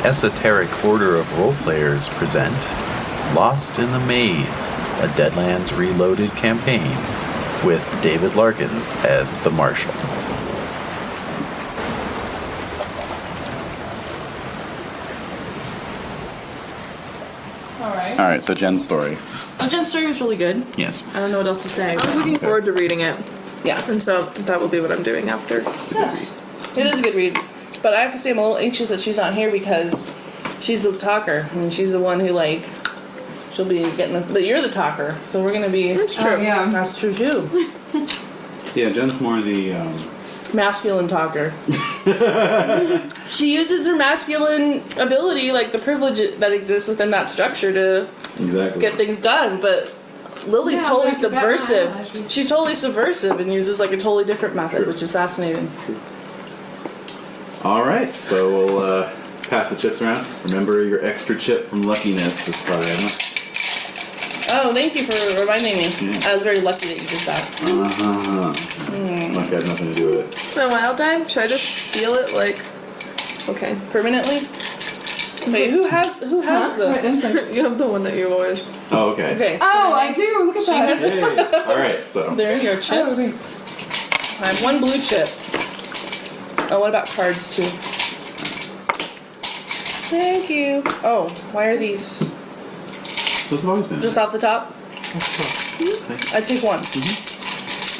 Esoteric Order of Roleplayers present Lost in the Maze, a Deadlands Reloaded campaign with David Larkins as the Marshal. Alright, so Jen's story. Oh, Jen's story was really good. Yes. I don't know what else to say. I was looking forward to reading it, Yeah, and so that will be what I'm doing after. it is a good read. But I have to say I'm a little anxious that she's not here because she's the talker. I mean, she's the one who, like, she'll be getting this. But you're the talker, so we're going to be... That's true. yeah, that's true, too. Yeah, Jen's more the, Masculine talker. She uses her masculine ability, like the privilege that exists within that structure to get things done, but Lily's totally subversive. She's totally subversive and uses like a totally different method, which is fascinating. Alright, so we'll pass the chips around. Remember your extra chip from luckiness this time. Oh, thank you for reminding me. Yeah. I was very lucky that you did that. Luck had nothing to do with it. My wild die? Should I just steal it, like... Okay. Permanently? Wait, who has the... You have the one that you always... Oh, okay. Okay. Oh, I do. Look at that. Hey, alright, so. There are your Oh, chips. thanks. I have one blue chip. Oh, what about cards, too? Thank you. Oh, why are these So it's always been. just off the top? I take one.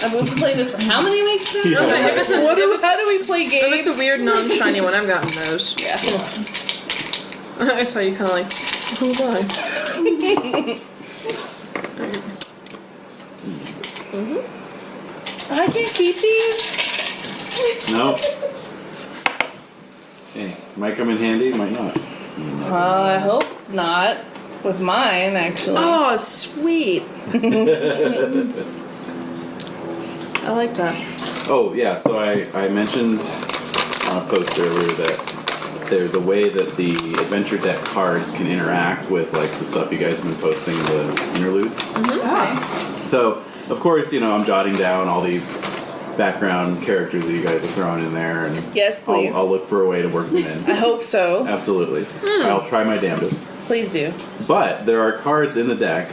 I've been playing this for how many weeks now? Yeah. Okay, if it's a, How do we play games? if it's a weird non-shiny one, I've gotten those. Yeah. I saw you kind of like, oh my. I can't keep these. No. Hey, might come in handy, might not. I hope not. With mine, actually. Oh, sweet. I like that. Oh, yeah, so I mentioned on a post earlier that there's a way that the adventure deck cards can interact with, like, the stuff you guys have been posting in the interludes. So, of course, you know, I'm jotting down all these background characters that you guys have thrown in there, and Yes, please. I'll look for a way to work them in. I hope so. Absolutely. I'll try my damnedest. Please do. But there are cards in the deck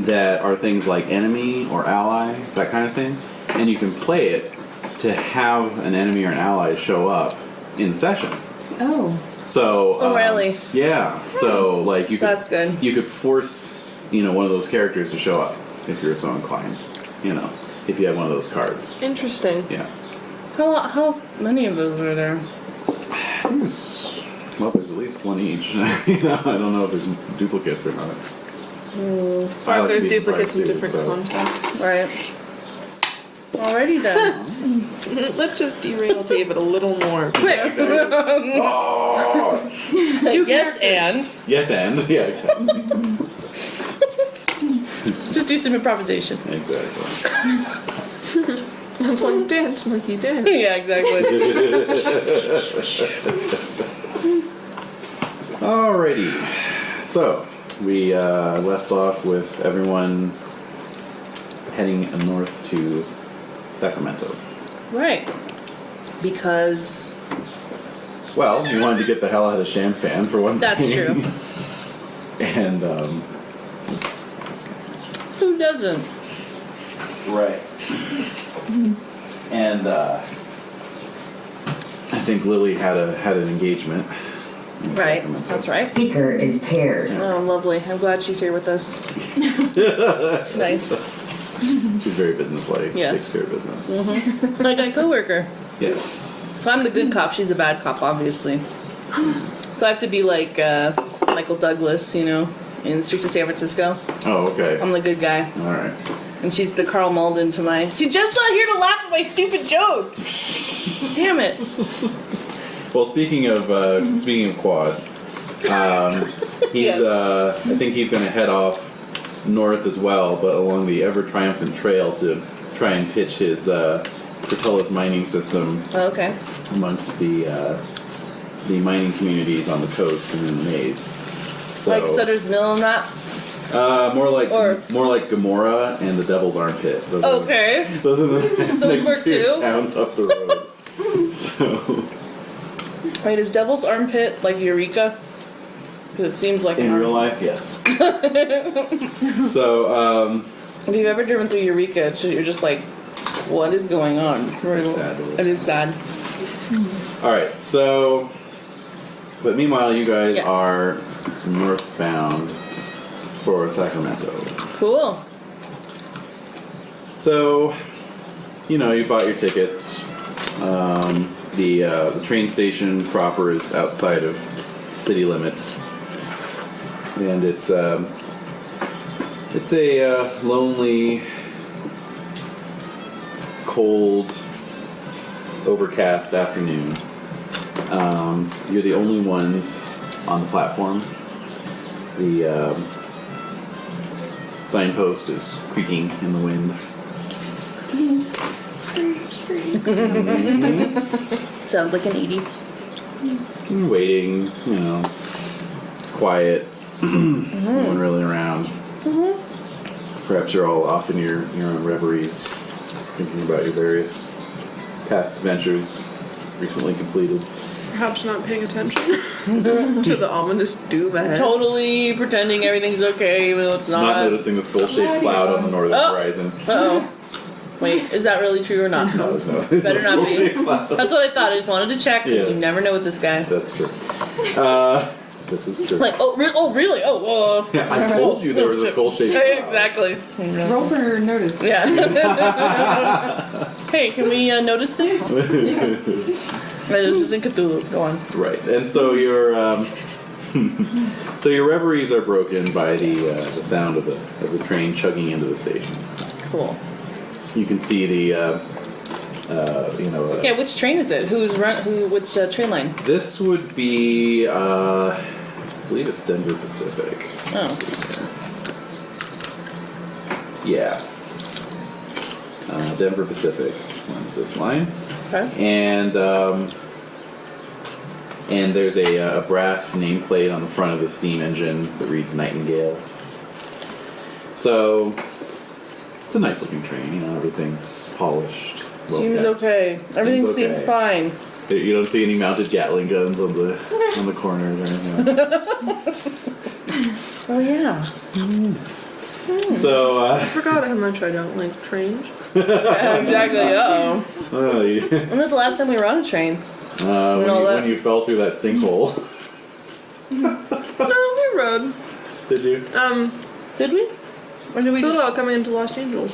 that are things like enemy or ally, that kind of thing, and you can play it to have an enemy or an ally show up in session. Oh. So Oh, really? Yeah. So like you could That's good. You could force, you know, one of those characters to show up if you're so inclined. You know, if you have one of those cards. Interesting. Yeah. How many of those are there? I think well, there's at least one each. You know, I don't know if there's duplicates or not. Or if there's duplicates in different contexts. Right. Alrighty then. Let's just derail David a little more. Quick! Oh! Yes, and. Yes, and yeah, exactly. Just do some improvisation. Exactly. It's like dance, monkey, dance. Yeah, exactly. Alrighty. So we left off with everyone heading north to Sacramento. Right. Because Well, you wanted to get the hell out of Champaign for one that's thing. true. And Who doesn't? right. And I think Lilly had an engagement. in Right. Sacramento. That's right. Speaker is paired. Oh, lovely. I'm glad she's here with us. Nice. She's very businesslike. Yes. Takes care of business. Like my coworker. Yes. So I'm the good cop. She's a bad cop, obviously. So I have to be like Michael Douglas, you know, in Streets of San Francisco. Oh, okay. I'm the good guy. All right. And she's the Carl Malden to my... See, Jen's not here to laugh at my stupid jokes! Damn it. Well, speaking of Quad, he's Yes. I think he's going to head off north as well, but along the ever triumphant trail to try and pitch his Tertullus mining system Oh, okay. amongst the mining communities on the coast and in the maze. So, Like Sutter's Mill and that? more like Or- Gomorrah and the Devil's Armpit. Okay. Those are the Those next work two too? towns up the road. So Wait, is Devil's Armpit like Eureka? Because it seems like In real life, yes. So, if you've ever driven through Eureka, you're just like, what is going on? It's sad. It is sad. Alright, so... But meanwhile, you guys Yes. are northbound for Sacramento. Cool. So, you bought your tickets. The train station proper is outside of city limits. And it's a lonely, cold, overcast afternoon. You're the only ones on the platform. The signpost is creaking in the wind. Sounds like an Edie. You're waiting, it's quiet. No one really around. Perhaps you're all off in your own reveries, thinking about your various past adventures recently completed. Perhaps not paying attention to the ominous doom ahead. Totally pretending everything's okay, even though it's not. Not noticing the skull-shaped cloud on the northern horizon. Uh-oh. Wait, is that really true or not? No, there's no. Better not be. That's what I thought. I just wanted to check because Yeah. you never know with this guy. That's true. This is true. Like, oh, really? Oh, Yeah, I told you there was a skull-shaped cloud. Exactly. Roll for notice. Yeah. Hey, can we notice things? Right, this isn't Cthulhu. Go on. Right, and so your your reveries are broken by the sound of the train chugging into the station. Cool. You can see the Yeah, which train is it? Which train line? This would be I believe it's Denver Pacific. Oh. Yeah. Denver Pacific runs this line. Okay. And there's a brass nameplate on the front of the steam engine that reads Nightingale. So it's a nice looking train, everything's polished. Seems okay. Everything okay. seems fine. You don't see any mounted Gatling guns on the corners or anything. Oh yeah. So I forgot how much I don't like trains. Yeah, exactly. Uh-oh. When was the last time we were on a train? When you fell through that sinkhole. No, we rode. Did you? Did we? Or did we just... coming into Los Angeles.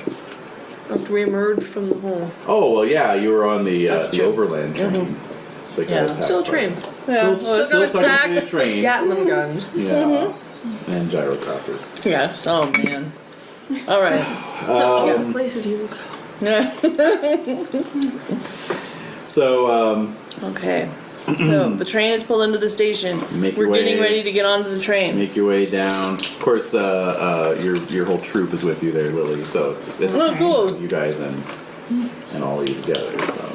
After we emerged from the hole. Oh, well, yeah, you were on the That's true. overland train. Like Yeah. Still a train. Yeah. Still technically a train. Gatling guns. Yeah. And gyrocopters. Yes. Oh, man. All right. Yeah, places you will go. So, Okay. So the train is pulled into the station. Your We're getting way- ready to get onto the train. make your way down. Of course, your whole troop is with you there, Lilly. So it's Oh, cool. you guys and all of you together. So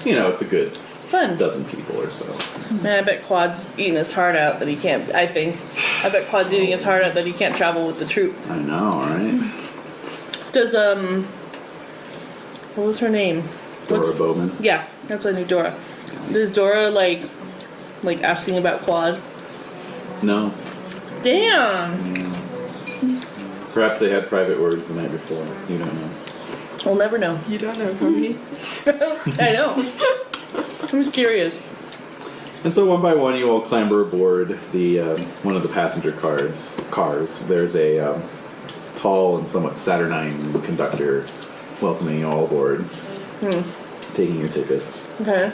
it's a good Fun. dozen people or so. Man, I bet Quad's eating his heart out that he can't. I bet Quad's eating his heart out that he can't travel with the troop. I know, right? Does what was her name? Dora Bowman. Yeah, that's what I knew. Dora. Does Dora like asking about Quad? No. Damn. Perhaps they had private words the night before. You don't know. We'll never know. You don't know, Kangee. I know. I'm just curious. And so one by one, you all clamber aboard the one of the passenger cars. There's a tall and somewhat saturnine conductor welcoming you all aboard, taking your tickets. Okay.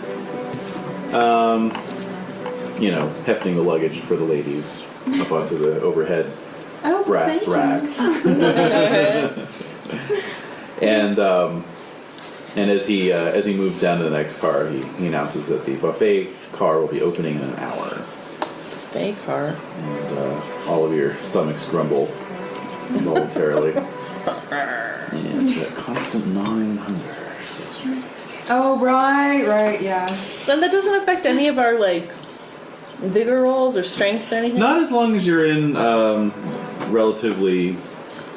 Hefting the luggage for the ladies up onto the overhead Oh, brass thank you. racks. And as he moves down to the next car, he announces that the buffet car will be opening in an hour. Buffet car. And all of your stomachs grumble involuntarily. And it's a constant gnawing hunger. Oh, right, yeah. Then that doesn't affect any of our vigor rolls or strength or anything. Not as long as you're in relatively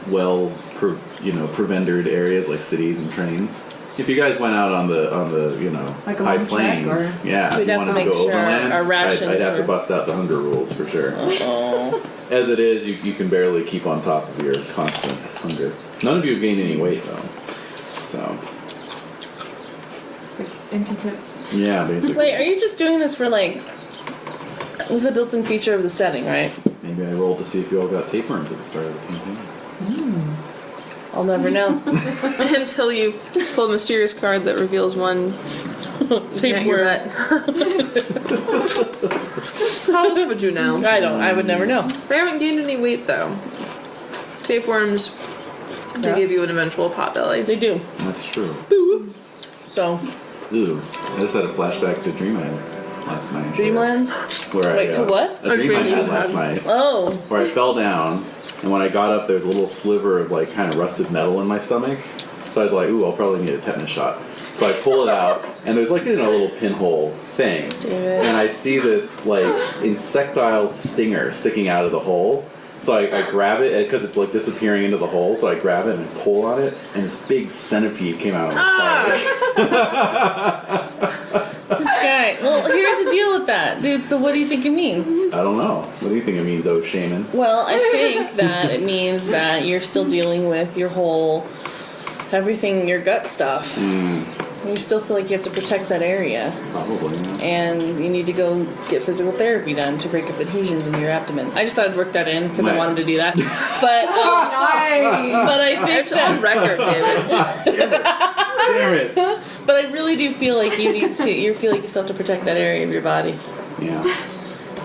well, prevendered areas like cities and trains. if you guys went out on the you know, Like a high long trek, plains, or- yeah, We'd if you have to wanted make go sure overland, our rations I'd have to are- bust out the hunger rules for sure. Oh. As it is, you can barely keep on top of your constant hunger. None of you have gained any weight though, so It's like empty tits. yeah, basically. Wait, are you just doing this for like? It's a built-in feature of the setting, right? Maybe I rolled to see if you all got tapeworms at the start of the campaign. I'll never know. Until you pull a mysterious card that reveals one Tapeworm. How else would you know? I would never know. I haven't gained any weight though. Tapeworms do Yeah. give you an eventual pot belly. They do. That's true. So, Ooh, I just had a flashback to a dream I had last night. Dreamlands. Where Wait, to what? A dream I dream had you last had. night. Oh, Where I fell down, and when I got up, there was a little sliver of like kind of rusted metal in my stomach. So I was like, ooh, I'll probably need a tetanus shot. So I pull it out, and there's like a little pinhole thing, David. and I see this like insectile stinger sticking out of the hole. So I grab it because it's like disappearing into the hole. So I grab it and I pull on it, and this big centipede came out of my stomach. this guy. Well, here's the deal with that, dude. So what do you think it means? I don't know. What do you think it means, oh shaman? Well, I think that it means that you're still dealing with your whole everything, your gut stuff. You still feel like you have to protect that area. Probably. Yeah. And you need to go get physical therapy done to break up adhesions in your abdomen. I just thought I'd work that in because I Right. wanted to do that. But but I think It's on record, David. Damn it. but I really do feel like you feel like you still have to protect that area of your body. Yeah.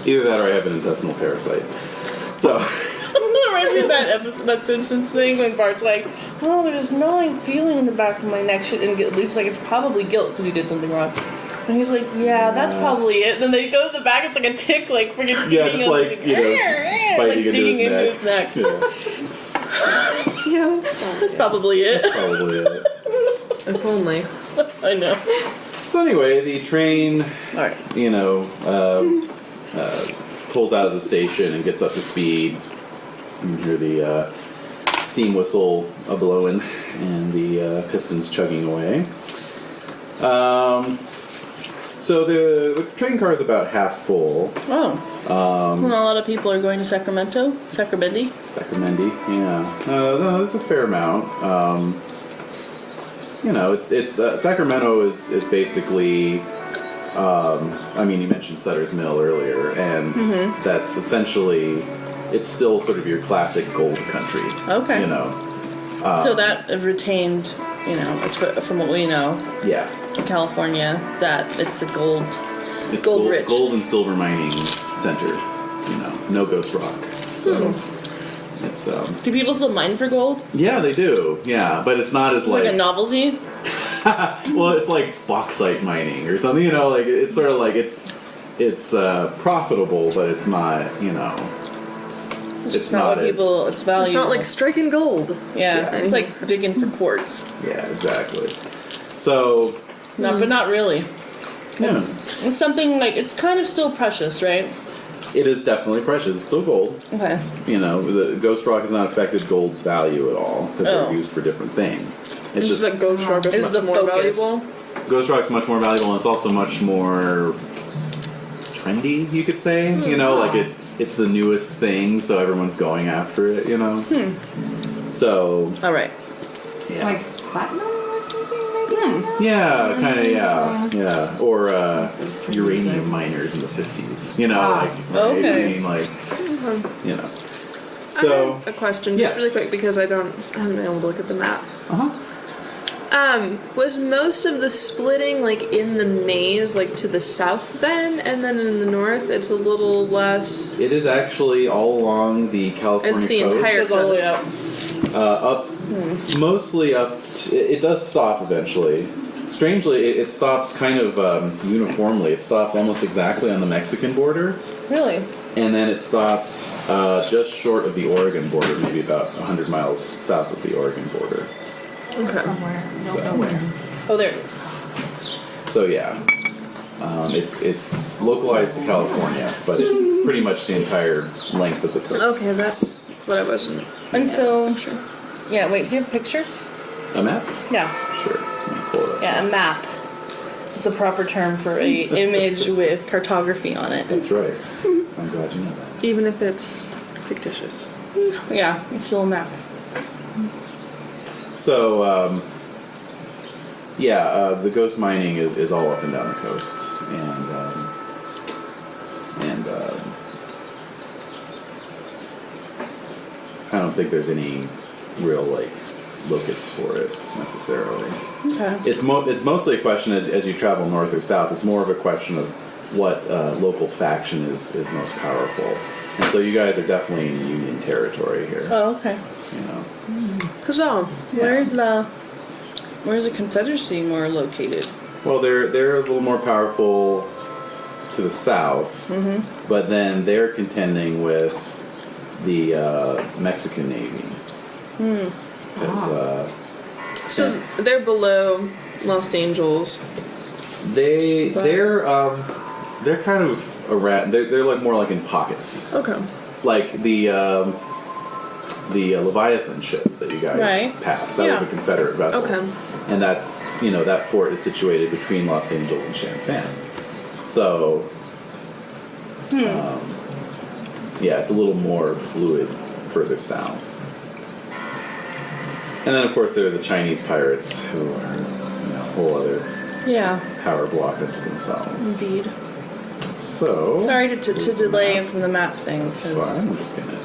Either that or I have an intestinal parasite. So. Reminds me of that episode, that Simpsons thing when Bart's like, "Oh, there's a gnawing feeling in the back of my neck," and at least like it's probably guilt because he did something wrong. And he's like, "Yeah, that's probably it." Then they go to the back, it's like a tick, like freaking Yeah, eating just him, like, you know, like biting into digging his into his neck. Yeah, Yeah, that's probably it. probably it. If only. I know. So anyway, the train, All right. you know, pulls out of the station and gets up to speed. You hear the steam whistle blowing and the pistons chugging away. So the train car is about half full. Oh. Well, a lot of people are going to Sacramento. Sacramento. Sacramento, yeah. No, there's a fair amount. You know, it's Sacramento is basically. I mean, you mentioned Sutter's Mill earlier, and that's essentially. It's still sort of your classic gold country. Okay. You know. So that retained, you know, as from what we know, Yeah. in California, that it's a gold. It's Gold rich. Gold and silver mining center. You know, no ghost rock. So. It's Do people still mine for gold? yeah, they do. Yeah, but it's not as Like a novelty? well, it's like bauxite mining or something, you know, like it's sort of like it's profitable, but it's not, you know, it's not what as- people. It's valuable. It's not like striking gold. yeah, Yeah. it's like digging for quartz. yeah, exactly. So No, but not really. yeah, It's something like it's kind of still precious, right? it is definitely precious. It's still gold. Okay. You know, the ghost rock has not affected gold's value at all because Oh. they're used for different things. It's It's just just that ghost rock is Is much the more focus. valuable. ghost rock's much more valuable, and it's also much more trendy, you could say. You know, like it's the newest thing, so everyone's going after it. You know. So All right. yeah, Like platinum or something? yeah, kind of, yeah, or uranium miners in the 50s. You know, like okay. I mean, like you know. I So have a question, yes. just really quick, because I haven't been able to look at the map. uh-huh. Was most of the splitting like in the maze, like to the south then, and then in the north it's a little less. It is actually all along the California It's the coast. entire Goes all the way coast. up. Up, mostly up. It does stop eventually. Strangely, it stops kind of uniformly. It stops almost exactly on the Mexican border, Really? and then it stops just short of the Oregon border, maybe about 100 miles south of the Oregon border. Okay. Somewhere. Don't So- know where. Oh, there it is. So yeah, it's localized to California, but it's pretty much the entire length of the coast. Okay, that's what I wasn't. And so, Sure. yeah. Wait. Do you have a picture? A map? Yeah. Sure. Let me pull it Yeah, a map is the proper term for a image with cartography on it. That's right. I'm glad you know that. Even if it's fictitious. Yeah, it's still a map. So, the ghost mining is all up and down the coast, and I don't think there's any real like locus for it necessarily. Okay. It's mostly a question as you travel north or south. It's more of a question of what local faction is most powerful, and so you guys are definitely in Union territory here. Oh, okay. You know. So, Where's the Confederacy more located? Well, they're a little more powerful to the south, but then they're contending with the Mexican Navy. so they're below Los Angeles. They're kind of around. They're like more like in pockets, Okay. like the Leviathan ship that you guys passed. That was a Confederate vessel. Okay. And that's, that fort is situated between Los Angeles and Champaign. So, it's a little more fluid further south. And then, of course, there are the Chinese pirates who are a whole other power block unto themselves. Indeed. So, Sorry to there's delay the from the map thing. map. Fine, I'm just going to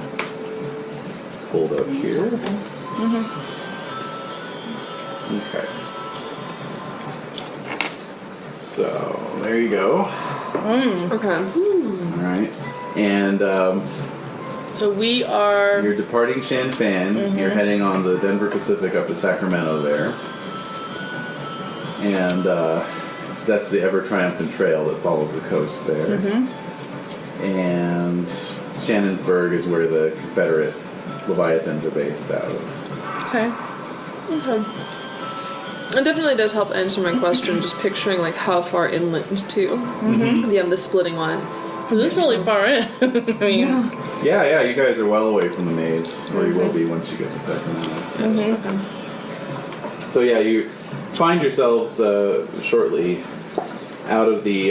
hold up here. Okay. So, there you go. Okay. Alright. And So we are. you're departing Champaign. You're heading on the Denver Pacific up to Sacramento there. And that's the ever triumphant trail that follows the coast there. And Shannonsburg is where the Confederate Leviathans are based out of. Okay. It definitely does help answer my question, just picturing like how far inland to the splitting line. This is really far in. I mean, Yeah, you guys are well away from the maze, where you will be once you get to Sacramento. So you find yourselves shortly out of the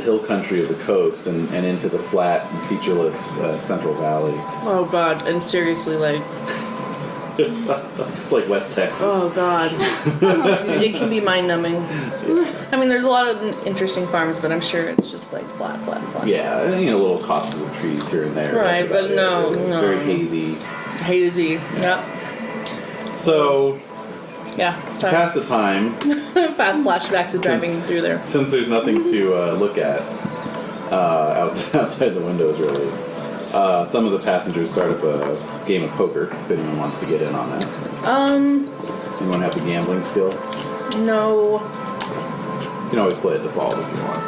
hill country of the coast and into the flat and featureless Central Valley. oh god, and seriously, like, It's like West Texas. oh god, it can be mind-numbing. I mean, there's a lot of interesting farms, but I'm sure it's just like flat. Yeah, little copses of trees here and there. Right, That's but about it. no. It's very hazy. Hazy. Yep. So, Yeah. Sorry. pass the time. Bad flashbacks of driving through there. Since there's nothing to look at outside the windows, really. Some of the passengers start up a game of poker, if anyone wants to get in on that. Anyone have the gambling skill? No. You can always play at default if you want.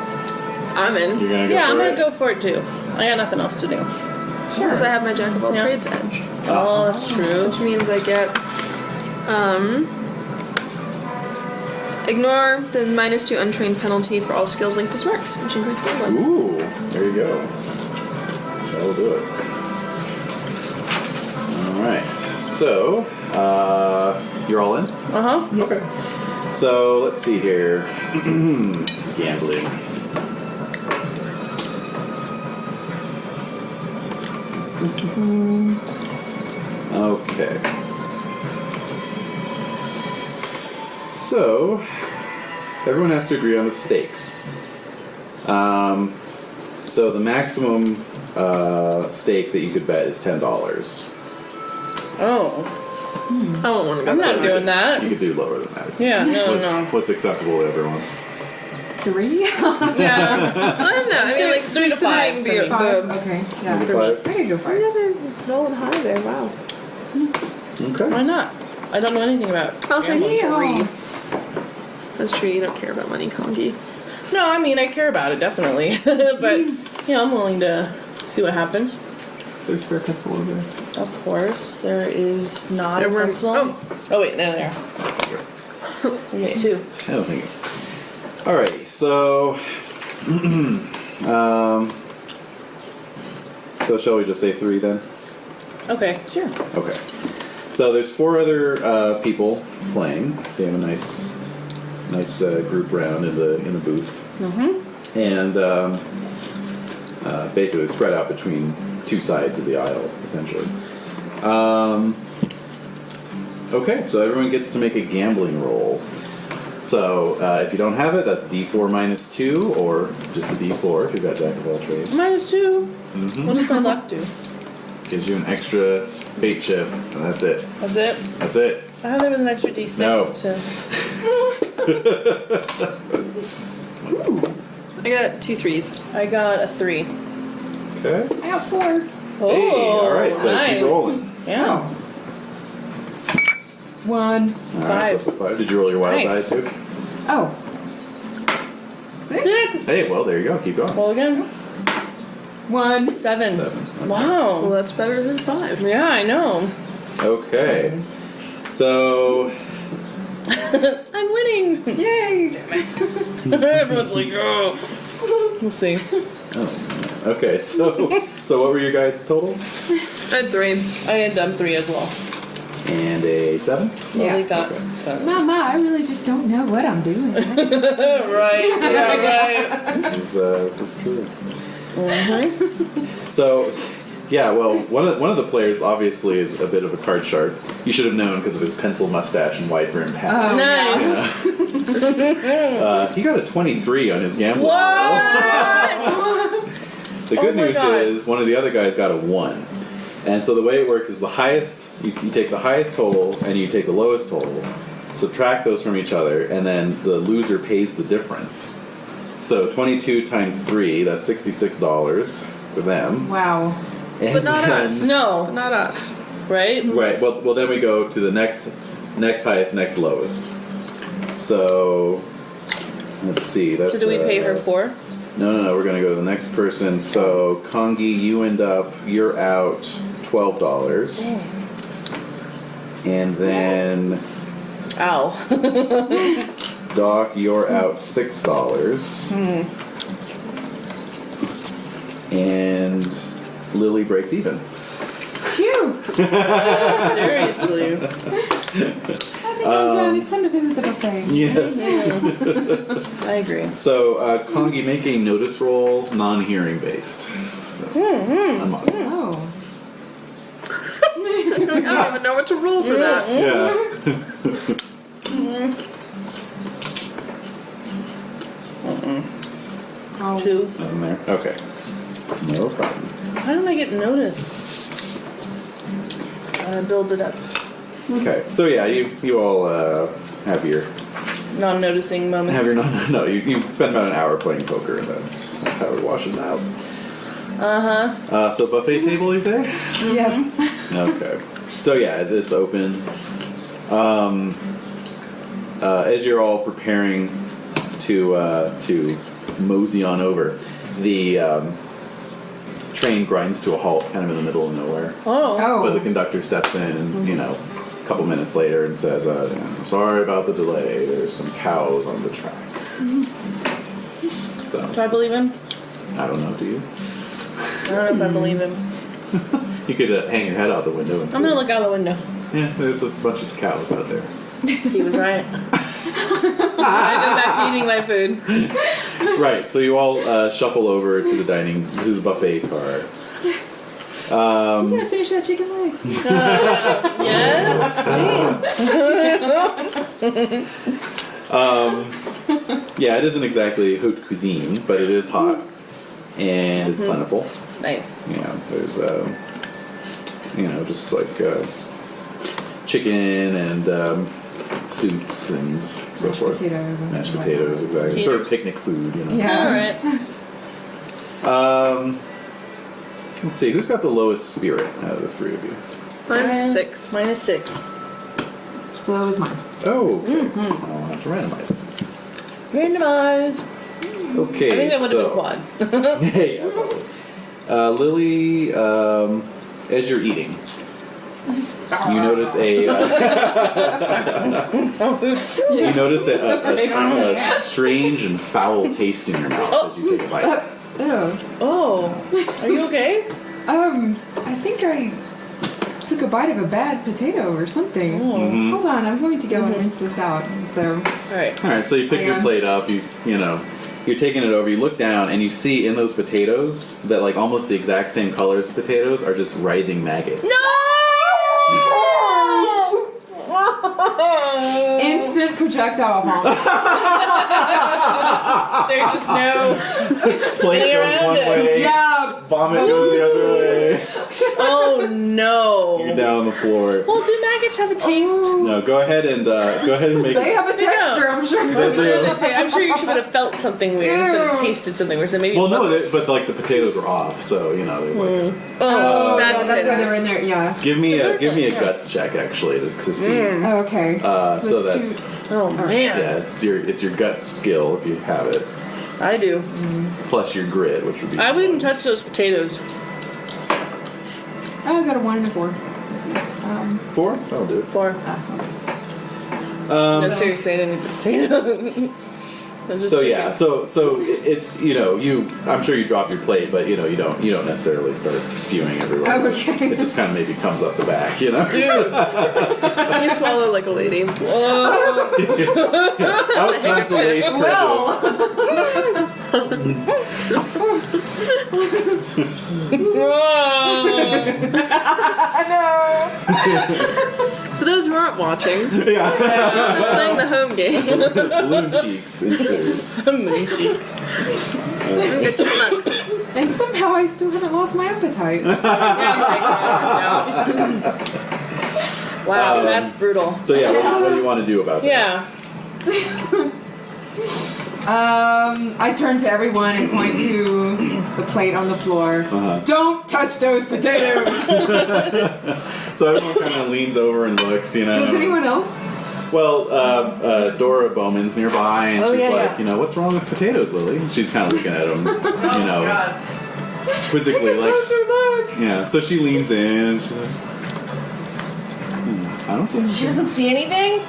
I'm in. You're gonna go Yeah, for I'm gonna it? go for it too. I got nothing else to do. Because I have my Jack of all Yeah. trades edge. Oh, that's true. Which means I get ignore the -2 untrained penalty for all skills linked to smarts, which includes gambling. Ooh, there you go. That'll do it. Alright, so, you're all in? Uh-huh. Okay. So, let's see here. Gambling. Okay. So, everyone has to agree on the stakes. So the maximum stake that you could bet is $10. Oh. I don't want to go I'm there. not doing that. You could do lower than that. Yeah, no. What's acceptable to everyone? 3? Yeah. I don't know. I mean, like, 3 to 5 considering for me. the 5? Okay, yeah. Maybe five? I could go You 5. guys are rolling high there. Wow. Okay. Why not? I don't know anything about I'll say gambling. 3. That's true. You don't care about money, Kangee. No, I mean, I care about it, definitely. But, I'm willing to see what happens. There's spare pencil over there. Of course, there is not There a were- pencil. Oh, wait, there they are. We get 2. I don't think. Alrighty, so. So shall we just say 3 then? Okay, sure. Okay. So there's 4 other people playing. So you have a nice nice group round in the booth. Mm-hmm. And basically spread out between two sides of the aisle, essentially. Okay, so everyone gets to make a gambling roll. So if you don't have it, that's D4 minus 2, or just a D4 if you've got Jack of all trades. Minus 2. Mm-hmm. What does my luck do? Gives you an extra fate chip, and that's it. That's it? That's it. I thought there was an extra D6 No. I got 2 3s. I got a 3. Okay. I got 4. Oh, Hey, all right, so nice. keep rolling. Yeah. 1. All right, Five. so 5. Did you roll your wild Nice. die too? Oh. 6. 6. Hey, well, there you go. Keep going. Roll again. 1. 7. 7. Wow. Well, that's better than 5. Yeah, I know. Okay. So, I'm winning. Yay! Everyone's like, oh. We'll see. okay, so what were your guys' total? I had 3. I had done 3 as well. And a 7? Lily Yeah. got Okay. 7. Mama, I really just don't know what I'm doing. Right. Yeah, right. This is true. So, yeah, well, one of the players obviously is a bit of a card shark. You should have known because of his pencil mustache and wide brimmed hat. Oh, Nice. He got a 23 on his gambling. What? The good Oh my news God. is one of the other guys got a 1. And so the way it works is the highest, you take the highest total and you take the lowest total, subtract those from each other, and then the loser pays the difference. So 22 times 3, that's $66 for them. Wow. And But not then- us. No. But not us. Right? Right. Well, then we go to the next highest, next lowest. So let's see. That's, So do we pay for 4? No. We're gonna go to the next person. So Kangee, you're out $12, and then Ow. Doc, you're out $6, and Lilly breaks even. Phew! Seriously. I think I'm done. It's time to visit the buffet. Yes. I agree. So Kangee, make a notice roll, non-hearing based. So, I'm on. Oh. I don't even know what to roll for that. Yeah. Oh. 2. Nothing there. Okay. No problem. How did I get notice? Build it up. Okay. So yeah, you all have your Non-noticing moments. you spend about an hour playing poker, and that's how it washes out. So buffet table, you say? Yes. Okay. So yeah, it's open. As you're all preparing to mosey on over, the train grinds to a halt, kind of in the middle of nowhere. Oh. But the conductor steps in, and a couple minutes later, and says, "Sorry about the delay. There's some cows on the track." So Do I believe him? I don't know. Do you? I don't know if I believe him. You could hang your head out the window and see. I'm gonna look out the window. Yeah, there's a bunch of cows out there. He was right. I go back to eating my food. Right, so you all shuffle over to the the buffet car. I'm gonna finish that chicken leg. Yes. Yeah, it isn't exactly haute cuisine, but it is hot and it's plentiful. Nice. There's just like chicken and soups and so Mashed forth. potatoes. And Mashed potatoes, exactly. Sort of picnic food, Yeah. All right. Let's see, who's got the lowest spirit out of the three of you? I'm 6. Minus 6. So is mine. Oh, okay. I'll have to randomize it. Randomized. Okay, I think that would have so, been quad. yeah, probably. Lilly, as you're eating, you notice Oh, food. you notice a strange and foul taste in your mouth as you take a bite. Ew. Oh, are you okay? I think I took a bite of a bad potato or something. Hold on, I'm going to go and rinse this out. So, All right. All right, so you pick your plate up. You know, you're taking it over. You look down and you see in those potatoes that like almost the exact same colors as potatoes are just writhing maggots. instant projectile vomit. There's just no Plate getting goes around one it. way, Yeah. vomit goes the other way. Oh no. You're down on the floor. Well, do maggots have a taste? No, go ahead and make. They have a texture, I'm sure. I'm sure you should have felt something weird instead of tasted something weird. So maybe. Well, no, but like the potatoes were off, so you know. Like, Oh, bad yeah, that's why potatoes. they're in there. Yeah. give me a guts check actually to see. Oh, okay. So it's that's Oh man. yeah, it's your guts skill if you have it, I do. plus your grit, which would be. I wouldn't touch those potatoes. Oh, I got a 1 and a 4. Let's see. 4. That'll do it. 4. No, seriously, I didn't eat the potato. So yeah, so it's I'm sure you drop your plate, but you don't necessarily start spewing everywhere. Oh, okay. It just kind of maybe comes up the back, you know. Dude, You swallow like a lady. Out comes the lace For those who aren't watching, Yeah. playing the home game. Balloon cheeks ensued. moon cheeks. Good chunk. And somehow I still haven't lost my appetite. Wow, that's brutal. So yeah, what do you want to do about that? Yeah. I turn to everyone and point to the plate on the floor. Don't touch those potatoes! So everyone kind of leans over and looks, you know. Does anyone else? Well, Dora Bowman's nearby, and she's like, yeah. what's wrong with potatoes, Lily? And she's kind of looking at them, quizzically, like. Closer look! Yeah, so she leans in, and she's like, I don't see anything. She doesn't see anything?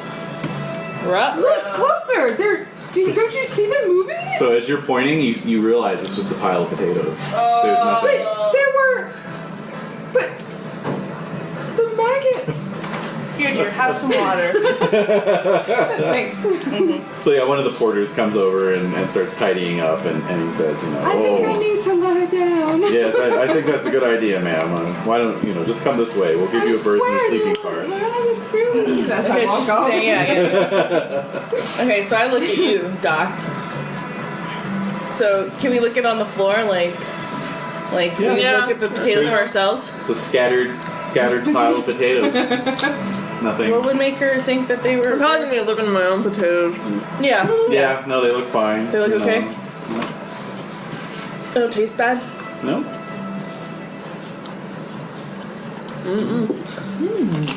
Look closer! Don't you see them moving? So as you're pointing, you realize it's just a pile of potatoes. There's nothing. But the maggots. Here, have some water. Thanks. So yeah, one of the porters comes over and starts tidying up, and he says, I think I need to lie down. Yes, I think that's a good idea, ma'am. Why don't just come this way? We'll give you a berth in the sleeping car. That's Okay, how I she's walk off. saying, yeah. Okay, so I look at you, Doc. So can we look it on the floor, like we look at the potatoes for ourselves? It's a scattered pile of potatoes. Nothing. What would make her think that they were? I'm probably gonna be looking at my own potatoes. Yeah. Yeah, no, they look fine. They look okay? They don't taste bad? No.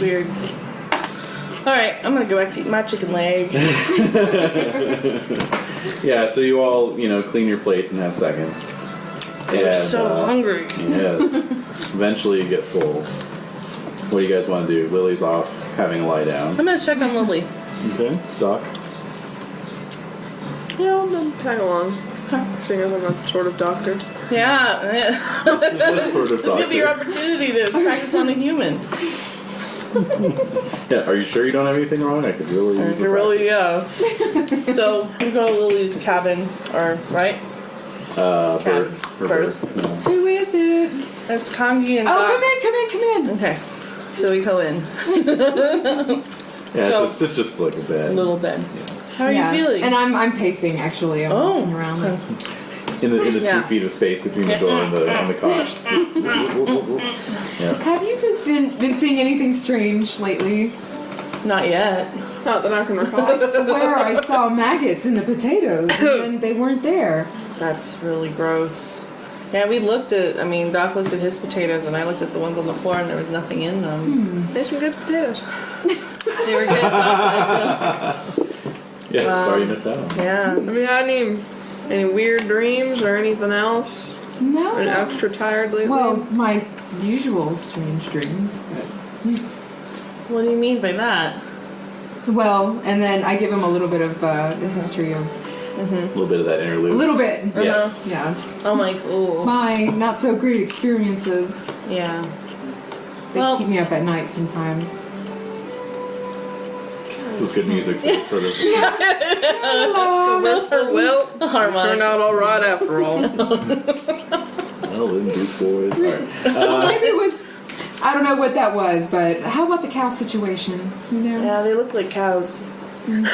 Weird. Alright, I'm gonna go back to eat my chicken leg. Yeah, so you all, clean your plates and have seconds. I'm so hungry. Yes. Eventually you get full. What do you guys want to do? Lily's off having a lie down. I'm gonna check on Lilly. Okay. Doc? Yeah, I'm gonna tag along. Seeing as I'm a sort of doctor. Yeah. What sort of It's gonna be your opportunity to practice on a human. Yeah, are you sure you don't have anything wrong? I could really use the practice. So we go to Lily's cabin, or right? Berth. Her Berth. berth. No. Who is it? It's Kangee and Oh, Doc. come in. Okay. So we go in. Yeah, it's just like a A bed. little bed. How are you feeling? And I'm pacing actually. I'm walking around. Like, In the 2 Yeah. feet of space between the door and the couch. Yeah. have you been seeing anything strange lately? Not yet. Not that I can I recall. swear I saw maggots in the potatoes and they weren't there. That's really gross. Yeah, we looked at, Doc looked at his potatoes and I looked at the ones on the floor and there was nothing in them. There's some good potatoes. They were good. Yeah, sorry you missed out on it. Yeah. Have you had any weird dreams or anything else? No. Been extra tired lately? Well, my usual strange dreams. What do you mean by that? Well, and then I give him a little bit of the history of. A little bit of that interlude. A little bit. Yes. Yeah. I'm like, ooh. My not so great experiences. Yeah. They keep me up at night sometimes. This is good music for this sort of. Well, turned out all right after all. Well, then, Duke boys. All right. Maybe it was. I don't know what that was, but how about the cow situation? Do you know? Yeah, they look like cows. I'm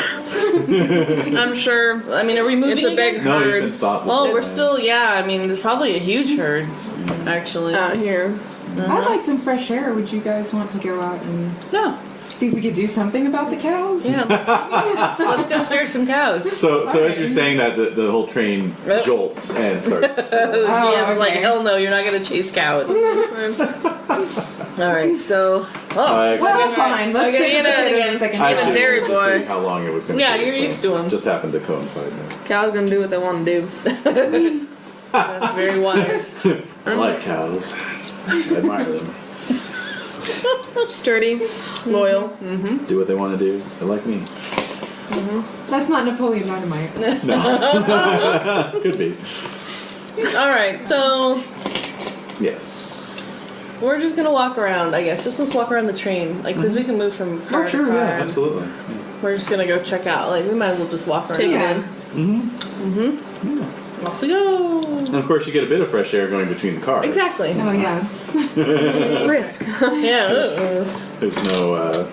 sure. I mean, are we moving? It's a big No, you herd can stop. Well, we're still. Yeah, I mean, there's probably a huge herd, actually. out here. I'd like some fresh air. Would you guys want to go out and Yeah. see if we could do something about the cows? Yeah. Let's go scare some cows. So as you're saying that, the whole train Yep. jolts and starts. GM was like, okay. hell no, you're not gonna chase cows. All right, so. Well, fine. Let's Okay, get you know, in a second. I I'm a actually dairy wanted to boy. see how long it was going to Yeah, take. you're used to 'em. Just happened to coincide there. Cows gonna do what they want to do. That's very wise. I like cows. I admire them. Sturdy, loyal. Do what they want to do. They're like me. That's not Napoleon Dynamite. No. Could be. All right, so Yes. we're just gonna walk around, I guess. Just let's walk around the train, like, because we can move from car to car. Yeah, absolutely. We're just gonna go check out. Like, we might as well just walk around. Take it Yeah. in. Off we go. And of course, you get a bit of fresh air going between the cars. Exactly. Oh yeah. Risk. Yeah. There's no,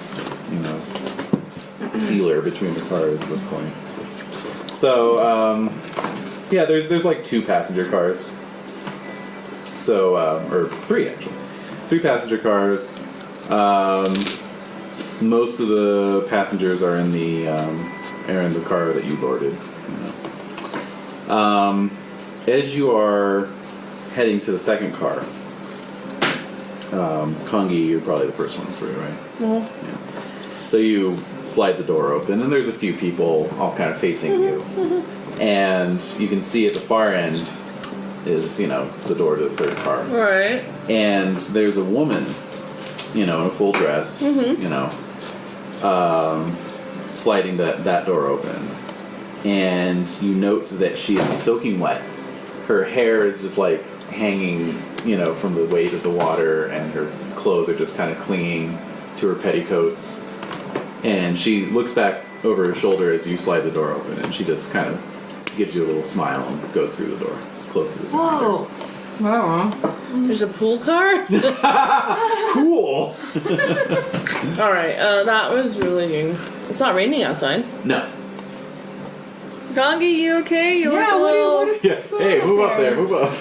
sealer between the cars at this point. So, yeah, there's like 2 passenger cars. So, or 3 actually. 3 passenger cars. Most of the passengers are in the car that you boarded. As you are heading to the second car, Kangee, you're probably the first one through, right? Yeah. So you slide the door open, and there's a few people all kind of facing you. And you can see at the far end is, the door to the third car. Right. And there's a woman, in a full dress, sliding that door open. And you note that she is soaking wet. Her hair is just like hanging, from the weight of the water, and her clothes are just kind of clinging to her petticoats. And she looks back over her shoulder as you slide the door open, and she just kind of gives you a little smile and goes through the door, close to the door. Whoa. Wow. There's a pool car? Cool! All right, that was really... It's not raining outside. No. Kangee, you okay? You look Yeah. a little. What is Yeah. what's going Hey, on move up there, move up.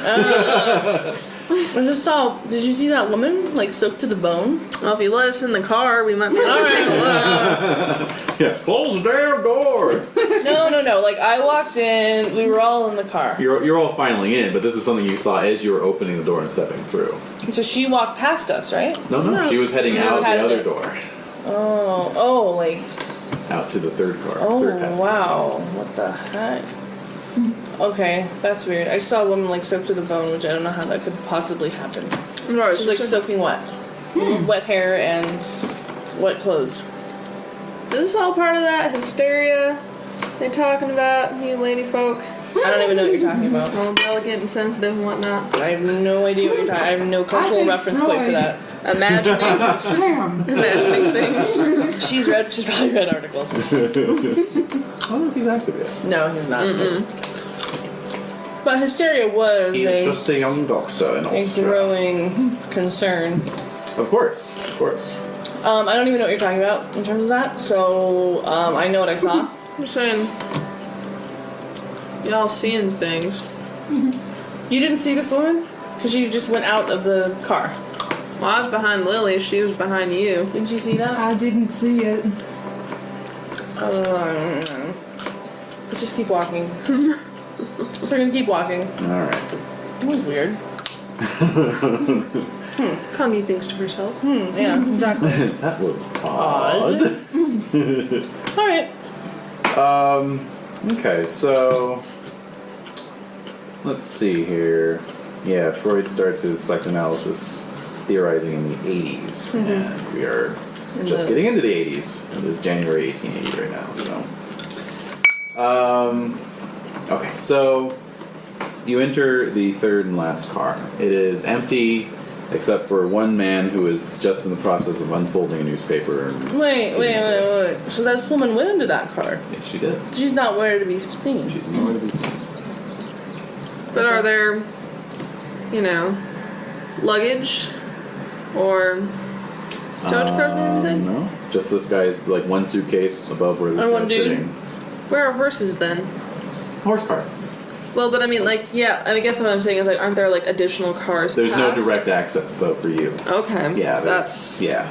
I just saw... Did you see that woman, like, soaked to the bone? Well, if you let us in the car, we might be able to take a look. Yeah, close the damn door! No. Like, I walked in, we were all in the car. You're all finally in, but this is something you saw as you were opening the door and stepping through. So she walked past us, right? No, she was heading She out just the had other it. door. Oh, like... Out to the third car. Oh, third passenger. wow. What the heck? Okay, that's weird. I saw a woman, like, soaked to the bone, which I don't know how that could possibly happen. Right, She's, like, soaking wet. Wet hair and wet clothes. Is this all part of that hysteria they talking about, you lady folk? I don't even know what you're talking about. All delicate and sensitive and whatnot. I have no idea what you're talking. I have no cultural think reference point for Freud- that. Imagining things. She's probably read articles. I don't know if he's active yet. No, he's not. But hysteria was He's a just a young doctor in Australia. growing concern. Of course. I don't even know what you're talking about in terms of that. So I know what I saw. I'm saying, y'all seeing things. You didn't see this woman because she just went out of the car. Well, I was behind Lilly, she was behind you. Didn't you see that? I didn't see it. Let's just keep walking. So we're gonna keep walking. Alright. That was weird. Kangee thinks to herself. Yeah, exactly. That was odd. All right. Okay, so let's see here. Yeah, Freud starts his psychoanalysis theorizing in the 80s, and we are just getting into the 80s. It is January 1880 right now, so. Okay, so you enter the third and last car. It is empty except for one man who is just in the process of unfolding a newspaper. And Wait. So that woman went into that car. yes, she did. She's not where to be seen. She's nowhere to be seen. But are there, luggage or towage cars or anything? No, just this guy's like one suitcase above where this And one guy's dude? sitting. Where are horses then? Horse car. Well, but I mean, I guess what I'm saying is, aren't there, additional cars There's no past? direct access, though, for you. Okay. Yeah, That's... Yeah.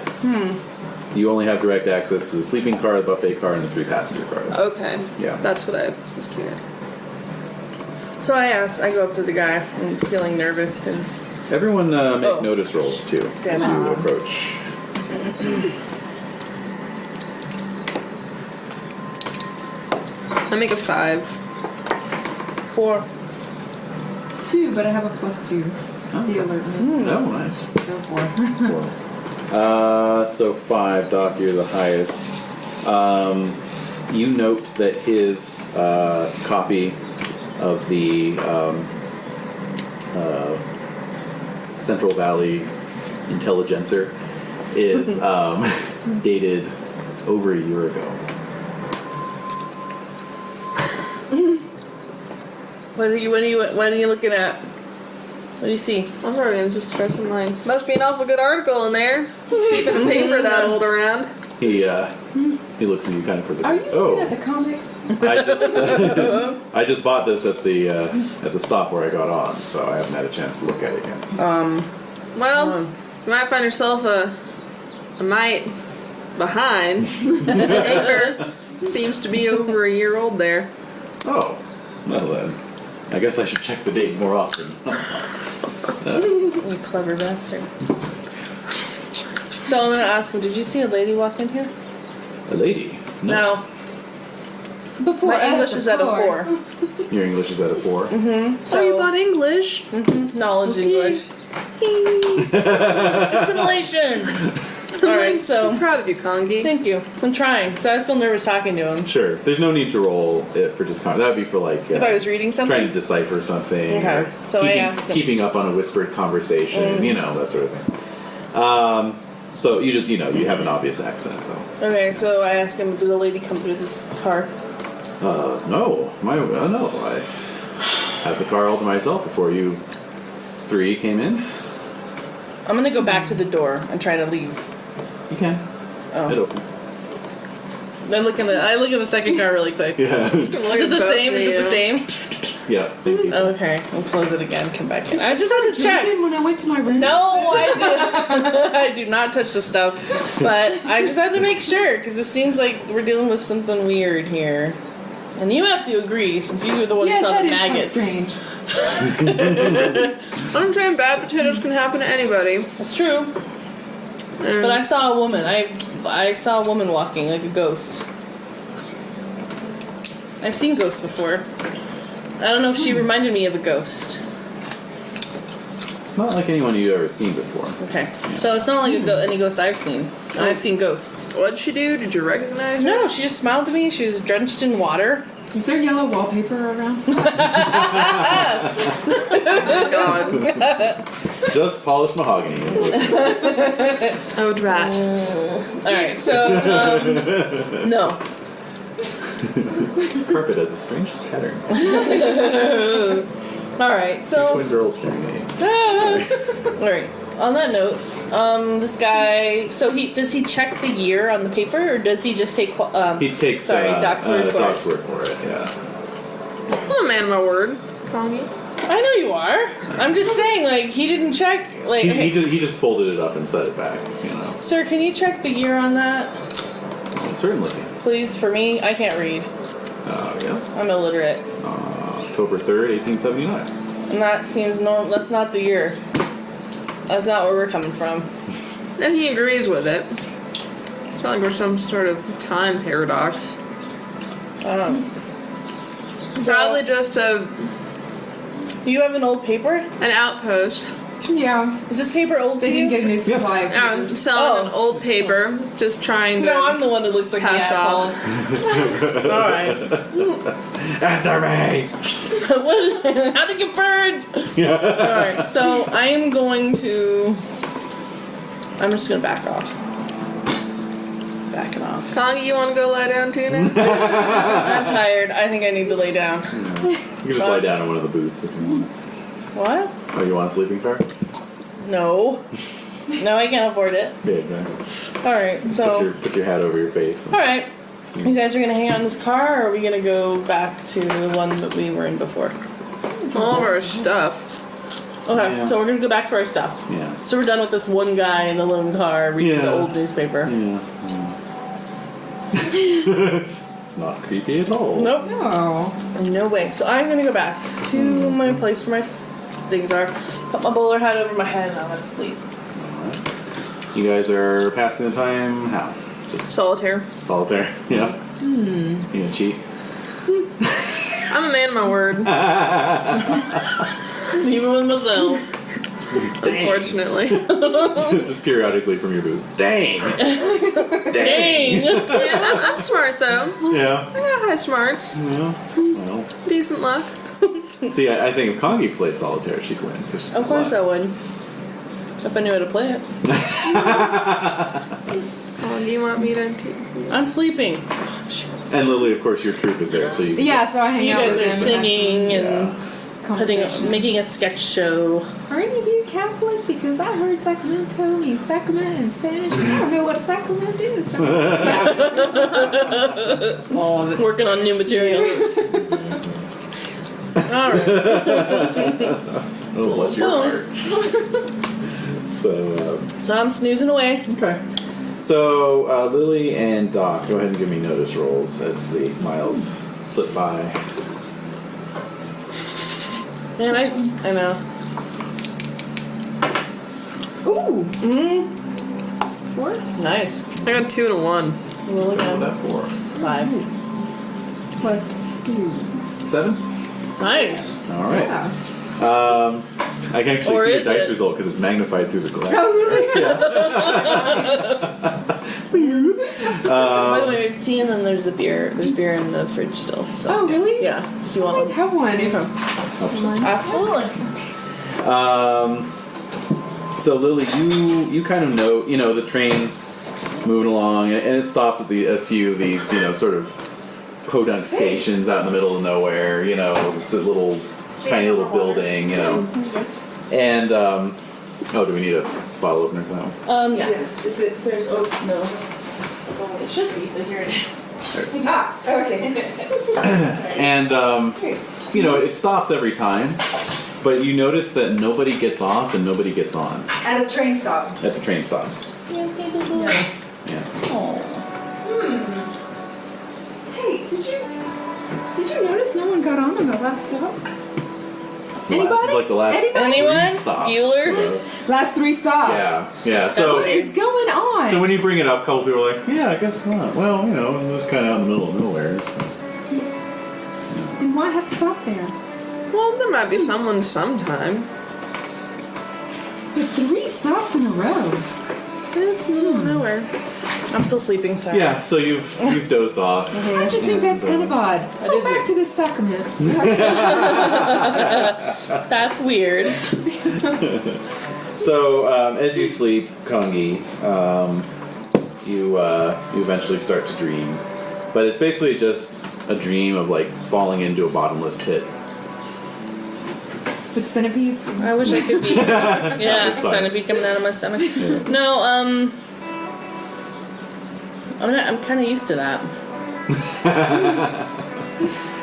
You only have direct access to the sleeping car, the buffet car, and the 3 passenger cars. Okay. Yeah. That's what I was curious. So I go up to the guy and feeling nervous because Everyone make notice rolls, too, Damn as you it. approach. I make a 5. 4. 2, but I have a +2. The alertness. Oh, nice. No 4. So 5, Doc, you're the highest. You note that his copy of the Central Valley Intelligencer is dated over a year ago. What are you looking at? What do you see? I'm probably gonna just try some must be an awful good article in there. Keeping the paper that old around. He looks at you kind of quizzically. Are you looking at the comics? I just bought this at the stop where I got on, so I haven't had a chance to look at it yet. Well, you might find yourself a mite behind. The paper seems to be over a year old there. Oh, well then, I guess I should check the date more often. You clever bastard. So I'm gonna ask him, did you see a lady walk in here? A lady? No. Before My English us, is of at a course. 4. Your English is at a 4? So You bought English? knowledge English. Assimilation! Alright, I'm so proud of you, Kangee. thank you. I'm trying. So I feel nervous talking to him. Sure. There's no need to roll it for just that would be for If I was reading something? trying to decipher something. Okay. or So I asked him. keeping up on a whispered conversation, that sort of thing. So you just you have an obvious accent though. Okay, so I asked him, did a lady come through this car? No, no. I had the car all to myself before you 3 came in. I'm gonna go back to the door and try to leave. You can. Oh. It opens. I look in the second car really quick. Yeah. Is it the same? Is it the same? Yeah. Same people. Okay, we'll close it again. Come back in. I just had to check. When I went to my room. No, I did. I do not touch the stuff, but I just had to make sure because it seems like we're dealing with something weird here, and you have to agree since you were the one who Yes, saw that the is maggots. quite strange. I'm saying bad potatoes can happen to anybody. That's true. But I saw a woman. I saw a woman walking like a ghost. I've seen ghosts before. I don't know if she reminded me of a ghost. It's not like anyone you've ever seen before. Okay, so it's not like any ghost I've seen. I've seen ghosts. What'd she do? Did you recognize her? No, she just smiled at me. She was drenched in water. Is there yellow wallpaper around? God. Just polished mahogany. Oh, drat. Alright, so, no. Carpet has the strangest pattern. Alright, so, Twin girls staring at you. alright. On that note, this guy, so does he check the year on the paper, or does he just take, He takes Doc's word for it? Doc's word for it. Yeah. I'm a man of my word, Kangee. I know you are. I'm just saying, like, he didn't check, like, He just folded it up and set it back. Sir, can you check the year on that? Certainly. Please, for me, I can't read. Yeah. I'm illiterate. October 3rd, 1879. And that seems normal. That's not the year. That's not where we're coming from. And he agrees with it. It's not like we're some sort of time paradox. So, Probably just you have an old paper? an outpost. Yeah. Is this paper old to They you? didn't get a new supply. of I'm papers. selling an old paper, just trying to No, I'm the one that looks like the pass asshole. off. Alright. Answer me! How to get burned? Alright, so I am going to... I'm just gonna back off. Backing off. Kangee, you want to go lie down too now? I'm tired. I think I need to lay down. You can just lie down in one of the booths if you want. What? Oh, you want a sleeping car? No. No, I can't afford it. Yeah, exactly. Alright, so... Put your hat over your face. Alright. You guys are gonna hang out in this car, or are we gonna go back to the one that we were in before? All of our stuff. Okay, Yeah. so we're gonna go back to our stuff. Yeah. So we're done with this one guy in the lone car reading the Yeah. old newspaper. Yeah. It's not creepy at all. Nope. No. No way. So I'm gonna go back to my place where my things are. Put my bowler hat over my head and I'm gonna sleep. You guys are passing the time how? Just Solitaire. solitaire? Yeah. You gonna cheat? I'm a man of my word, Even with myself. unfortunately. Just periodically from your booth. Dang! Dang! Yeah, I'm smart though. Yeah. I got high smarts. Yeah. Well, Decent luck. see, I think if Kangee played solitaire, she'd win. Of course I would. If I knew how to play it. Oh, do you want me to take? I'm sleeping. And Lilly, of course, your troupe is there, so you can Yeah, so I hang You out guys with are them. singing and Conversation. making a sketch show. Are any of you Catholic? Because I heard Sacramento means sacrament in Spanish, and I don't know what a sacrament is. So. Yeah. All of it. Working on new materials. Alright. Oh, bless your heart. So I'm snoozing away. Okay. So, Lilly and Doc, go ahead and give me notice rolls as the miles slip by. Man, I know. Ooh. Mm-hmm. 4? Nice. I got 2 and a 1. Roll What was again. that for? 5. Plus 2. 7? Nice. All right. Yeah. I can actually Or see is your dice it? result because it's magnified through the glass. Oh, really? By the way, we have tea and then there's a beer. There's beer in the fridge still. So Oh, really? yeah, if you I want might one. have one. Absolutely. So Lilly, you kind of know the train's moving along, and it stops at a few of these sort of podunk stations out in the middle of nowhere. This little tiny little building. And oh, do we need a bottle opener for that one? Yeah. Is it? There's no. It should be, but here it is. Ah, okay. And it stops every time, but you notice that nobody gets off and nobody gets on At a train stop. at the train stops. Yeah. Hey, did you notice no one got on the last stop? Anybody? Like the last Anybody? Anyone? stops. Bueller? Last 3 stops. Yeah. What So is going on? when you bring it up, a couple people are like, "Yeah, I guess not." Well, it was kind of out in the middle of nowhere. Then why have to stop there? Well, there might be someone sometime. But 3 stops in a row. It's in the middle of nowhere. I'm still sleeping, sorry. Yeah. So you've dozed off. I just think that's kind of odd. So is back weird. to the sacrament. That's weird. So as you sleep, Kangee, you eventually start to dream, but it's basically just a dream of like falling into a bottomless pit. With centipedes. I wish I could be. Yeah, This time. centipede coming out of my stomach. Yeah. No, I'm kind of used to that.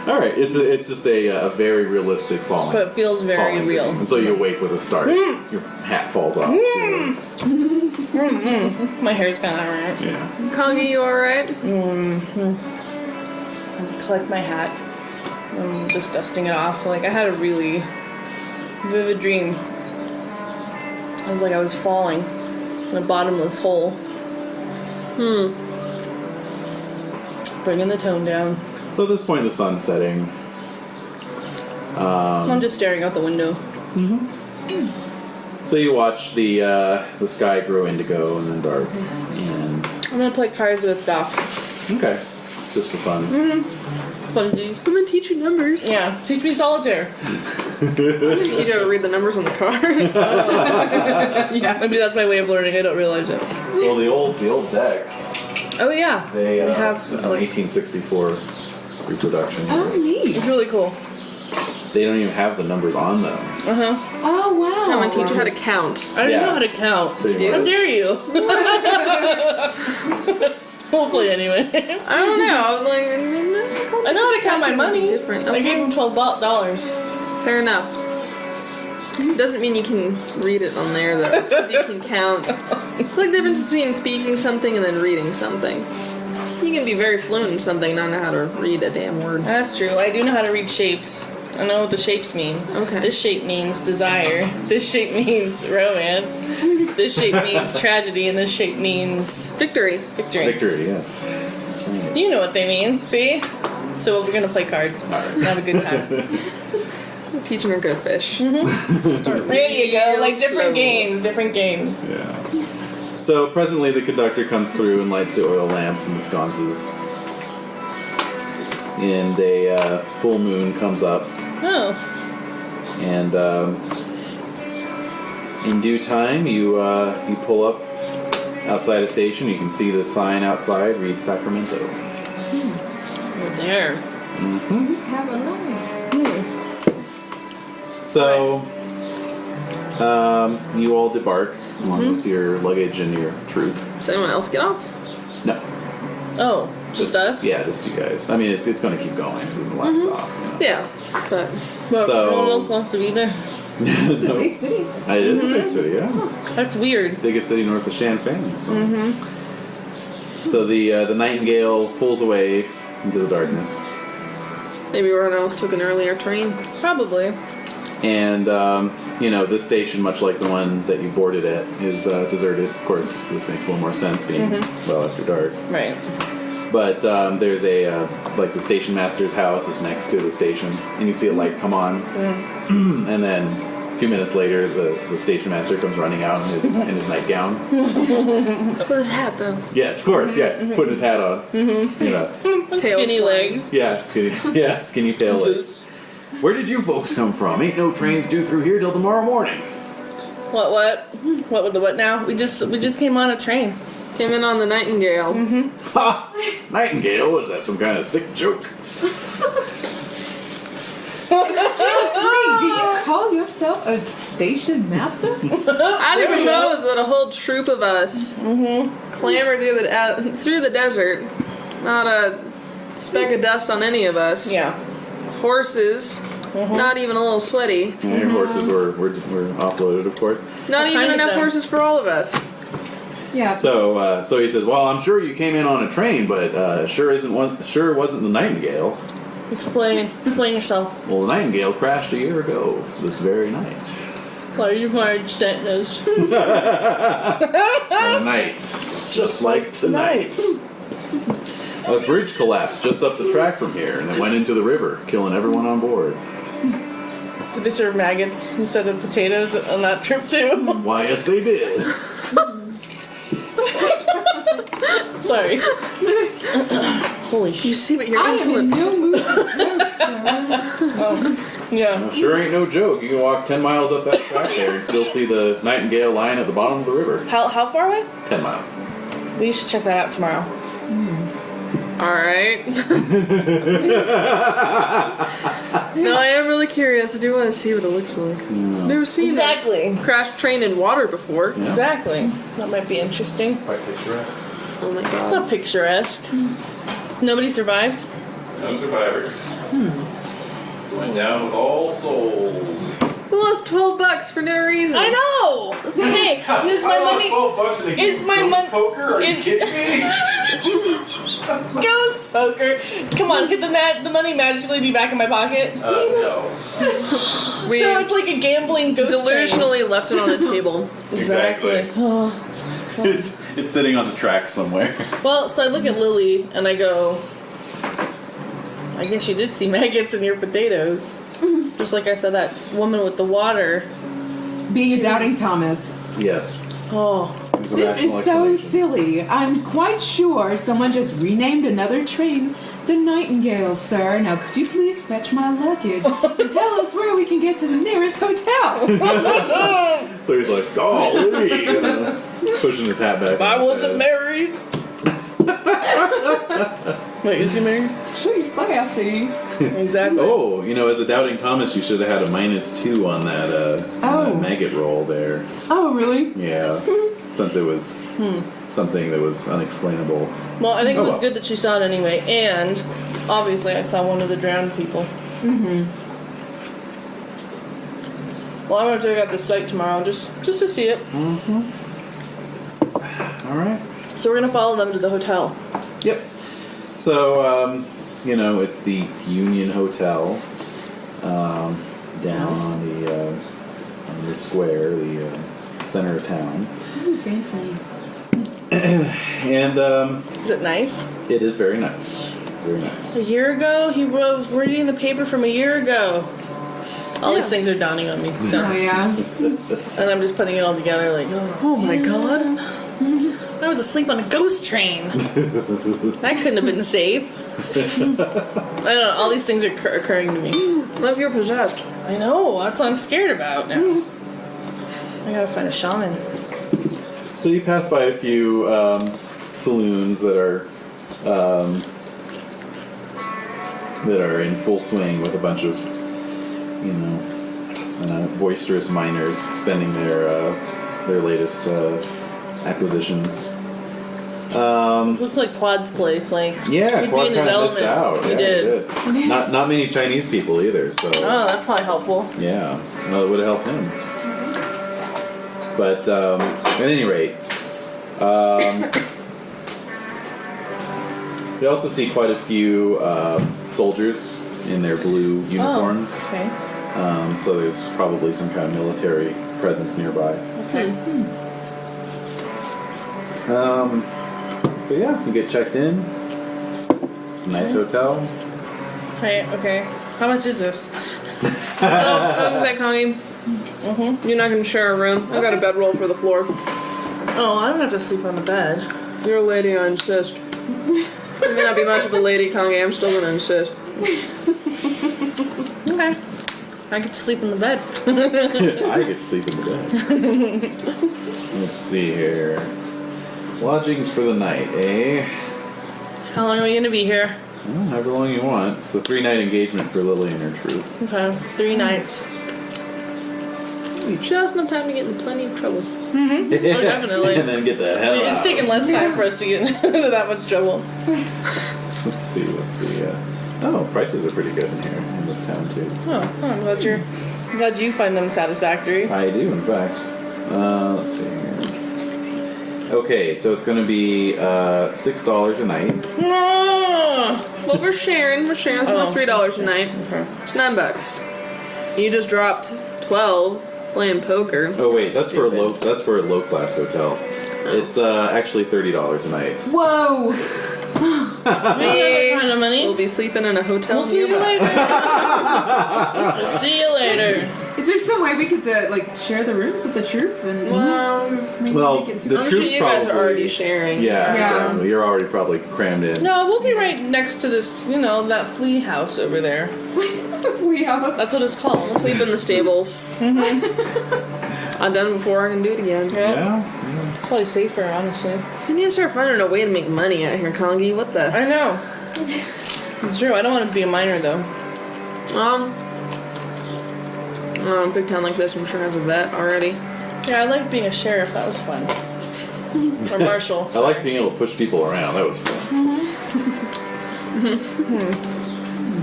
All right, it's just a very realistic falling. But it feels very falling real. dream. And so you awake with a start. Your hat falls off. My hair's kind of alright. Yeah. Kangee, you alright? I collect my hat. I'm just dusting it off. Like, I had a really vivid dream. It was like I was falling in a bottomless hole. Bringing the tone down. So at this point, the sun's setting. I'm just staring out the window. So you watch the sky grow indigo and then dark. And I'm gonna play cards with Doc. okay, just for fun. Funsies. I'm gonna teach you numbers. Yeah, teach me solitaire. I'm gonna teach you how to read the numbers on the card. Yeah, maybe that's my way of learning. I don't realize it. Well, the old decks. Oh yeah, They have this is an 1864 reproduction. Oh, neat. it's really cool. They don't even have the numbers on them. Oh wow. I'm gonna teach you how to count. I don't Yeah. know how to count. Pretty How much. dare you? Hopefully, anyway. I don't know. I know how to count my money. Different. I gave him $12. Fair enough. Doesn't mean you can read it on there though. Just 'cause you can count. It's like the difference between speaking something and then reading something. You can be very fluent in something, not know how to read a damn word. That's true. I do know how to read shapes. I know what the shapes mean. Okay. This shape means desire. This shape means romance. This shape means tragedy, and this shape means Victory. victory. Victory, yes. That's right. You know what they mean. See? So we're gonna play cards. And have a good time. Teach them to go fish. There you go. Like different Slowly. Different games. Yeah. So presently the conductor comes through and lights the oil lamps and the sconces. And a full moon comes up. Oh. And in due time, you pull up outside a station. You can see the sign outside reads Sacramento. We're there. Have a line. So you all debark along with your luggage and your troop. Does anyone else get off? No, Oh, just us? Yeah, just you guys. I mean, it's going to keep going. This isn't the last stop. You know? Yeah, but But So- no one else wants to be there. It's a big city. It is a big city, yeah. That's weird. Biggest city north of Champaign. So, so the Nightingale pulls away into the darkness, maybe everyone else took an earlier train. Probably. and this station, much like the one that you boarded at, is deserted. Of course, this makes a little more sense being well after dark. Right. But there's a like the station master's house is next to the station, and you see a light come on, and then a few minutes later, the station master comes running out in his nightgown. With his hat though. Yes, of course, yeah, putting his hat on. You know, Skinny flying. legs. yeah, skinny pale legs. Where did you folks come from? Ain't no trains due through here till tomorrow morning. What with the what now? We just came on a train. Came in on the Nightingale. Ha! Nightingale? Is that some kind of sick joke? Hey, do you call yourself a station master? I didn't even know that a whole troop of us clambered through the desert. Not a speck of dust on any of us. Yeah. Horses, not even a little sweaty. And your horses were offloaded, of course. Not What even kind of enough them? horses for all of us. Yeah. So he says, "Well, I'm sure you came in on a train, but sure wasn't the Nightingale. Explain yourself. Well, the Nightingale crashed a year ago this very night. Why are you fired sentence? A night, just like tonight." A bridge collapsed just up the track from here, and it went into the river, killing everyone on board. Did they serve maggots instead of potatoes on that trip too? Why, yes, they did. Sorry. Holy You shit. see what you're I am in insolent. no mood for jokes, sir. Yeah. Well, sure ain't no joke. You can walk 10 miles up that track there and still see the Nightingale lying at the bottom of the river. How far away? 10 miles. We should check that out tomorrow. Alright. No, I am really curious. I do want to see what it looks like. Never seen Exactly. a crash train in water before. Yeah. Exactly. That might be interesting. Quite picturesque. Oh my It's god. not picturesque. So nobody survived? No survivors. Went down with all souls. We lost $12 for no reason. I know! Hey, this is my money. $12 in a Is my money. poker? Are you kidding me? Ghost poker. Come on, could the money magically be back in my pocket? No. We So it's like a gambling ghost train. delusionally left it on a table. Exactly. It's sitting on the track somewhere. Well, so I look at Lilly and I go, I guess you did see maggots in your potatoes. Just like I said, that woman with the water Being a doubting Thomas. Yes. Oh. It was a This rational is so explanation. silly. I'm quite sure someone just renamed another train the Nightingale, sir. Now, could you please fetch my luggage and tell us where we can get to the nearest hotel? So he's like, golly, pushing his hat back. If I wasn't married. Wait, is he married? She's sassy. Exactly. Oh, as a doubting Thomas, you should have had a -2 on that, Oh. that maggot roll there. Oh, really? Yeah. Since it was something that was unexplainable. Well, I think it Oh, was well. good that she saw it anyway, and obviously I saw one of the drowned people. Mm-hmm. Well, I'm gonna check out the site tomorrow just to see it. All right. So we're gonna follow them to the hotel. Yep. So, it's the Union Hotel down Nice. on the square, the center of town. Ooh, fancy. And Is it nice? it is very nice. Very nice. A year ago, he was reading the paper from a year ago. All these things are dawning on me. So. Oh, yeah. And I'm just putting it all together like, oh my god. I was asleep on a ghost train. That couldn't have been safe. I don't know, all these things are occurring to me. What if you're possessed? I know, that's what I'm scared about now. I gotta find a shaman. So you pass by a few saloons that are in full swing with a bunch of, boisterous miners spending their latest acquisitions. Looks like Quad's place, like Yeah, he'd be Quad in his kind of missed element. out. He Yeah, did. he did. Not many Chinese people either. So Oh, that's probably helpful. yeah, well, it would have helped him. But at any rate, you also see quite a few soldiers in their blue uniforms. Oh, okay. So there's probably some kind of military presence nearby. Okay. But yeah, you get checked in. It's a nice hotel. Okay. How much is this? I'm saying, Kangee, you're not going to share a room. I got a bedroll for the floor. Oh, I don't have to sleep on the bed. You're a lady, I insist. You may not be much of a lady, Kangee. I'm still going to insist. Okay. I get to sleep in the bed. I get to sleep in the bed. Let's see here. Lodgings for the night, eh? How long are we gonna be here? Well, however long you want. It's a 3-night engagement for Lilly and her troop. Okay. 3 nights. Just enough time to get in plenty of trouble. Oh, definitely. And then get the hell out. It's taken less time for us to get into that much trouble. Let's see. Oh, prices are pretty good in here, in this town, too. Oh, I'm glad you find them satisfactory. I do, in fact. Let's see here. Okay, so it's going to be $6 a night. No! Well, we're sharing. So Oh, $3 a night. Okay. It's $9. You just dropped 12 playing poker. Oh wait, that's for a Stupid. low class hotel. It's actually $30 a night. Whoa! We don't have that kind of money. We'll be sleeping in a hotel We'll see you nearby. later. We'll see you later. Is there some way we could share the rooms with the troop and maybe Well, make it the super? I'm sure troop's you guys are probably- already sharing. Yeah, Yeah. exactly. You're already probably crammed in. No, we'll be right next to this, that flea house over there. We have a That's what it's called. Sleep in the stables. I've done it before. I can do it again. Yeah. It's probably safer, honestly. We need to start finding a way to make money out here, Kangee. What the? I know. It's true. I don't want to be a minor, though. Big town like this, I'm sure has a vet already. Yeah, I like being a sheriff. That was fun. Or marshal. I like being able to push people around. That was fun.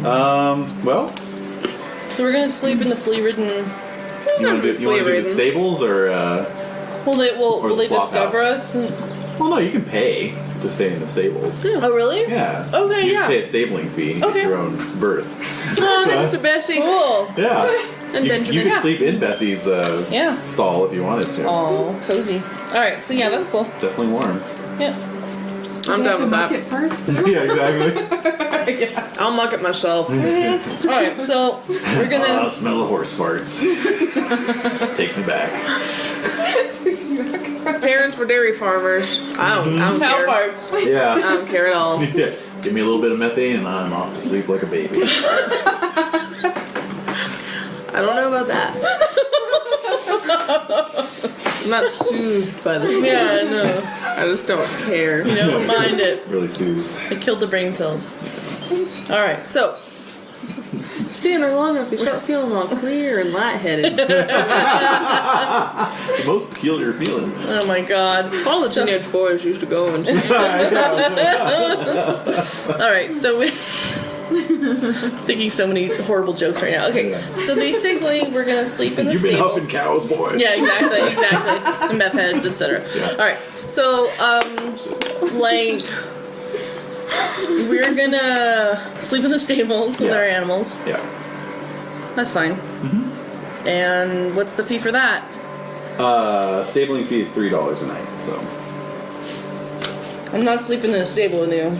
Well, So we're gonna sleep in the flea-ridden. you want to do the flea-ridden. stables or? Will they Or the flop discover house. us? Well, no, you can pay to stay in the stables. Oh really? Yeah. Okay, You yeah. just pay a stabling fee and Okay. get your own berth. Oh, next to Bessie Cool. Yeah. and You Benjamin. could sleep in Bessie's Yeah. stall if you wanted to. Oh, cozy. All right. So yeah, that's cool. Definitely warm. Yeah. I'm you have done to with muck that. it first, though? Yeah, exactly. I'll muck it myself. Alright, so we're gonna. Smell the horse farts. Take me back. Parents were dairy farmers. I don't Cow care. farts. I Yeah. don't care at all. Yeah. Give me a little bit of methane and I'm off to sleep like a baby. I don't know about that. I'm not soothed by this. Yeah, no. I just don't care. You don't mind it. Really soothes. It killed the brain cells. Alright, so. Staying there long enough, you start feeling all clear and lightheaded. The most peculiar feeling. Oh my god. All the teenage boys used to go and say, Alright, so we. Thinking so many horrible jokes right now. Okay, so basically we're gonna sleep in the You've been stables. huffing cows, boy. Yeah, exactly. And meth heads, etc. Yeah. Alright, so, like, we're gonna sleep in the stables with Yeah. our animals. Yeah. That's fine. Mm-hmm. And what's the fee for that? Stabling fee is $3 a night, so. I'm not sleeping in a stable with you.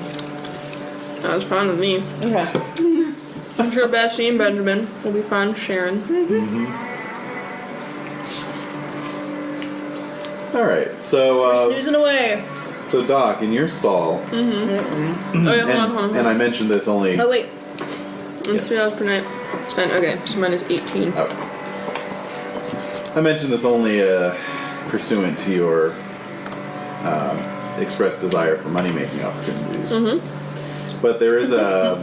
that was fine with me. Okay. I'm sure Bessie and Benjamin will be fun sharing. Alright, so, We're snoozing away. so Doc, in your stall, Oh yeah, hold on. and I mentioned this only. Oh, wait. It's $3 per night. It's fine. Okay, so mine is 18. Oh. I mentioned this only pursuant to your expressed desire for money-making opportunities. But there is a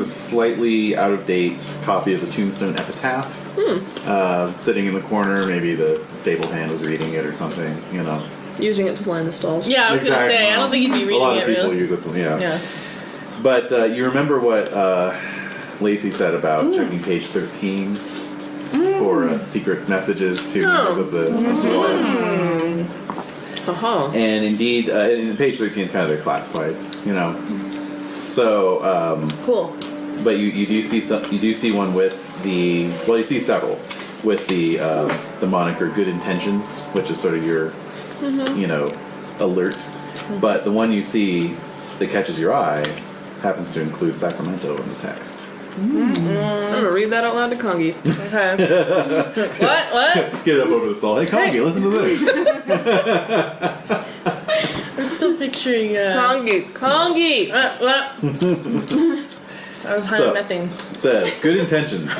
slightly out-of-date copy of the Tombstone Epitaph sitting in the corner. Maybe the stable hand was reading it or something. You know. Using it to line the stalls. Yeah, I was gonna say, I don't think you'd be A reading lot it of people really. use it. Yeah. Yeah. But you remember what Lacey said about checking page 13 for secret messages to members of the squad. Uh-huh. And indeed, and page 13 is kind of their classifieds, you know. So, Cool. but you do see one with the you see several with the moniker "Good Intentions," which is sort of your you know alert. But the one you see that catches your eye happens to include Sacramento in the text. I'm gonna read that out loud to Kangee. Okay. What? Get it up over the stall. Hey, Kangee, listen to this. I'm still picturing, Kangee! what? I was hiding So- nothing. It says, "Good intentions.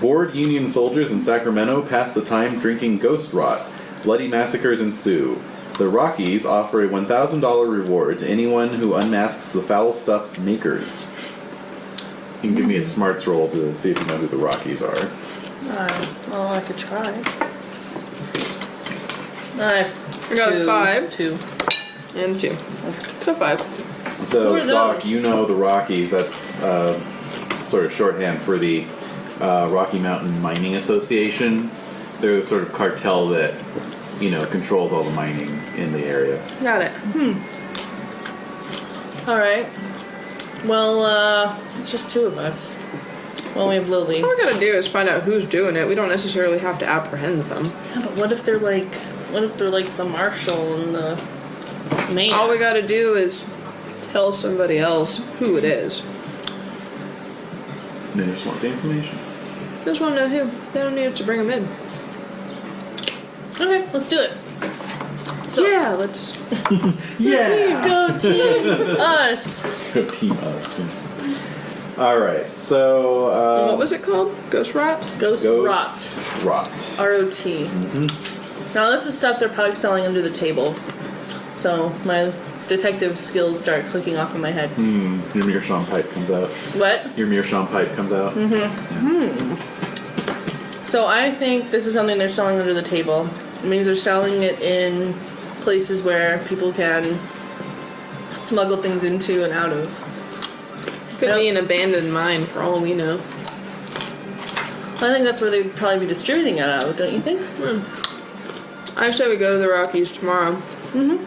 Bored Union soldiers in Sacramento pass the time drinking ghost rot. Bloody massacres ensue. The Rockies offer a $1,000 reward to anyone who unmasks the foul stuff's makers." You can give me a smarts roll to see if you know who the Rockies are. Well, I could try. I got 5. 2. And 2. So 5. So, Who are Doc, those? you know the Rockies. That's sort of shorthand for the Rocky Mountain Mining Association. They're the sort of cartel that, you know, controls all the mining in the area. Got it. Alright. Well, it's just 2 of us. Well, we have Lilly. All we gotta do is find out who's doing it. We don't necessarily have to apprehend them. Yeah, but what if they're like the marshal and the mayor? All we gotta do is tell somebody else who it is. They just want the information. Just wanna know who. They don't need us to bring them in. Okay, let's do it. So, Yeah, let's. Yeah! go team us. Go team us. All right, so So what was it called? Ghost rot? Ghost rot. Rot. ROT. Now this is stuff they're probably selling under the table. So my detective skills start clicking off in my head. Your meerschaum pipe comes out. What? Your meerschaum pipe comes out. So I think this is something they're selling under the table. It means they're selling it in places where people can smuggle things into and out of. Could be an abandoned mine for all we know. I think that's where they'd probably be distributing it out of, don't you think? I say we go to the Rockies tomorrow. Okay.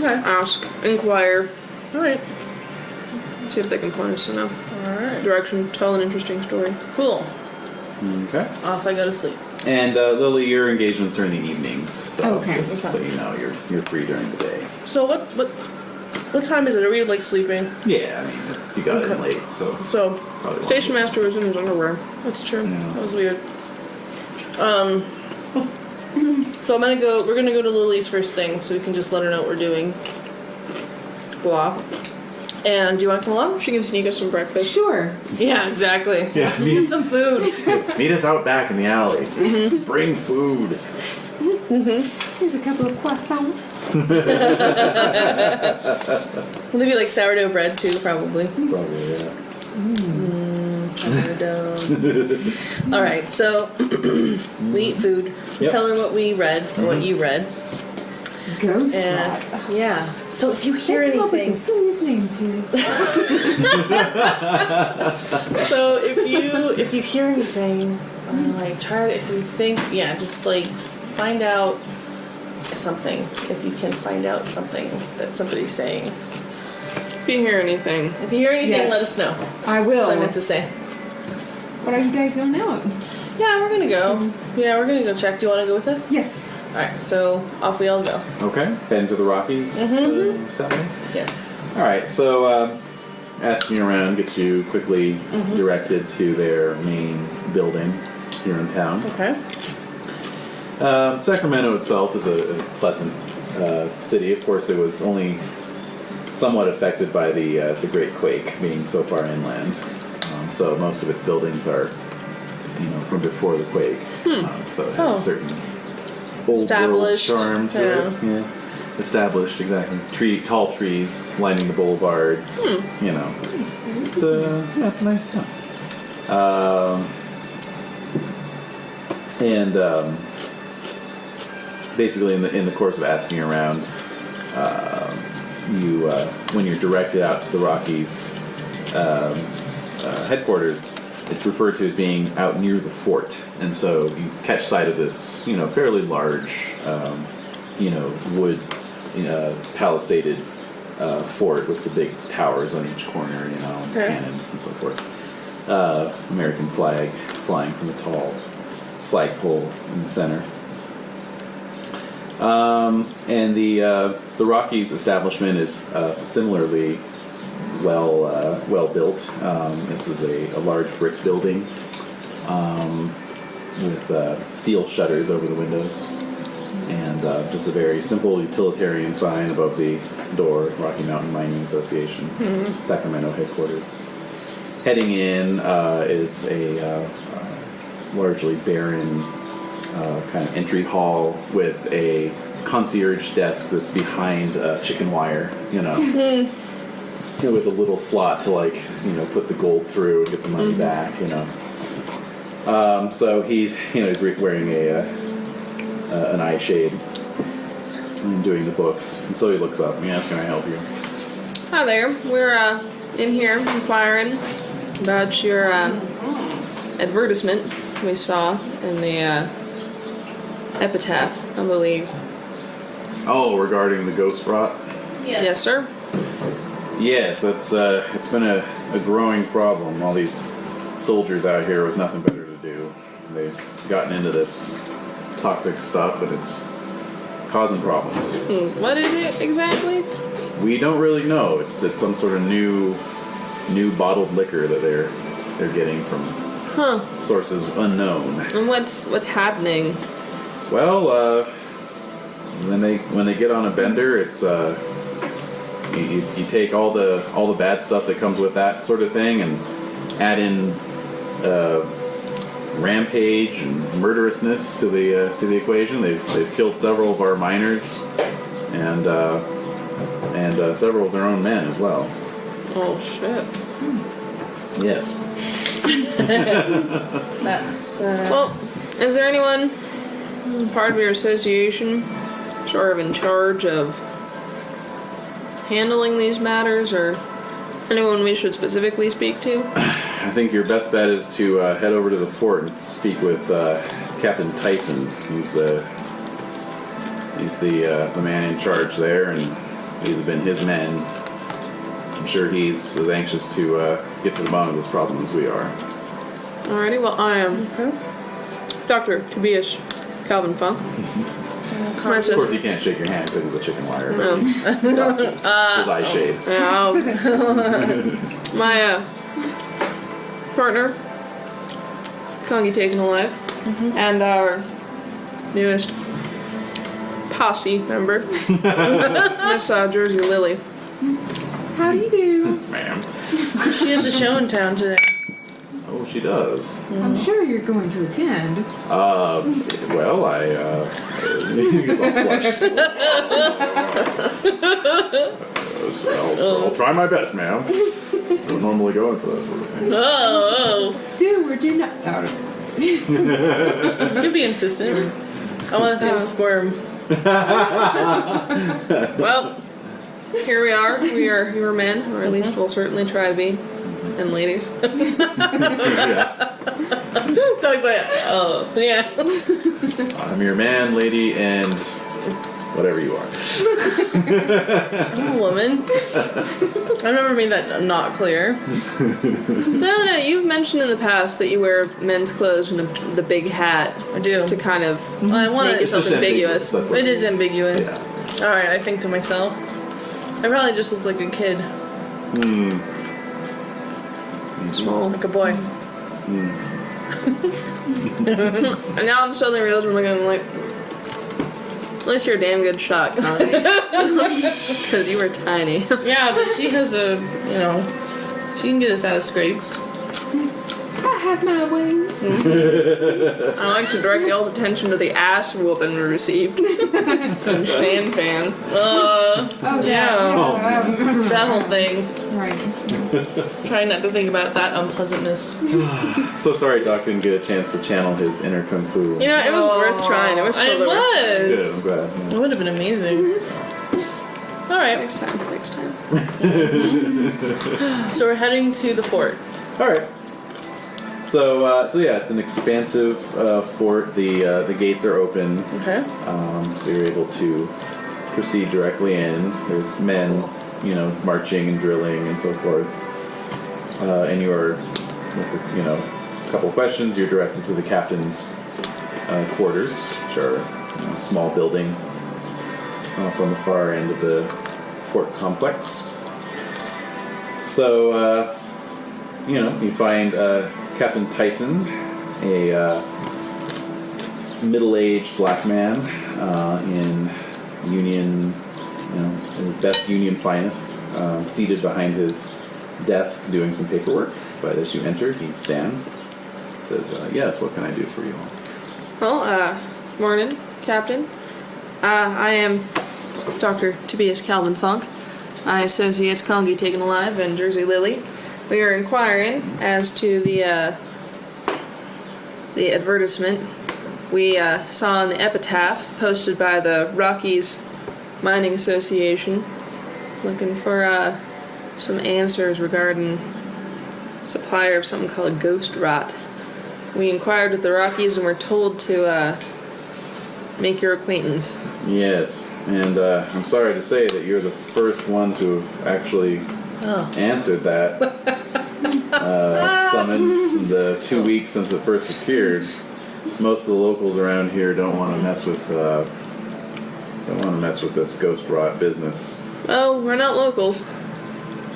Ask, inquire, Alright. see if they can point us in a Alright. direction, tell an interesting story. Cool. Okay. Off I go to sleep. And Lily, your engagements are in the evenings, so Okay. just so you know, you're free during the day. So what What time is it? Are we like sleeping? Yeah, I mean, you got it late, so. So, Probably Station master was in his underwear. that's true. Yeah. That was weird. So we're gonna go to Lily's first thing, so we can just let her know what we're doing. Blah. And do you want to come along? She can sneak us some breakfast. Sure. Yeah, exactly. Yeah, Need some food. meet us out back in the alley. Bring food. Here's a couple of croissants. Maybe like sourdough bread too, probably. Probably, yeah. Sourdough. All right, so we eat food. Yep. Tell her what we read or what you read. Ghost And rat. yeah. So if you hear They come up with anything, the silliest names here. so if you hear anything, like try if you think just like find out something. If you can find out something that somebody's saying. If you hear anything. If you hear anything, Yes. let us know. I will. That's what I meant to say. What are you guys going out? Yeah, we're gonna go. Yeah, we're gonna go check. Do you want to go with us? Yes. All right, so off we all go. Okay, heading to the Rockies Saturday. Yes. All right, so asking around gets you quickly directed to their main building here in town. Okay. Sacramento itself is a pleasant city. Of course, it was only somewhat affected by the Great Quake, being so far inland. So most of its buildings are, from before the quake. So it has a certain old Established, world charm to it. Yeah. Established, exactly. Tall trees lining the boulevards. It's a nice town. Basically, in the course of asking around, when you're directed out to the Rockies headquarters, it's referred to as being out near the fort, and so you catch sight of this, fairly large, wood, palisaded fort with the big towers on each corner, and cannons and so forth. American flag flying from a tall flagpole in the center. And the Rockies establishment is similarly well built. This is a large brick building with steel shutters over the windows, and just a very simple utilitarian sign above the door: Rocky Mountain Mining Association, Sacramento headquarters. Heading in is a largely barren kind of entry hall with a concierge desk that's behind chicken wire, with a little slot to put the gold through and get the money back, So he's wearing an eye shade and doing the books, and so he looks up and he asks, "Can I help you?" Hi there. We're in here inquiring about your advertisement we saw in the epitaph, I believe. Oh, regarding the ghost rot? Yes, sir. Yes, it's been a growing problem. All these soldiers out here with nothing better to do. They've gotten into this toxic stuff, and it's causing problems. What is it exactly? We don't really know. It's some sort of new bottled liquor that they're getting from sources unknown. And what's happening? Well, when they get on a bender, it's you take all the bad stuff that comes with that sort of thing and add in rampage and murderousness to the equation. They've killed several of our miners and several of their own men as well. Oh shit. Yes. That's Well, is there anyone part of your association sort of in charge of handling these matters, or anyone we should specifically speak to? I think your best bet is to head over to the fort and speak with Captain Tyson. He's the man in charge there, and these have been his men. I'm sure he's as anxious to get to the bottom of this problem as we are. Alrighty, well, I am Dr. Tobias Calvin Funk. Of course, you can't shake your hand because of the chicken wire. No. His eye shade. Yeah, my partner, Kangee Taken-Alive, and our newest posse member, Miss Jersey Lilly. How do you do? Ma'am. She has a show in town today. Oh, she does. I'm sure you're going to attend. Well, I'll try my best, ma'am. Don't normally go in for that sort of thing. Oh. Do or do not. You could be insistent. I want to see him squirm. Well, here we are. We are men, or at least we'll certainly try to be, and ladies. Dog's like, oh, yeah. I'm your man, lady, and whatever you are. I'm a woman. I've never made that not clear. No, you've mentioned in the past that you wear men's clothes and the big hat. I do. To kind of I want make to. yourself ambiguous. That's what It is ambiguous. Yeah. All right, I think to myself, I probably just look like a kid, Small. like a boy. And now I'm suddenly realizing, I'm like, at least you're a damn good shot, Connie. Because you were tiny. Yeah, but she has she can get us out of scrapes. I have my ways. I like to direct y'all's attention to the ass whooping we received. From Shan Fan. Oh, Yeah. That whole thing. Right. Trying not to think about that unpleasantness. So sorry Doc didn't get a chance to channel his inner kung fu. You know, it was worth trying. It was totally worth It Good, was. I'm glad. It would have been amazing. All right, Next time. so we're heading to the fort. All right. So yeah, it's an expansive fort. The gates are open, Okay. so you're able to proceed directly in. There's men, marching and drilling and so forth. And you're, a couple questions. You're directed to the captain's quarters, which are a small building off on the far end of the fort complex. So you find Captain Tyson, a middle-aged black man in Union, the best Union finest, seated behind his desk doing some paperwork. But as you enter, he stands, says, "Yes, what can I do for you all?" Well, morning, Captain. I am Dr. Tobias Calvin Funk. I associate Kangee Taken-Alive and Jersey Lilly. We are inquiring as to the advertisement we saw in the epitaph posted by the Rockies Mining Association, looking for some answers regarding supplier of something called ghost rot. We inquired with the Rockies and were told to make your acquaintance. Yes, and I'm sorry to say that you're the first ones who have actually answered that summons in the 2 weeks since it first appeared. Most of the locals around here don't want to mess with this ghost rot business. Oh, we're not locals.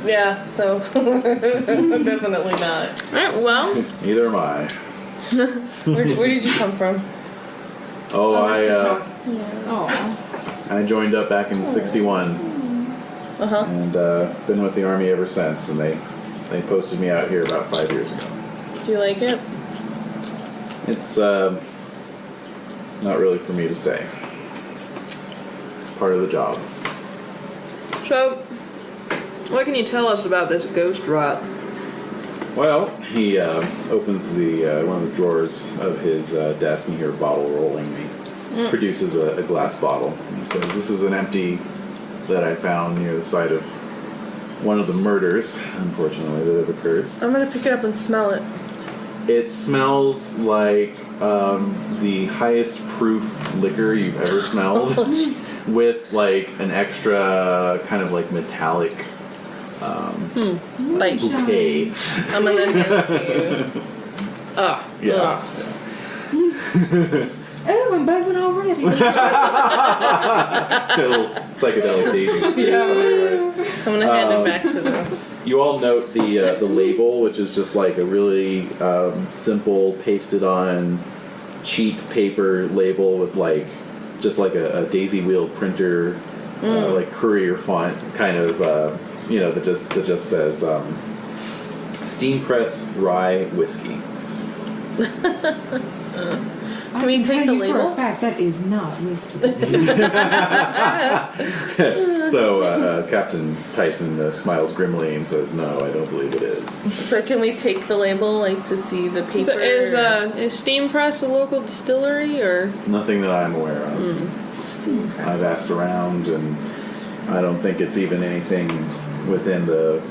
Yeah, so definitely not. Alright, well, Neither am I. Where did you come from? Oh, Oh. I joined up back in '61 and been with the Army ever since. And they posted me out here about 5 years ago. Do you like it? It's not really for me to say. It's part of the job. so, what can you tell us about this ghost rot? Well, he opens the one of the drawers of his desk and you hear a bottle rolling. He produces a glass bottle. He says, "This is an empty that I found near the site of one of the murders, unfortunately, that have occurred. I'm gonna pick it up and smell it. It smells like the highest proof liquor you've ever smelled, with like an extra kind of like metallic Bite. bouquet. I'm gonna hand it to you. Yeah. Oh, I'm buzzing already. Little psychedelic daisy. I'm gonna hand it back to them. You all note the label, which is just like a really simple, pasted on cheap paper label with like just like a daisy wheel printer, like courier font kind of, that just says steam press rye whiskey. I we can take tell the you for label? a fact that is not whiskey. So Captain Tyson smiles grimly and says, "No, I don't believe it is." So can we take the label, like, to see the paper? So is Steam Press a local distillery, or? Nothing that I'm aware of. I've asked around, and I don't think it's even anything within the,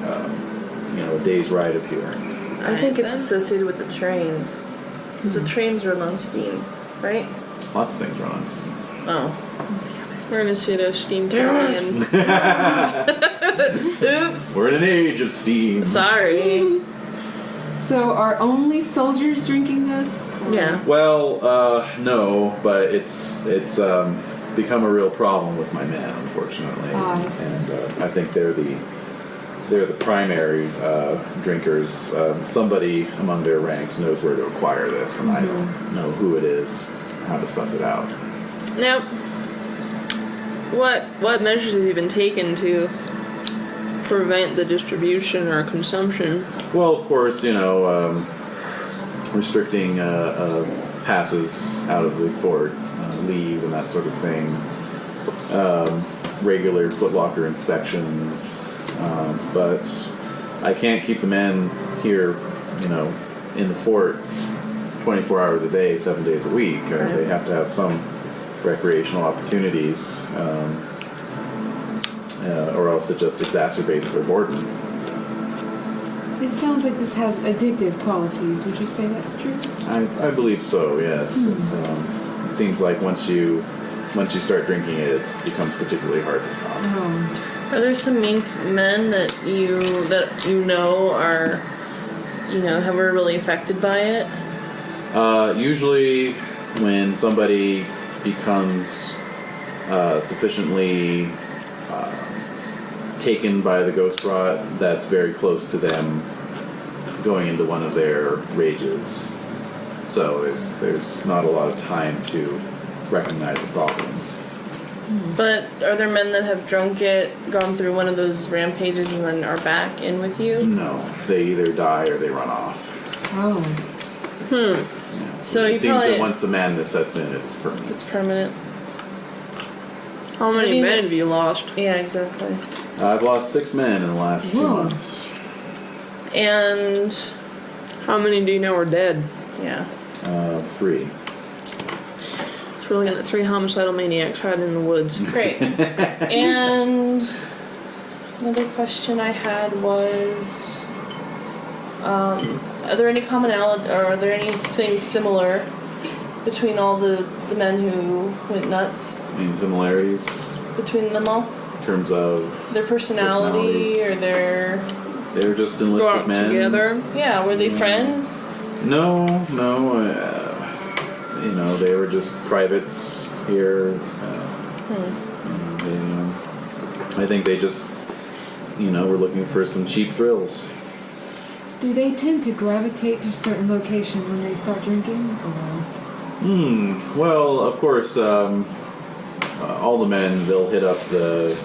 a day's ride of here. I think it's associated with the trains. Because the trains run on steam, right? Lots of things run on steam. Oh. We're gonna see a steam turkey and Oops. We're in an age of steam. Sorry. So are only soldiers drinking this? Or- Yeah. Well, no, but it's become a real problem with my men, unfortunately. I see. And I think they're the primary drinkers. Somebody among their ranks knows where to acquire this, and I don't know who it is, how to suss it out. now. What measures have you been taken to prevent the distribution or consumption? Well, of course, restricting passes out of the fort, leave, and that sort of thing. Regular footlocker inspections. But I can't keep the men here, in the fort 24 hours a day, 7 days a week. They have to have some recreational opportunities, or else it just exacerbates their boredom. It sounds like this has addictive qualities. Would you say that's true? I believe so, yes. It seems like once you start drinking it becomes particularly hard to stop. Oh. Are there some men that you know are, have were really affected by it? Usually when somebody becomes sufficiently taken by the ghost rot, that's very close to them going into one of their rages. So there's not a lot of time to recognize the problem. But are there men that have drunk it, gone through one of those rampages, and then are back in with you? No, they either die or they run off. Oh. Yeah. So it you seems probably that once the madness sets in, it's permanent. it's permanent. How many mean- men have you lost? Yeah, exactly. I've lost 6 men in the last 2 Whoa. months. And How many do you know are dead? yeah, 3. It's really got 3 homicidal maniacs hiding in the woods. great. And another question I had was, are there any commonality, or are there anything similar between all the men who went nuts? Any similarities Between them all? in terms of Their personality or their... they were just Go enlisted out men? together. Yeah, were they friends? No. They were just privates here. I think they just, were looking for some cheap thrills. Do they tend to gravitate to a certain location when they start drinking? Or? Well, of course, all the men, they'll hit up the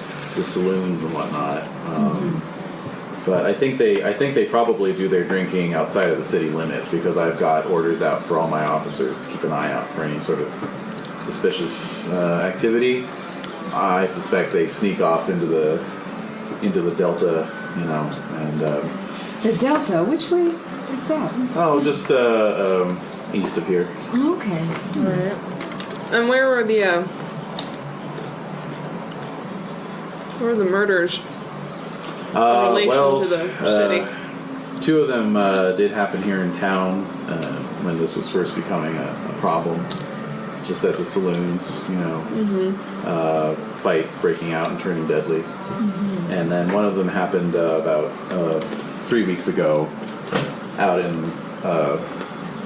saloons and whatnot. But I think they probably do their drinking outside of the city limits, because I've got orders out for all my officers to keep an eye out for any sort of suspicious activity. I suspect they sneak off into the Delta, and The Delta? Which way is that? just east of here. Okay. Right. And where were the murders in relation to the city? 2 of them did happen here in town when this was first becoming a problem. Just at the saloons, fights breaking out and turning deadly. And then one of them happened about 3 weeks ago out in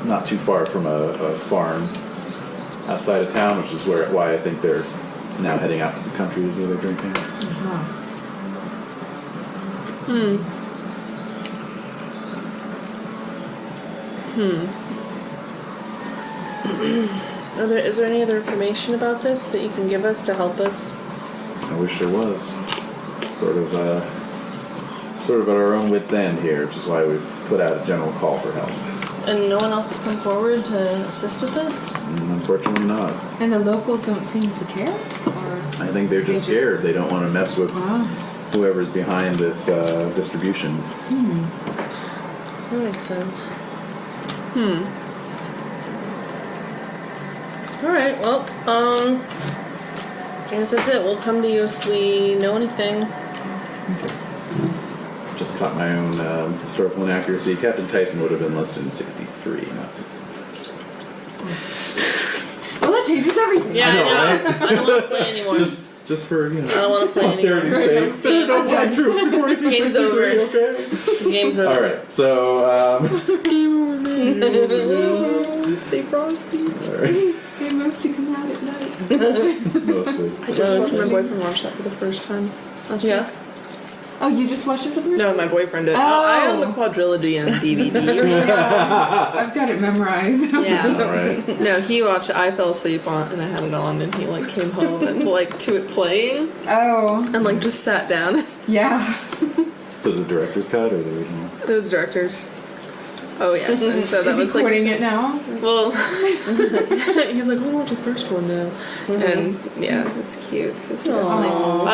not too far from a farm outside of town, which is why I think they're now heading out to the country to do their drinking. Is there any other information about this that you can give us to help us? I wish there was. Sort of at our own wit's end here, which is why we've put out a general call for help. And no one else has come forward to assist with this? Unfortunately not. And the locals don't seem to care? Or I think they're just scared. They don't want to mess with Wow. whoever's behind this distribution. That makes sense. Alright, well, I guess that's it. We'll come to you if we know anything. Just caught my own historical inaccuracy. Captain Tyson would have been listed in 63, not 64. Well, that changes everything. Yeah, I know. right? I don't want to play anymore. Just for, I don't want to play posterity's anymore. sake. There are no black troops before Game's over. okay? Game's over. Alright, so, Stay frosty. alright, They mostly come out at night. mostly. I just watched my boyfriend watch that for the first time last Yeah. week. Oh, you just watched it for the first No, time? my boyfriend did. Oh. I own the quadrilogy on DVD. I've got it memorized. Yeah. Alright. No, he watched it. I fell asleep on and I had it on, and he like came home and like to it playing Oh, and like just sat down. yeah. So the director's cut or the original? Those directors. Oh yes, and so that Is was he like, quoting it now? well, he's like, we'll watch the first one now, and yeah, it's cute. It's really funny. Aw. I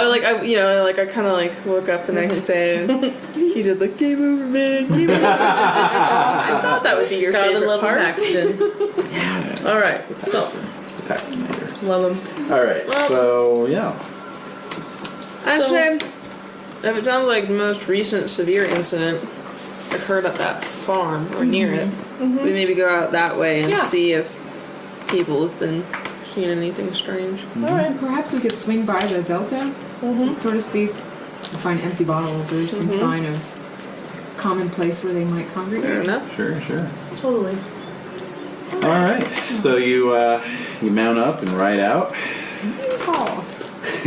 kind of like woke up the next day and he did like game over, man. Game over. I thought that would be your Gotta favorite love part. Paxton. Alright, so, Paxtonator. love him. Alright, Well- so yeah. Actually, if it sounds like the most recent severe incident occurred at that farm or near it, we maybe go out that way and Yeah. see if people have been seeing anything strange. Alright. Perhaps we could swing by the Delta to sort of see if we find empty bottles or some sign of common place where they might Fair congregate. enough. Sure. Totally. Alright, so you mount up and ride out. Oh.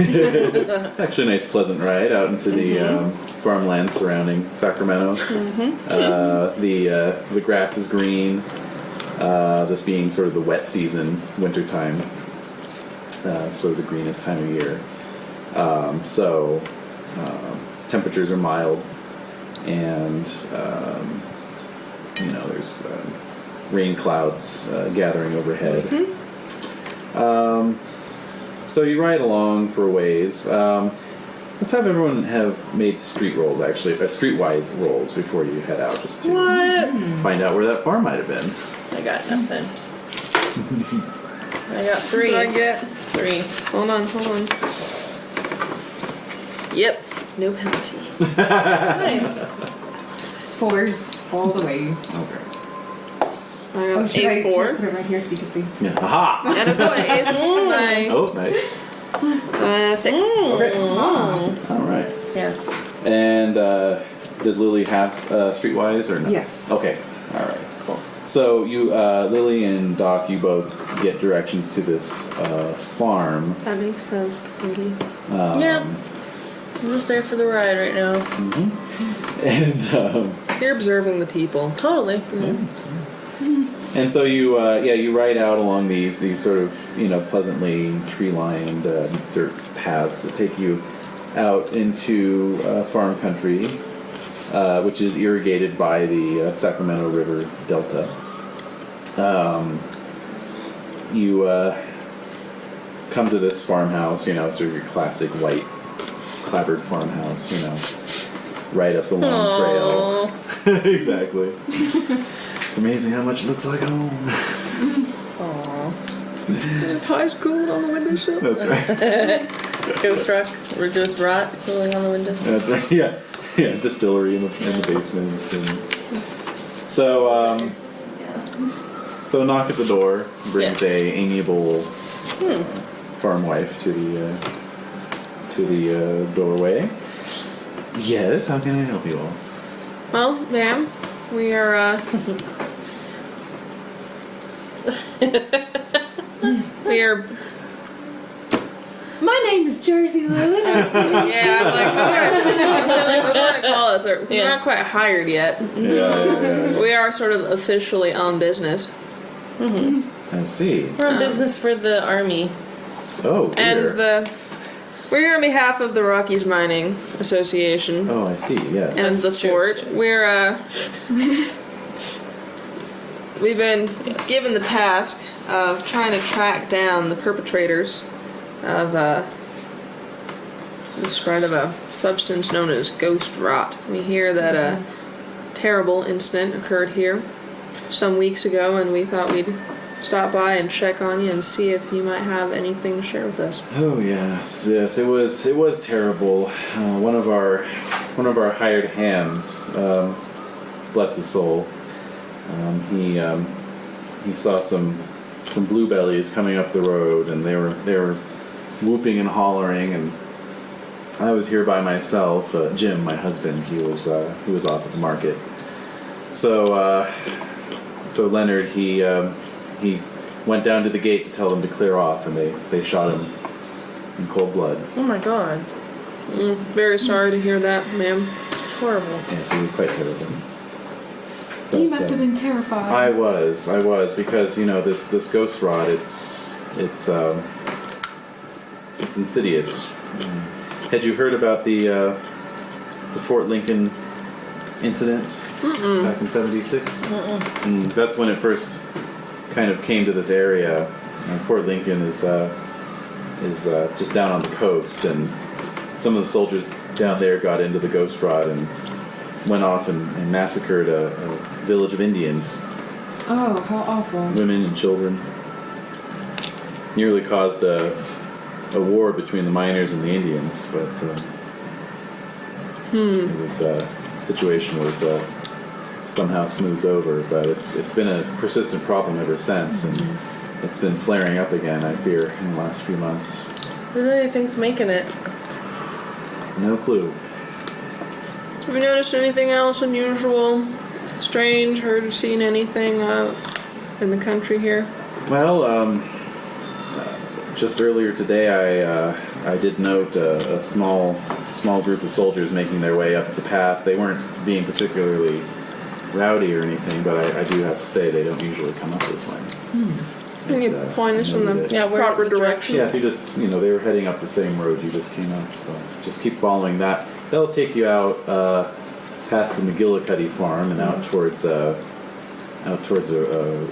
It's actually a nice, pleasant ride out into the farmland surrounding Sacramento. The grass is green. This being sort of the wet season, wintertime, sort of the greenest time of year. Temperatures are mild, and there's rain clouds gathering overhead. So you ride along for a ways. Let's have everyone have made street rolls, actually, streetwise rolls before you head out, just to find out where that farm might have been. I got nothing. I got 3. What do I get? 3. Hold on. Yep. No penalty. Nice. 4s all the way. Okay. I got Should I A4 put it right here so you can see? Yeah. Aha! and a voice. My Oh, nice. 6. Okay. Oh. All right. Yes. And does Lilly have streetwise or no? Yes. Okay. All right. Cool. So you, Lilly and Doc, you both get directions to this farm. That makes sense, Kangee. Yeah. I'm just there for the ride right now. And You're observing the people. Totally. and so you you ride out along these sort of pleasantly tree-lined dirt paths that take you out into farm country, which is irrigated by the Sacramento River Delta. You come to this farmhouse, sort of your classic white clapboard farmhouse, right up the long trail. Exactly. It's amazing how much it looks like home. Aww. Pie's cooling on the windowsill. That's right. Ghost rock or ghost rot cooling on the window. That's right. Yeah. Distillery in the basements, and so knock at the door brings Yes. a amiable farm wife to the doorway. Yes. How can I help you all? Well, ma'am, we are We are. My name is Jersey Lily. Nice to meet you. Yeah, I'm like, what do you want to call us? We're not quite hired yet. Yeah. We are sort of officially on business. I see. We're on business for the army. Oh, And dear. we're here on behalf of the Rockies Mining Association. Oh, I see. Yes. And the That's true, fort. too. We're we've been given the task of trying to track down the perpetrators of the spread of a substance known as ghost rot. We hear that a terrible incident occurred here some weeks ago, and we thought we'd stop by and check on you and see if you might have anything to share with us. Oh yes. It was terrible. One of our hired hands, bless his soul, he saw some bluebellies coming up the road, and they were whooping and hollering, and I was here by myself. Jim, my husband, he was off at the market. So Leonard, he went down to the gate to tell them to clear off, and they shot him in cold blood. Oh my god. Very sorry to hear that, ma'am. It's horrible. Yes, it was quite terrible. You But, must have been terrified. I was because this ghost rot, it's insidious. Had you heard about the Fort Lincoln incident back in '76? That's when it first kind of came to this area. Fort Lincoln is just down on the coast, and some of the soldiers down there got into the ghost rot and went off and massacred a village of Indians, Oh, how awful. women and children. Nearly caused a war between the miners and the Indians, but it was the situation was somehow smoothed over. But it's been a persistent problem ever since, and it's been flaring up again, I fear, in the last few months. Who do they think's making it? No clue. Have you noticed anything else unusual, strange, heard or seen anything in the country here? Well, just earlier today, I did note a small group of soldiers making their way up the path. They weren't being particularly rowdy or anything, but I do have to say they don't usually come up this way. Can you point us in the proper direction? Yeah, if you just, they were heading up the same road you just came up, so just keep following that. They'll take you out past the McGillicuddy farm and out towards a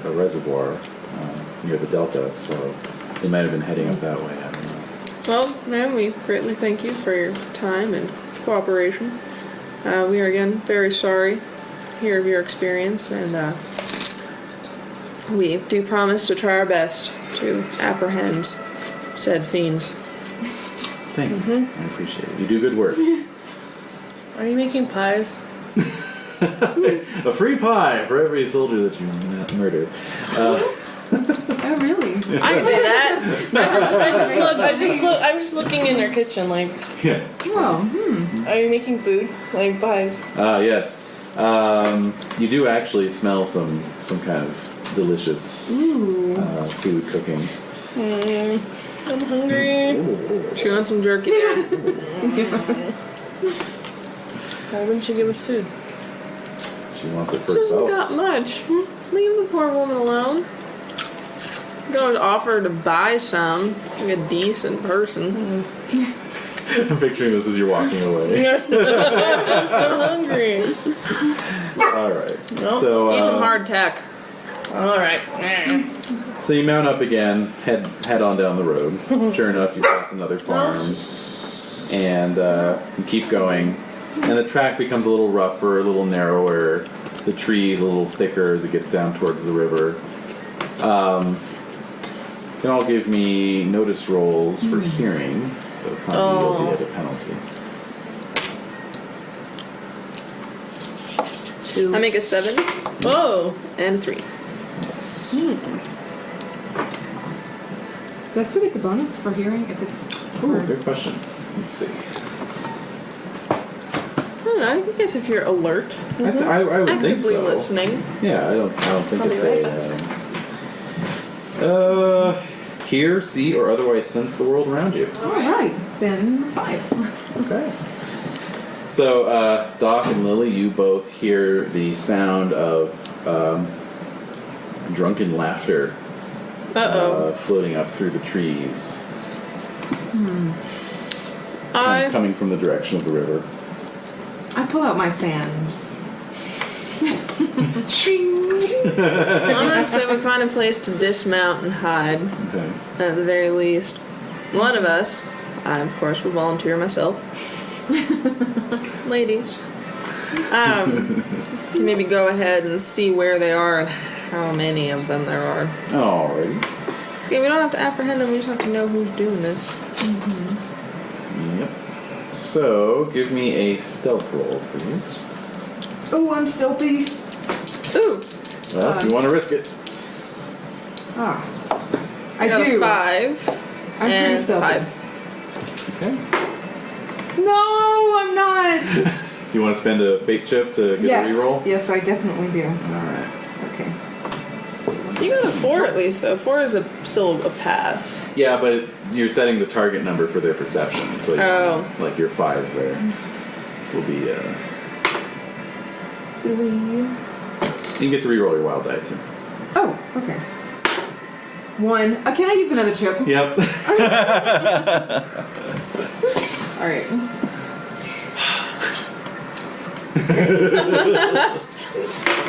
reservoir near the delta, so they might have been heading up that way, I don't know. Well, ma'am, we greatly thank you for your time and cooperation. We are again very sorry to hear of your experience, and we do promise to try our best to apprehend said fiends. Thank you. I appreciate it. You do good work. Are you making pies? A free pie for every soldier that you murder. Oh, really? I can do that. I'm just looking in their kitchen, like, Yeah. Oh, are you making food? Like pies? Yes. You do actually smell some kind of delicious food cooking. I'm hungry. She wants some jerky. Why wouldn't you give us food? She wants it for She hasn't herself. got much. Leave the poor woman alone. I'm going to offer her to buy some, like a decent person. I'm picturing this as you're walking away. I'm hungry. All right. Nope. So Eat some hardtack. All right. So you mount up again, head on down the road. Sure enough, you pass another farm, and you keep going. And the track becomes a little rougher, a little narrower. The trees a little thicker as it gets down towards the river. You can all give me notice rolls for hearing. So Kangee will be at a penalty. 2. I make a 7 Whoa. and a 3. do I still get the bonus for hearing if it's... Ooh, good question. Let's see. I don't know. I guess if you're alert, I would think actively so. listening. Yeah, I don't think I'll it's be right a. Hear, see, or otherwise sense the world around you. Alright, then 5. Okay. So, Doc and Lily, you both hear the sound of drunken laughter floating up through the trees. Coming from the direction of the river. I pull out my fan. And just... I'm gonna say we find a place to dismount and hide. Okay. At the very least. One of us, I of course will volunteer myself. Ladies. Can maybe go ahead and see where they are and how many of them there are. Alrighty. It's okay, we don't have to apprehend them, we just have to know who's doing this. Yep. So, give me a stealth roll, please. Oh, I'm stealthy. Ooh. Well, if you want to risk it. I got do. a 5. I'm and pretty stealthy. 5. Okay. No, I'm not. Do you want to spend a fate chip to get a reroll? Yes, I definitely do. Alright. Okay. You got a 4 at least, though. 4 is still a pass. Yeah, but you're setting the target number for their perception, so like your 5s there will be. 3. You can get to reroll your wild die too. Oh, okay. 1. Can I use another chip? Yep. Alright.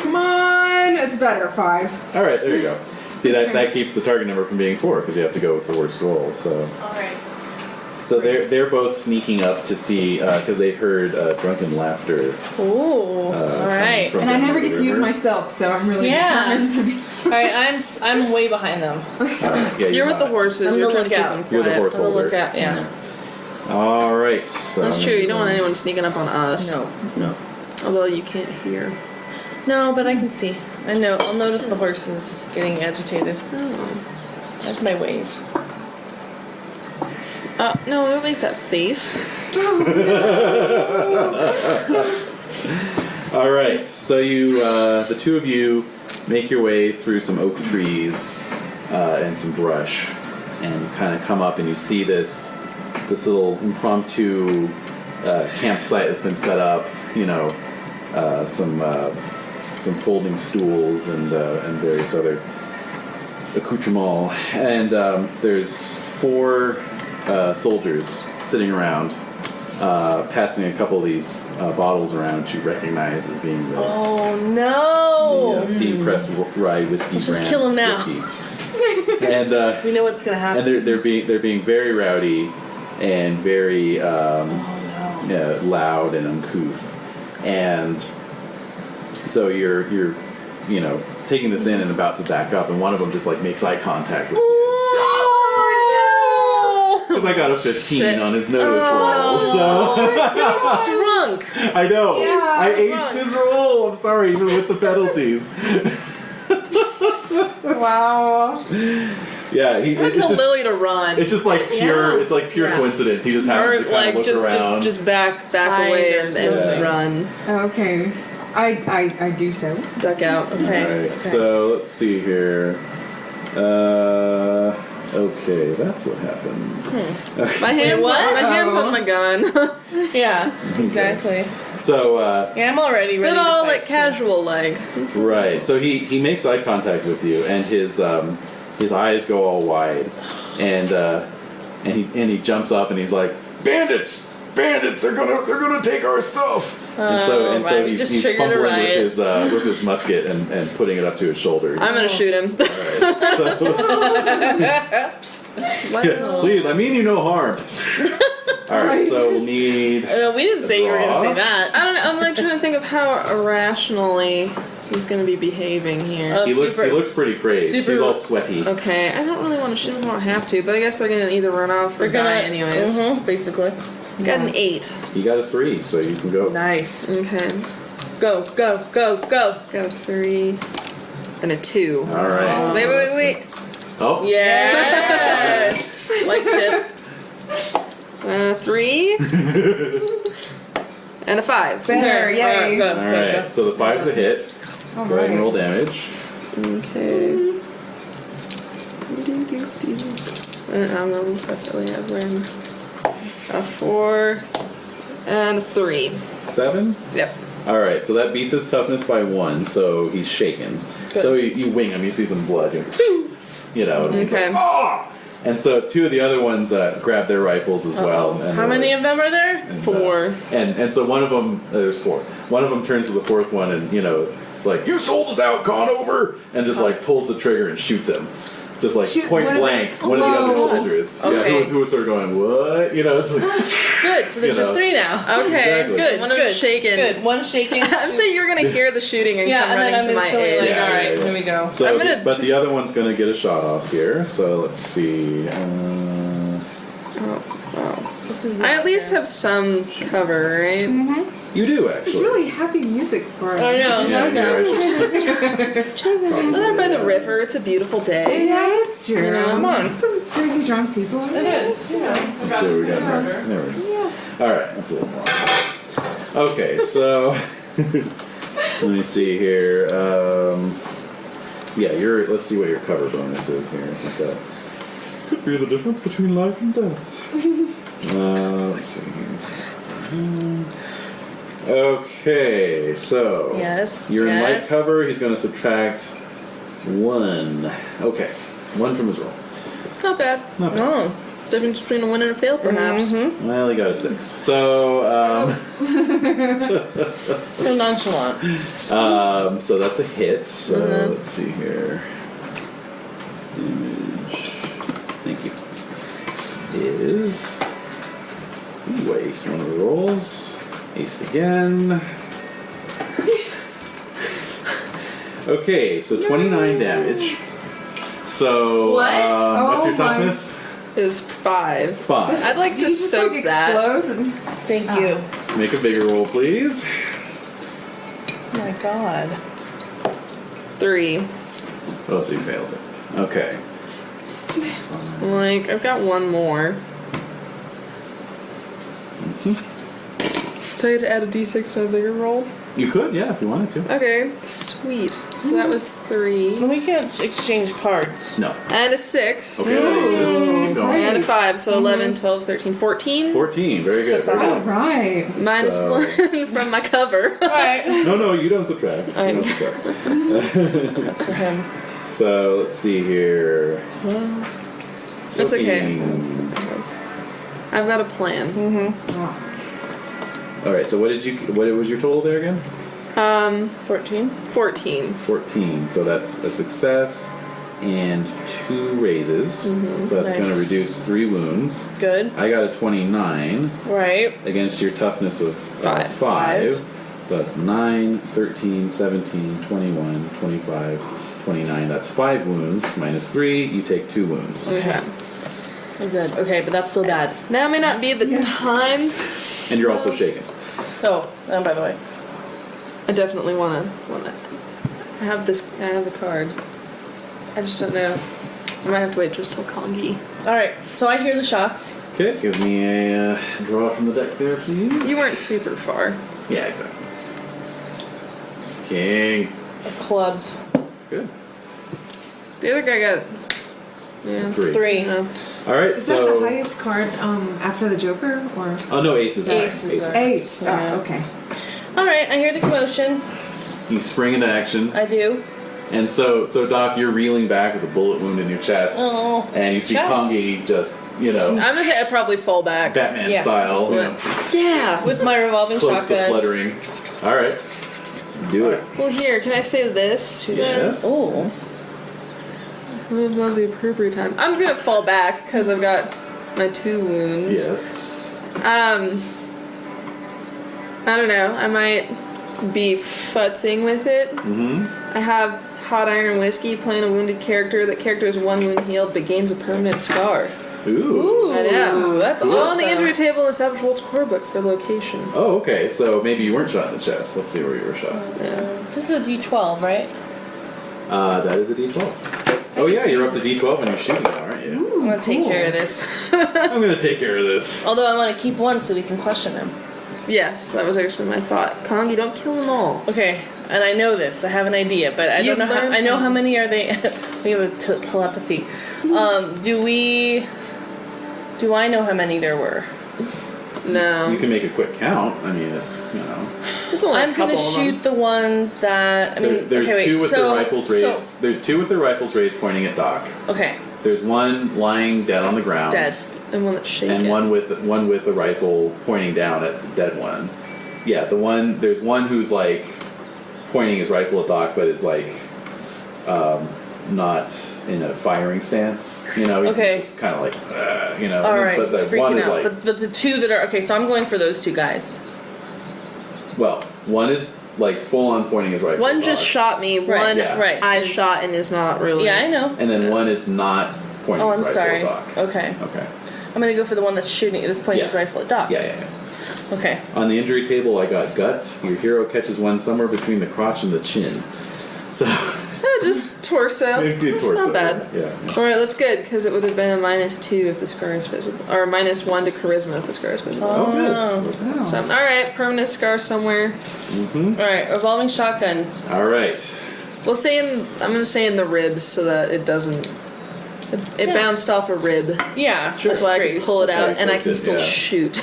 Come on! It's better, 5. All right, there you go. See, that keeps the target number from being 4 because you have to go with the worst roll. So. All right. So they're both sneaking up to see because they heard drunken laughter. Ooh. All right. And I never get to use my stealth, so I'm really determined to be. All right. I'm way behind them. Yeah, You're with the horses. I'm You're the trying to keep lookout. them quiet. You're the horse I'm the holder. lookout. Yeah. All right. So That's true. You don't want anyone sneaking up on us. No. Although you can't hear. No, but I can see. I know. I'll notice the horses getting agitated. Oh. That's my ways. No, don't make that face. All right. So you, the two of you, make your way through some oak trees and some brush, and you kind of come up and you see this little impromptu campsite that's been set up. You know, some folding stools and various other accoutrements, and there's 4 soldiers sitting around, passing a couple of these bottles around which you recognize as being the no! steam pressed rye whiskey Let's brand. just kill 'em now. Whiskey. And We know what's gonna happen. and they're being very rowdy and very loud and uncouth, and so you're taking this in and about to back up, and one of them just like makes eye contact with you. Because I got a 15 on his notice roll, so Drunk. I know. Yeah, I aced his roll. I'm sorry, even with the penalties. Wow. Yeah, I'm gonna tell Lily to run. It's just like pure. Yeah. It's like pure coincidence. He just happens Or to kind of look around. just back Hide away or and something. run. Okay. I do so. Duck out. Okay. Alright, so let's see here. Okay, that's what happens. My hands what? my hands on my gun. Yeah. Exactly. So, Yeah, I'm already ready. But all to like fight, casual like. right. So he makes eye contact with you, and his eyes go all wide, and he jumps up and he's like, "Bandits! Bandits! They're gonna take our stuff!" And so right, we he's just triggered a fumbling riot. with his musket and putting it up to his shoulder. I'm gonna shoot him. Please, I mean you no harm. All right, so we'll need. No, we didn't say you were gonna say that. I don't know. I'm like trying to think of how irrationally he's gonna be behaving here. He looks pretty crazed. super- He's all sweaty. Okay, I don't really want to shoot him. I don't have to, but I guess they're gonna either run off or They're gonna die anyways. basically. Got an 8. He got a 3, so you can go. Nice. Okay, Go. got a 3 and a 2. All right. Wait. Oh. Yeah. Like chip. 3 and a 5. Better, yay. Alright, go. All right. So the 5's a hit. Go ahead and roll damage. Okay. I'm rolling separately. I've learned a 4 and a 3. 7? Yep. Alright, so that beats his toughness by 1, so he's shaken. Good. So you wing him, you see some blood. You know, and he's Okay. like, "Oh!" And so 2 of the other ones grab their rifles as well. And How many of them are there? and, 4. And so one of them, there's 4. One of them turns to the 4th one and, you know, it's like, "You sold us out, Conover!" And just like pulls the trigger and shoots him. Just like Shoot point one of blank, the- one of the other Whoa. soldiers. Okay. Yeah, who was sort of going, "What?" You know, it's like, Good, so there's You just know. 3 now. Okay. Exactly. Good, One good. of them's shaken. Good, one shaking. I'm saying you were gonna hear the shooting and Yeah, come and then running I'm to my instantly aid. like, Yeah, alright, yeah, yeah. here we go. So, I'm gonna but the other one's gonna get a shot off here. So let's see. This is I at least have some cover, right? You do actually. It's really happy music for us. I know. Yeah, Well, there by the river. It's a beautiful day. Yeah, that's true. You know, come on. Some crazy drunk people. It is, yeah. Let's see what we got next. There we go. All right, that's a little more. Okay, so let me see here. Yeah, let's see what your cover bonus is here, since that could be the difference between life and death. Let's see here. Okay, so Yes, you're in light yes. cover. He's going to subtract 1. Okay, 1 from his roll. not bad. Not bad. Oh. Difference between a win and a fail, perhaps. Well, he got a 6. So, So nonchalant. so that's a hit. So let's see here. Image. Thank you. Is waste one of the rolls. Ace again. Okay, so 29 damage. So What? what's your Oh my- toughness? Is 5. 5. I'd like Did to you just, soak like, that. explode? Thank you. Make a bigger roll, please. Oh my god. 3. Oh, so you failed it. Okay. Like, I've got one more. Do I get to add a d6 to a bigger roll? You could, yeah, if you wanted to. Okay, sweet. So that was 3. We can't exchange cards. No. And a 6. Okay, let's just keep going. And a 5, so 11, 12, 13, 14. 14, very good. Very All good. right. Minus So- 1 from my cover. Alright. No, you don't subtract. I You don't know. subtract. That's for him. So let's see here. It's okay. Soaking. I've got a plan. All right. So what was your total there again? 14. 14. 14. So that's a success and 2 raises. So that's Nice. going to reduce 3 wounds. Good. I got a 29 Right. against your toughness of 5. 5. So that's 9, 13, 17, 21, 25, 29. That's 5 wounds. Minus 3, you take 2 wounds. Okay. We're good. Okay, but that's still bad. Now may not be the time. And you're also shaken. Oh, and by the way. I definitely wanna I have the card. I just don't know. I might have to wait just till Kangee. Alright, so I hear the shots. Okay, give me a draw from the deck there, please. You weren't super far. Yeah, exactly. King. Of clubs. Good. The other guy got 3. 3. no. All right, Is so. that the highest card after the Joker or Oh no, aces. are high. Aces are- ace? Yeah. Oh, okay. Alright, I hear the commotion. You spring into action, I do. and so Doc, you're reeling back with a bullet wound in your chest, Oh. and you see Chest. Kangee just, I'm gonna say I'd probably fall back. Batman Yeah, style, just you let- know, Yeah, with my revolving cloaks are shotgun. fluttering. All right, do it. Well, here, can I say this? Yes. Oh. When was the appropriate time? I'm gonna fall back because I've got my 2 wounds. Yes. I don't know. I might be futzing with it. Mm-hmm. I have hot iron whiskey playing a wounded character. That character is 1 wound healed but gains a permanent scar. Ooh. I know. That's Cool. On the awesome. injury table in Savage World's core book for location. Oh, okay. So maybe you weren't shot in the chest. Let's see where you were shot. This is a D12, right? That is a D12. Oh yeah, you're up to D12 and you're shooting now, aren't you? I'm gonna take cool. care of this. I'm gonna take care of this. Although I want to keep one so we can question him. Yes, that was actually my thought. Kangee, don't kill them all. Okay, and I know this. I have an idea, but I don't know. I know how many are they. We have a telepathy. Do I know how many there were? No. You can make a quick count. I mean, it's It's only I'm a couple gonna of them. shoot the ones that. I mean, there's okay, two wait. with their rifles raised. So, There's two with their rifles raised, pointing at Doc. okay, There's one lying dead on the ground. dead. And one that's shaken. And one with the rifle pointing down at the dead one. Yeah, there's one who's like pointing his rifle at Doc, but is like not in a firing stance. You know, he's Okay. just kind of like, you know. All right, But the he's one freaking is out. like, But the two that are okay, so I'm going for those two guys. well, one is like full on pointing his rifle. One at just Doc, shot me. Right, One yeah. right. I shot and is not really. Yeah, I know. and then one is not pointing Oh, his I'm rifle sorry. at Doc. Okay, Okay. I'm gonna go for the one that's shooting. That's pointing his Yeah. rifle at Doc. Yeah. Okay. On the injury table, I got guts. Your hero catches one somewhere between the crotch and the chin. So Just torso. Good It's torso. not bad. Yeah. Alright, that's good, because it would have been a -2 if the scar is visible. Or -1 to charisma if the scar is visible. Oh, good. Oh. So, alright, permanent scar somewhere. All right, revolving shotgun. All right. We'll say I'm going to say in the ribs so that it doesn't. It Yeah. bounced off a rib. Yeah, That's why I great. can pull it That's how out you and I soaked can it, still yeah. shoot.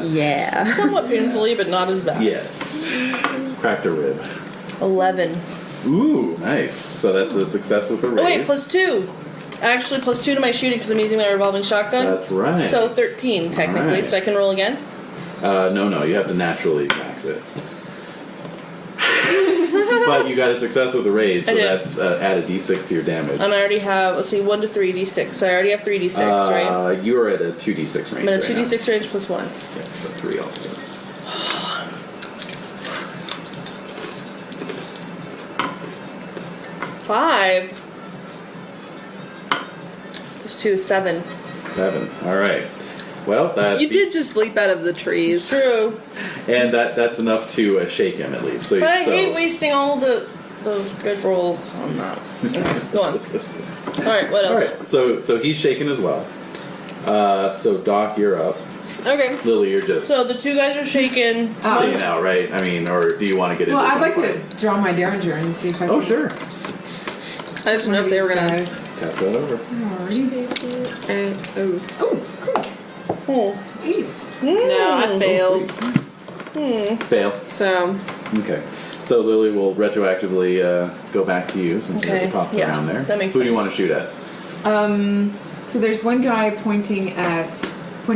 Yeah. Somewhat painfully, but not as bad. Yes. Cracked a rib. 11. Ooh, nice. So that's a success with a raise. Oh wait, +2. Actually, +2 to my shooting because I'm using my revolving shotgun. That's right. So 13 technically. Alright. So I can roll again. No, you have to naturally max it. But you got a success with a raise, so I did. that's add a d6 to your damage. And I already have, let's see, 1 to 3d6. So I already have 3d6, right? You are at a 2d6 range. I'm at a right 2d6 range +1. now. Yeah, so 3 altogether. 5. +2 is 7. 7. All right. Well, that You did just leap out of the trees. True. and that's enough to shake him at least. So, But I so, hate wasting all those good rolls on that. Okay, go on. Alright, what else? All right. So he's shaken as well. So Doc, you're up. Okay. Lily, you're just So the two guys are shaken. staying out, right? I mean, or do you want to get into? Well, a I'd like gunfight? to draw my Derringer and see if I Oh, can. sure. I just didn't know if they were going to. Tap that over. Oh, great. Oh. Ace. No, I failed. Fail. So, Okay. So Lily will retroactively go back to you since you're at Okay, the top of the yeah, round there. that makes Who do you sense. want to shoot at? So there's one guy pointing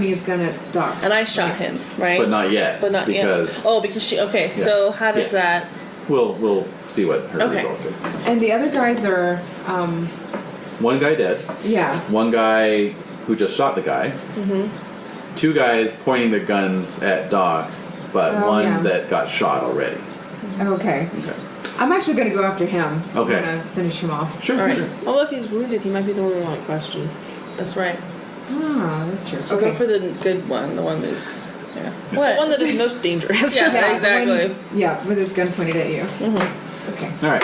his gun at Doc. And I shot him, right? But not yet. But not because yet. Oh, because she. Okay, so how does Yes. that? we'll see what her Okay. result is. And the other guys are, One guy dead. yeah. One guy who just shot the guy. Mm-hmm. Two guys pointing their guns at Doc, but Oh, one yeah. that got shot already. Okay. Okay. I'm actually going to go after him. Okay. I'm going to finish him off. Sure. All right. sure. although if he's wounded, he might be the one we want to question. That's right. Ah, that's true. So okay. go for the good one. The one that's. Yeah. The one that is most dangerous. Yeah. the exactly. one- yeah, with his gun pointed at you. Mm-hmm. Okay. All right.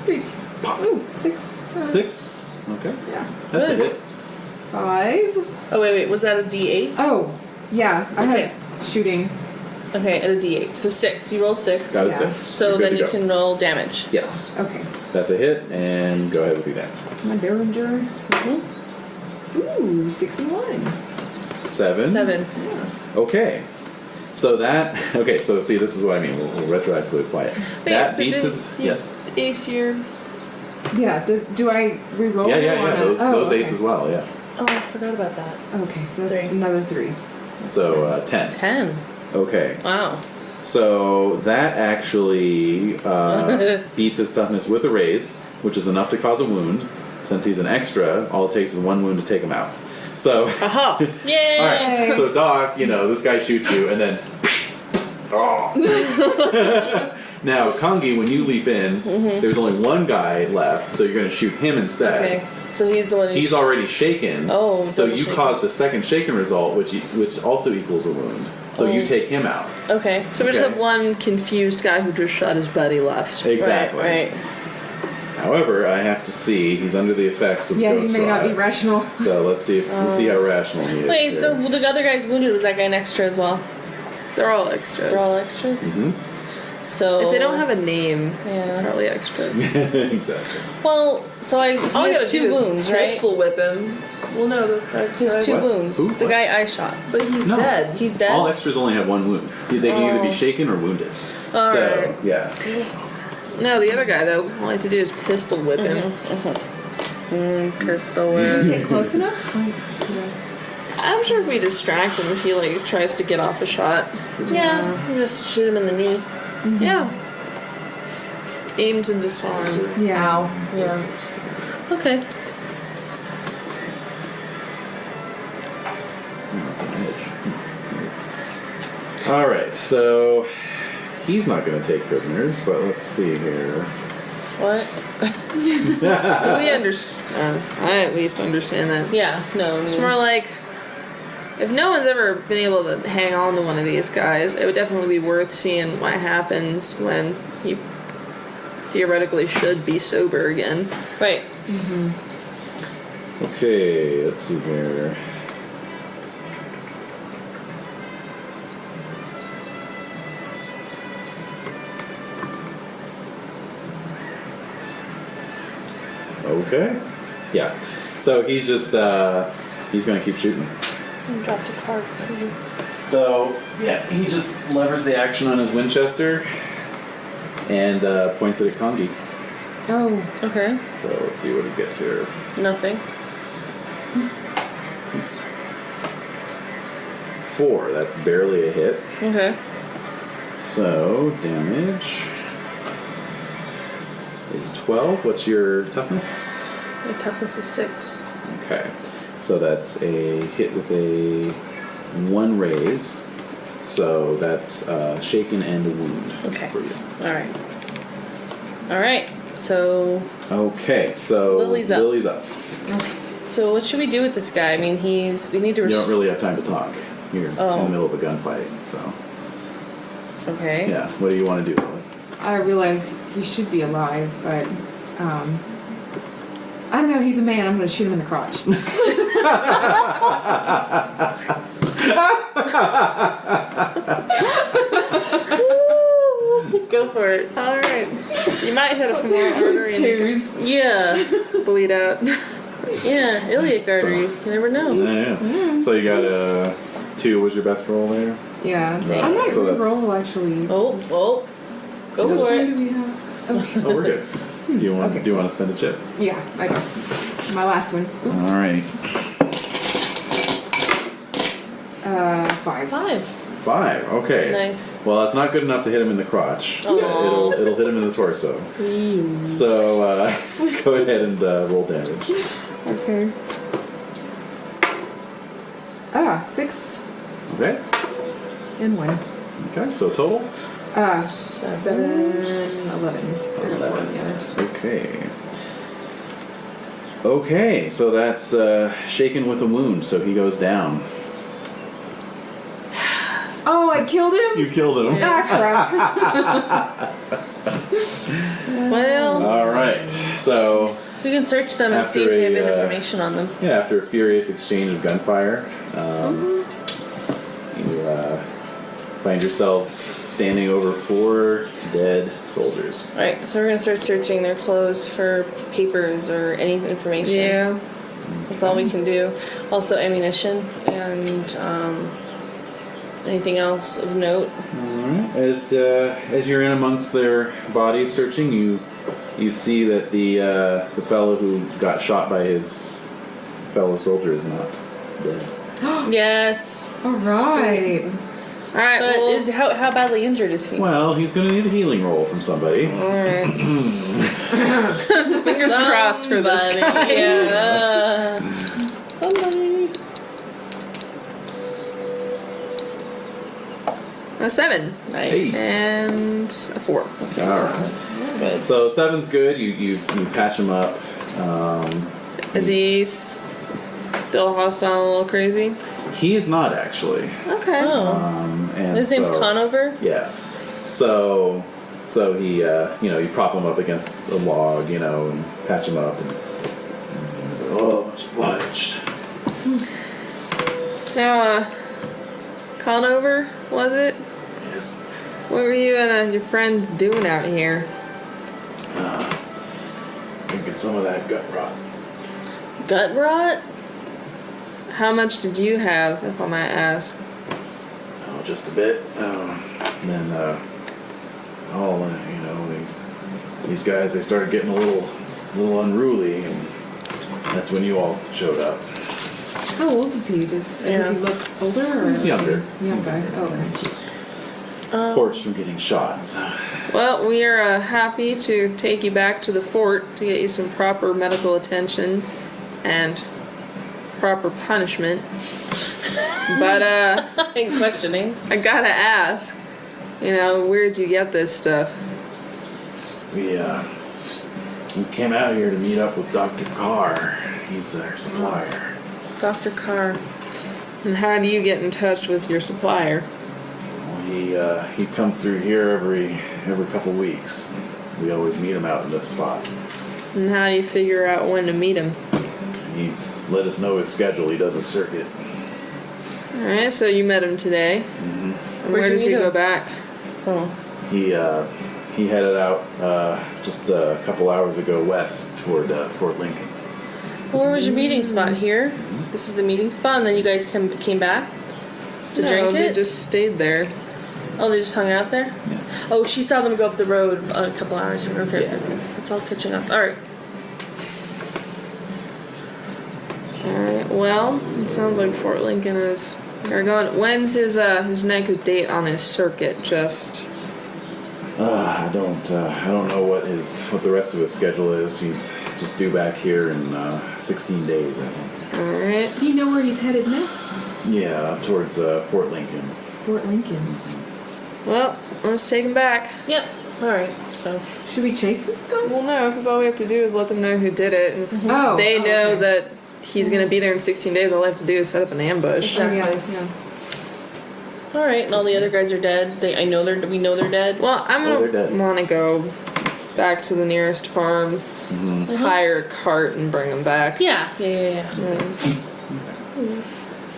Great. Pop. Ooh, 6. 6. Okay. Yeah. That's Good. a hit. 5. Oh wait. Was that a D8? Oh, yeah. I Okay. have shooting. Okay, at a D8. So 6. You rolled 6. Got a Yeah. 6. So You're good then to you go. can roll damage. Yes. Okay. That's a hit, and go ahead with your damage. My Derringer. Mhm. Ooh, 61. 7. 7. Okay. So that. Okay. So see, this is what I mean. We'll retroactively apply it. But That but beats then his. you Yes. Ace your. Yeah, do I re-roll? Yeah. it Yeah. or Yeah. not? Those Oh, okay. ace as well. Yeah. Oh, I forgot about that. Okay, so that's 3. another 3. So 10. 10. Okay. Wow. So that actually beats his toughness with a raise, which is enough to cause a wound. Since he's an extra, all it takes is 1 wound to take him out. So, Aha! Yay! all right. So Doc, this guy shoots you, and then. Oh. Now, Kangee, when you leap in, there's only one guy left, so you're going to shoot him instead. Okay. So he's the one who's. He's already shaken. Oh, so double you shaken. caused a second shaken result, which also equals a wound. So Oh. you take him out. Okay. So we just Okay. have one confused guy who just shot his buddy left. Exactly. Right. However, I have to see he's under the effects of Yeah, Ghost you may not be Ride. rational. So let's see how rational he is. Wait, here. so the other guy's wounded. Was that guy an extra as well? They're all extras. They're all extras? Mm-hmm. So... If they don't have a name, Yeah. probably extras. Exactly. Well, so he All you has gotta do 2 is wounds, right? pistol whip him. Well, no, He has 2 What? wounds. Who? The What? guy I shot. but he's No. dead. He's dead? All extras only have 1 wound. They can either be shaken or wounded. All so, right. yeah. No, the other guy, though, all I have to do is pistol whip him. Pistol whip. Get close enough? Like, to the- I'm sure if we distract him, if he, like, tries to get off a shot. Yeah, you just shoot him in the knee. Yeah. Aim to disarm. Yeah. Yeah. Okay. That's an edge. All right, so he's not going to take prisoners, but let's see here. What? We understand. I at least understand that. Yeah, no. It's more like, if no one's ever been able to hang on to one of these guys, it would definitely be worth seeing what happens when he theoretically should be sober again. Right. Okay, let's see here. Okay. Yeah. So he's just he's gonna keep shooting. Drop the cards. So yeah, he just levers the action on his Winchester and points it at Kangee. Oh. Okay. So let's see what he gets here. Nothing. 4. That's barely a hit. Okay. So damage is 12. What's your toughness? My toughness is 6. Okay. So that's a hit with a 1 raise. So that's shaken and a wound. Okay. For you. Alright. Alright. So Okay. So Lily's up. Lily's up. so what should we do with this guy? I mean, we need to You don't really have time to talk. You're in the Oh. middle of a gunfight. So Okay. yeah. What do you want to do, Lily? I realize he should be alive, but I don't know. He's a man. I'm going to shoot him in the crotch. Go for it. Alright. You might hit a femoral artery and you Twos. Yeah. can bleed out. Yeah. Iliac artery. You never know. Yeah. So you got a 2 was your best roll there? Yeah. Right. I might So that's- re-roll, actually. Oh. Go How much for time it. do we have? Okay. Oh, we're good. Do you want Okay. do you want to spend a chip? Yeah, I do. My last one. Oops. All right. 5. 5. 5. Okay. Nice. Well, that's not good enough to hit him in the crotch. Aw. It'll hit him in the torso. So go ahead and roll damage. Okay. 6 Okay. and 1. Okay. So total. 7, 11. 11. Yeah. Okay. Okay. So that's shaken with a wound. So he goes down. Oh, I killed him? You killed him. Ah, crap. Well, All right. So we can search them and see if After we have a, any information on them. yeah, after a furious exchange of gunfire, you find yourselves standing over 4 dead soldiers. Alright, so we're gonna start searching their clothes for papers or any information. Yeah. That's all we can do. Also ammunition and anything else of note. Alright. As you're in amongst their bodies searching, you see that the fellow who got shot by his fellow soldier is not dead. Yes. All right. Alright, But well, how badly injured is he? Well, he's going to need a healing roll from somebody. Alright. fingers crossed for this guy. Yeah. Somebody. A 7. Nice. And a 4. Alright. Good. So 7's good. You patch him up. Is he still hostile, a little crazy? He is not actually. Okay. Oh. And His name's so- Conover? Yeah. So he, you prop him up against a log, and patch him up. And he's like, oh, much obliged. Now, Conover, was it? Yes. What were you and your friends doing out here? Drinking some of that gut rot. Gut rot? How much did you have, if I might ask? Oh, just a bit. And then, these guys, they started getting a little unruly, and that's when you all showed up. How old is he? Does he look older or He's younger. Younger. Oh, okay. Of course, from getting shot. So. Well, we are happy to take you back to the fort to get you some proper medical attention and proper punishment. But, In questioning. I gotta ask, where'd you get this stuff? We came out here to meet up with Dr. Carr. He's our supplier. Dr. Carr. And how do you get in touch with your supplier? Well, he comes through here every couple weeks. We always meet him out in this spot. And how do you figure out when to meet him? He's let us know his schedule. He does a circuit. Alright, so you met him today. Mm-hmm. And where does he go back? Oh. He headed out just a couple hours ago west toward Fort Lincoln. Well, where was your meeting spot? Here? This is the meeting spot, and then you guys came back to drink They it? just stayed there. Oh, they just hung out there? Yeah. Oh, she saw them go up the road a couple hours ago. Okay, Yeah. okay. It's all catching up. Alright. Alright, well, it sounds like Fort Lincoln is... You're going... When's his next date on his circuit? Just... I don't know what the rest of his schedule is. He's just due back here in 16 days, I think. Alright. Do you know where he's headed next? Yeah, up towards Fort Lincoln. Fort Lincoln. Well, let's take him back. Yep. Alright, so. Should we chase this guy? Well, no, because all we have to do is let them know who did it. And if Oh, they know okay. that he's going to be there in 16 days, all they have to do is set up an ambush. Oh, Exactly. yeah. Alright, and all the other guys are dead. We know they're dead. Well, I'm they're going dead. to want to go back to the nearest farm, hire a cart, and bring them back. Yeah.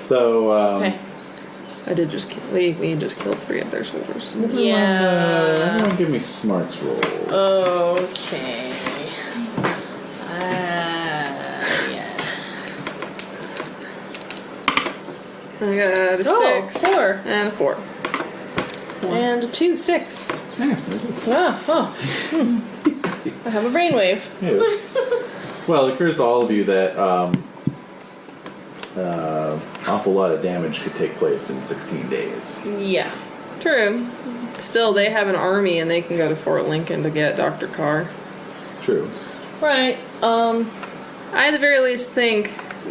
So, Okay. I did just kill... We just killed 3 of their soldiers. Yeah. everyone give me smarts roll. Okay. Yeah. I got a 6. 4. And a 4. And a 2. 6. Yeah. I have a brainwave. Yeah. Well, it occurs to all of you that awful lot of damage could take place in 16 days. Yeah. True. Still, they have an army, and they can go to Fort Lincoln to get Dr. Carr. True. Right. I at the very least think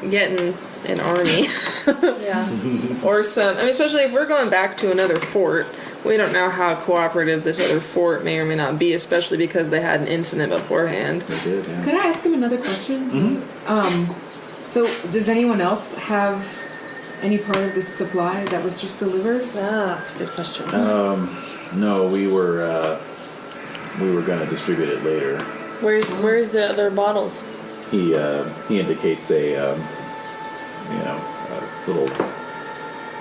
getting an army. Yeah. Or some... I mean, especially if we're going back to another fort, we don't know how cooperative this other fort may or may not be, especially because they had an incident beforehand. They did, yeah. Could I ask him another question? So, does anyone else have any part of this supply that was just delivered? That's a good question. No, we were going to distribute it later. Where's the other bottles? He indicates a little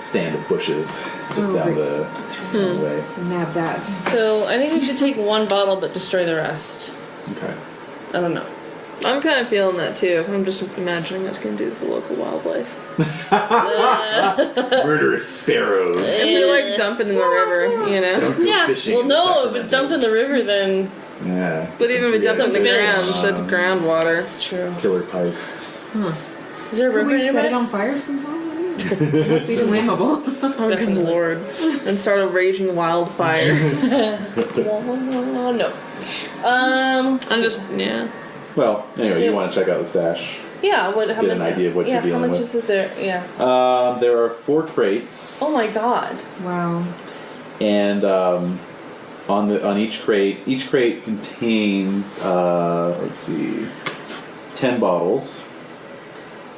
stand of bushes just down great. the way. Nab that. So I think we should take one bottle but destroy the rest. Okay. I don't know. I'm kind of feeling that, too. I'm just imagining what's going to do with the local wildlife. Murderous sparrows. If we, dump it in the river, Don't go Yeah. fishing Well, in no, if it's Sacramento. dumped in the river, then Yeah. But even if we dump it in the Some fish. ground, that's groundwater. it's true. Killer pike. Is there a Could river we set nearby? it on fire somehow? Must be flammable. Oh, good Definitely. lord. And start a raging wildfire. No. I'm just, yeah. Well, anyway, So- you want to check out the stash. Yeah. How Get much? an idea of what you're How dealing much with. is it there? Yeah. There are 4 crates, Oh my god. Wow. and on each crate contains 10 bottles,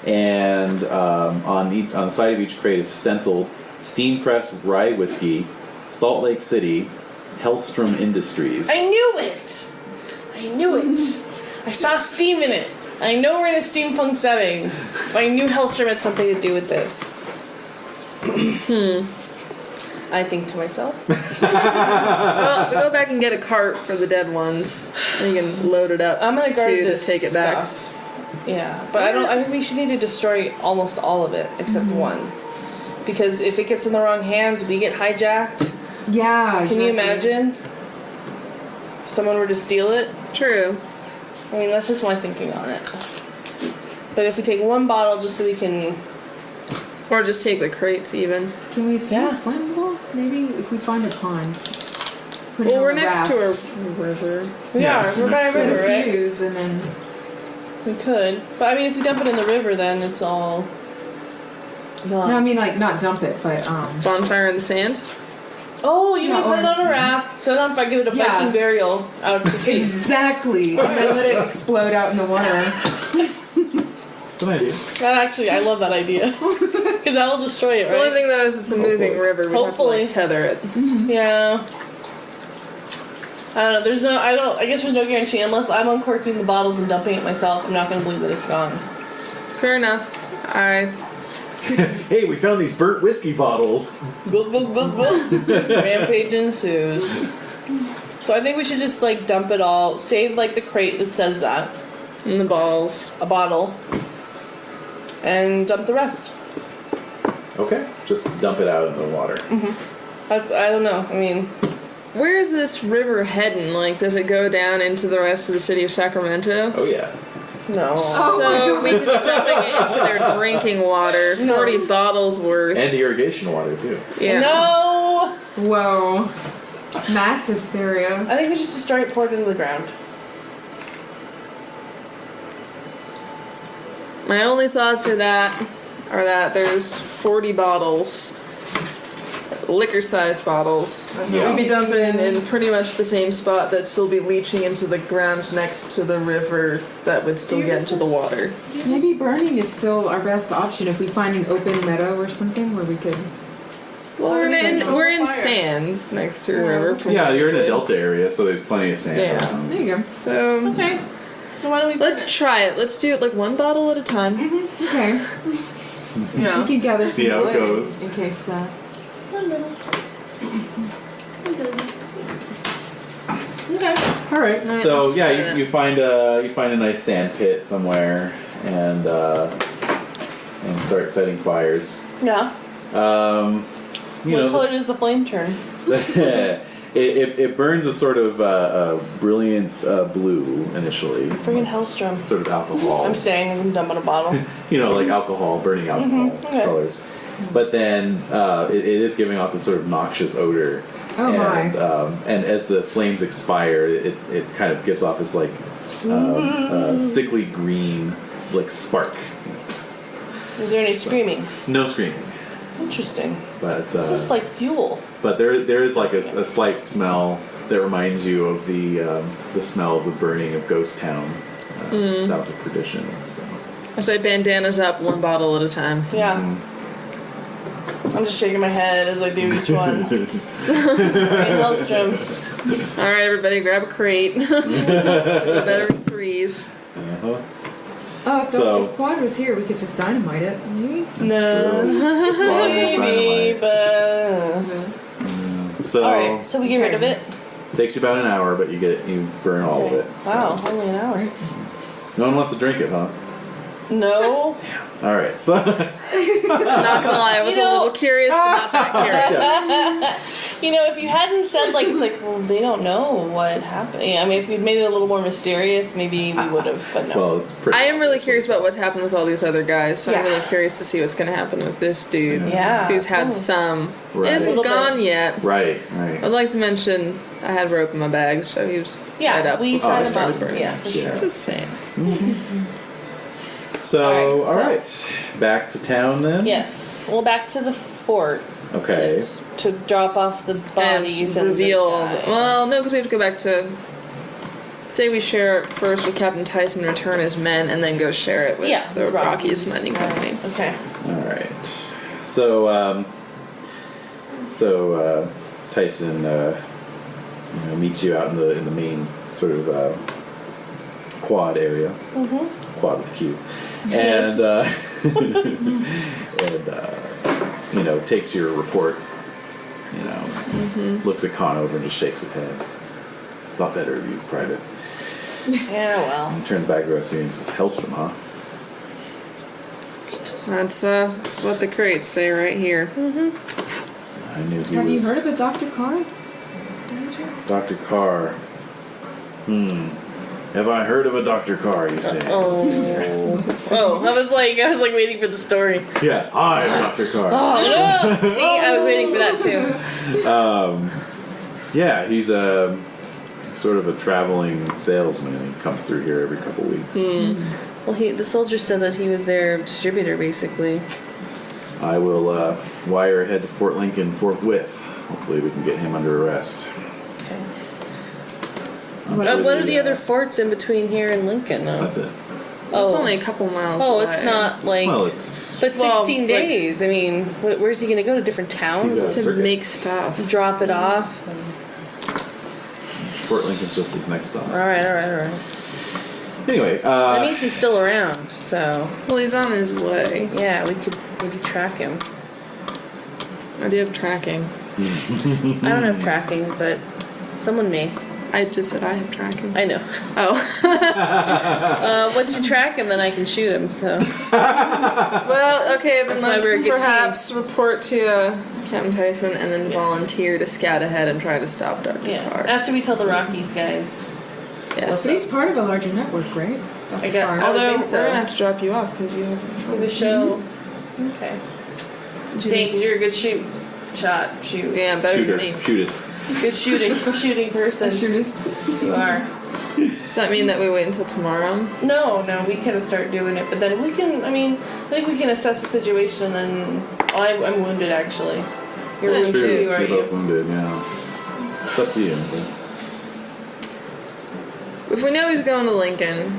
and on the side of each crate is stenciled steam pressed rye whiskey, Salt Lake City, Hellstrom Industries. I knew it. I saw steam in it. I know we're in a steampunk setting, but I knew Hellstrom had something to do with this. I think to myself. Well, we go back and get a cart for the dead ones, and you can load it up. I'm gonna guard to this take it back. stuff. Yeah, but I think we should need to destroy almost all of it except one, because if it gets in the wrong hands, we get hijacked. Yeah. Can you imagine? If someone were to steal it. True. I mean, that's just my thinking on it. But if we take one bottle just so we can... Or just take the crates, even. Can we see Yeah. what's flammable? Maybe if we find a pond. Put it Well, on we're a next raft. to a river. We Yeah, are. We're by a Set river, a right? fuse and then... We could. But I mean, if we dump it in the river, then it's all... gone. No, I mean, like, not dump it, but, Bonfire in the sand? Oh, you Yeah, can put it or- on a raft, set it on fire, give it a Yeah. Viking burial out to sea. Exactly. And then let it explode out in the water. Good idea. That actually, I love that idea. Because that'll destroy it, The only right? thing, though, is it's a moving Hopefully. river. We Hopefully. have to, like, tether it. Yeah. I don't know. I guess there's no guarantee unless I'm uncorking the bottles and dumping it myself. I'm not going to believe that it's gone. Fair enough. Hey, we found these burnt whiskey bottles. Go, go, go, go. Rampage ensues. So I think we should just, like, dump it all. Save, like, the crate that says that. And the balls. A bottle. And dump the rest. Okay. Just dump it out in the water. I don't know. I mean... Where is this river heading? Like, does it go down into the rest of the city of Sacramento? Oh, yeah. No. So we could be dumping it into their drinking water. 40 bottles worth. And irrigation water, too. Yeah. No! Whoa. Mass hysteria. I think we should just start it poured into the ground. My only thoughts are that there's 40 bottles. Liquor-sized bottles. Yeah. We'd be dumping in pretty much the same spot that'd still be leaching into the ground next to the river that would still get into the water. Maybe burning is still our best option if we find an open meadow or something where we could... Well, we're in Fire. sands next to a river. Yeah, you're in a presumably. delta area, so there's plenty of sand Yeah. around. There you go. So Okay. So why don't we... let's try it. Let's do it like one bottle at a time. Okay. Yeah. We can gather See some how it wood goes. in case... Okay. All right. Alright, So let's try that. you find a nice sand pit somewhere and start setting fires. Yeah. You What know, color does the flame turn? it burns a sort of brilliant blue initially, Friggin' Hellstrom. sort of alcohol. I'm saying I'm dumping a bottle. You know, like alcohol, burning alcohol okay. colors. But then it is giving off this sort of noxious odor. Oh my. And as the flames expire, it kind of gives off this like sickly green like spark. Is there any screaming? No screaming, Interesting. but This is like fuel. but there is like a slight smell that reminds you of the smell of the burning of Ghost Town south of Perdition. So. I say bandanas up, one bottle at a time. Yeah. I'm just shaking my head as I do each one. Friggin' Hellstrom. All right, everybody, grab a crate. Should be better in threes. Uh-huh. Oh, So- if Quad was here, we could just dynamite it. Maybe? No. Maybe, but... So Alright, so we get rid of it? takes you about an hour, but you burn all of it. So. Wow, only an hour. No one wants to drink it, huh? No. All right. So Not gonna lie, I was a little curious, but not that curious. You know, if you hadn't said, like, it's like, well, they don't know what happened. Yeah, I mean, if you'd made it a little more mysterious, maybe we would have, but no. well, it's pretty. I am really curious about what's happened with all these other guys, so I'm Yeah. really curious to see what's gonna happen with this dude. Yeah. Who's had Oh. some. Right. It isn't Little gone bit. yet. Right. I'd like to mention I had rope in my bag, so he was tied Yeah, up we before I tied him started up. burning. Yeah, for Yeah. sure. Just saying. So, Alright, all so- right, back to town then. Yes. Well, back to the fort Okay. to drop off the bodies And and reveal. the guy. Well, no, because we have to go back to. Say we share it first with Captain Tyson, return his men, and then go share it with the Rockies Mining Company. Okay. All right. So, Tyson, meets you out in the main sort of quad area. Mm-hmm. Quad with Q. Yes. And takes your report you know, looks at Conover and just shakes his head. Thought better of you, Private. Yeah, well. He turns back to us and says, Hellstrom, huh? That's what the crates say right here. I knew he Have was... you heard of a Dr. Carr? Dr. Carr. Have I heard of a Dr. Carr, you say? Oh, I was like waiting for the story. Yeah, I'm Dr. Carr. Oh no! See, I was waiting for that too. Yeah, he's sort of a traveling salesman. He comes through here every couple weeks. Well, the soldier said that he was their distributor, basically. I will wire ahead to Fort Lincoln forthwith. Hopefully we can get him under arrest. Okay. I'm sure What are the other forts in between here and Lincoln? though? That's it. Oh, It's only a couple miles oh, away. it's not like. Well, it's... But 16 like- days. I mean, where's he gonna go to different towns He's to Circuit. make stuff. drop it off? Fort Lincoln's just his next stop. All right. Anyway, That means he's still around. So Well, he's on his way. yeah, we could maybe track him. I do have tracking. I don't have tracking, but someone may. I just said I have tracking. I know. Oh. Once you track him, then I can shoot him. So Well, okay, then That's why we're a let's good perhaps report to Captain Tyson and then volunteer to scout ahead and try to stop Dr. yeah. Carr. After we tell the Rockies guys. Yes. But he's part of a larger network, right? Dr. I got- Carr. I would Although think so. we're gonna have to drop you off because you have For the show. Okay. Thanks. You're a good shoot. Yeah, better shooter, than me. shootist. Good shooting person. Shootist. You are. Does that mean that we wait until tomorrow? No, we can start doing it, but then we can. I mean, I think we can assess the situation, and then I'm wounded actually. You're That's wounded true. too, are You're both you? wounded, yeah. It's up to you. If we know he's going to Lincoln,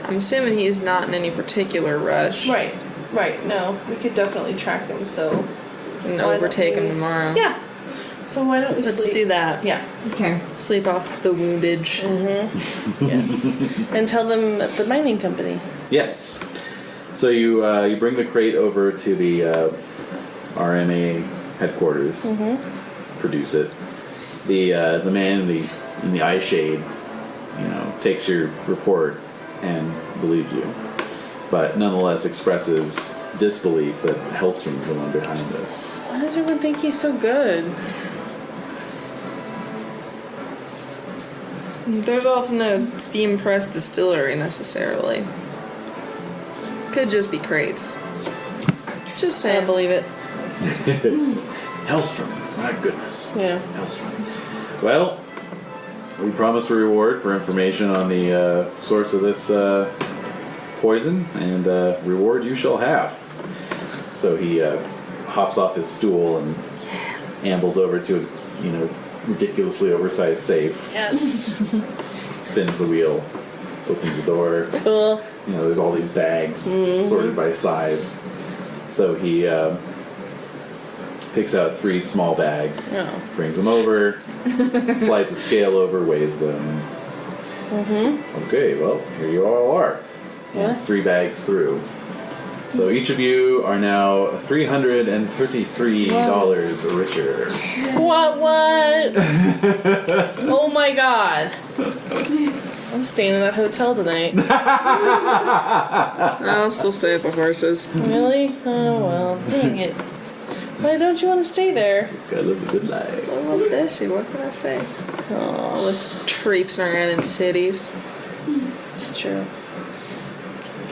I'm assuming he's not in any particular rush. Right. No, we could definitely track him. So And Why don't overtake him we- tomorrow. yeah. So why don't we Let's sleep? do that. Yeah. Okay. Sleep off the woundage. Yes. And tell them at the mining company. Yes. So you bring the crate over to the RMA headquarters. Produce it. The man in the eye shade, takes your report and believes you, but nonetheless expresses disbelief that Hellstrom's the one behind this. Why does everyone think he's so good? There's also no steam press distillery necessarily. Could just be crates. Just I don't saying. believe it. Hellstrom, my goodness. Yeah. Hellstrom. Well, we promised a reward for information on the source of this poison, and reward you shall have. So he hops off his stool and ambles over to a ridiculously oversized safe, Yes. spins the wheel, opens the door. Cool. There's all these bags sorted by size. So he picks out 3 small bags, Oh. brings them over, slides the scale over, weighs them. Okay, well, here you all are. And What? 3 bags through. So each of you are now $333 richer. What? Oh my god. I'm staying in that hotel tonight. I'll still stay at the horses. Really? Oh well, dang it. Why don't you want to stay there? Gotta live a good life. I love Bessie, what can I say? All this traipsing around in cities. It's true.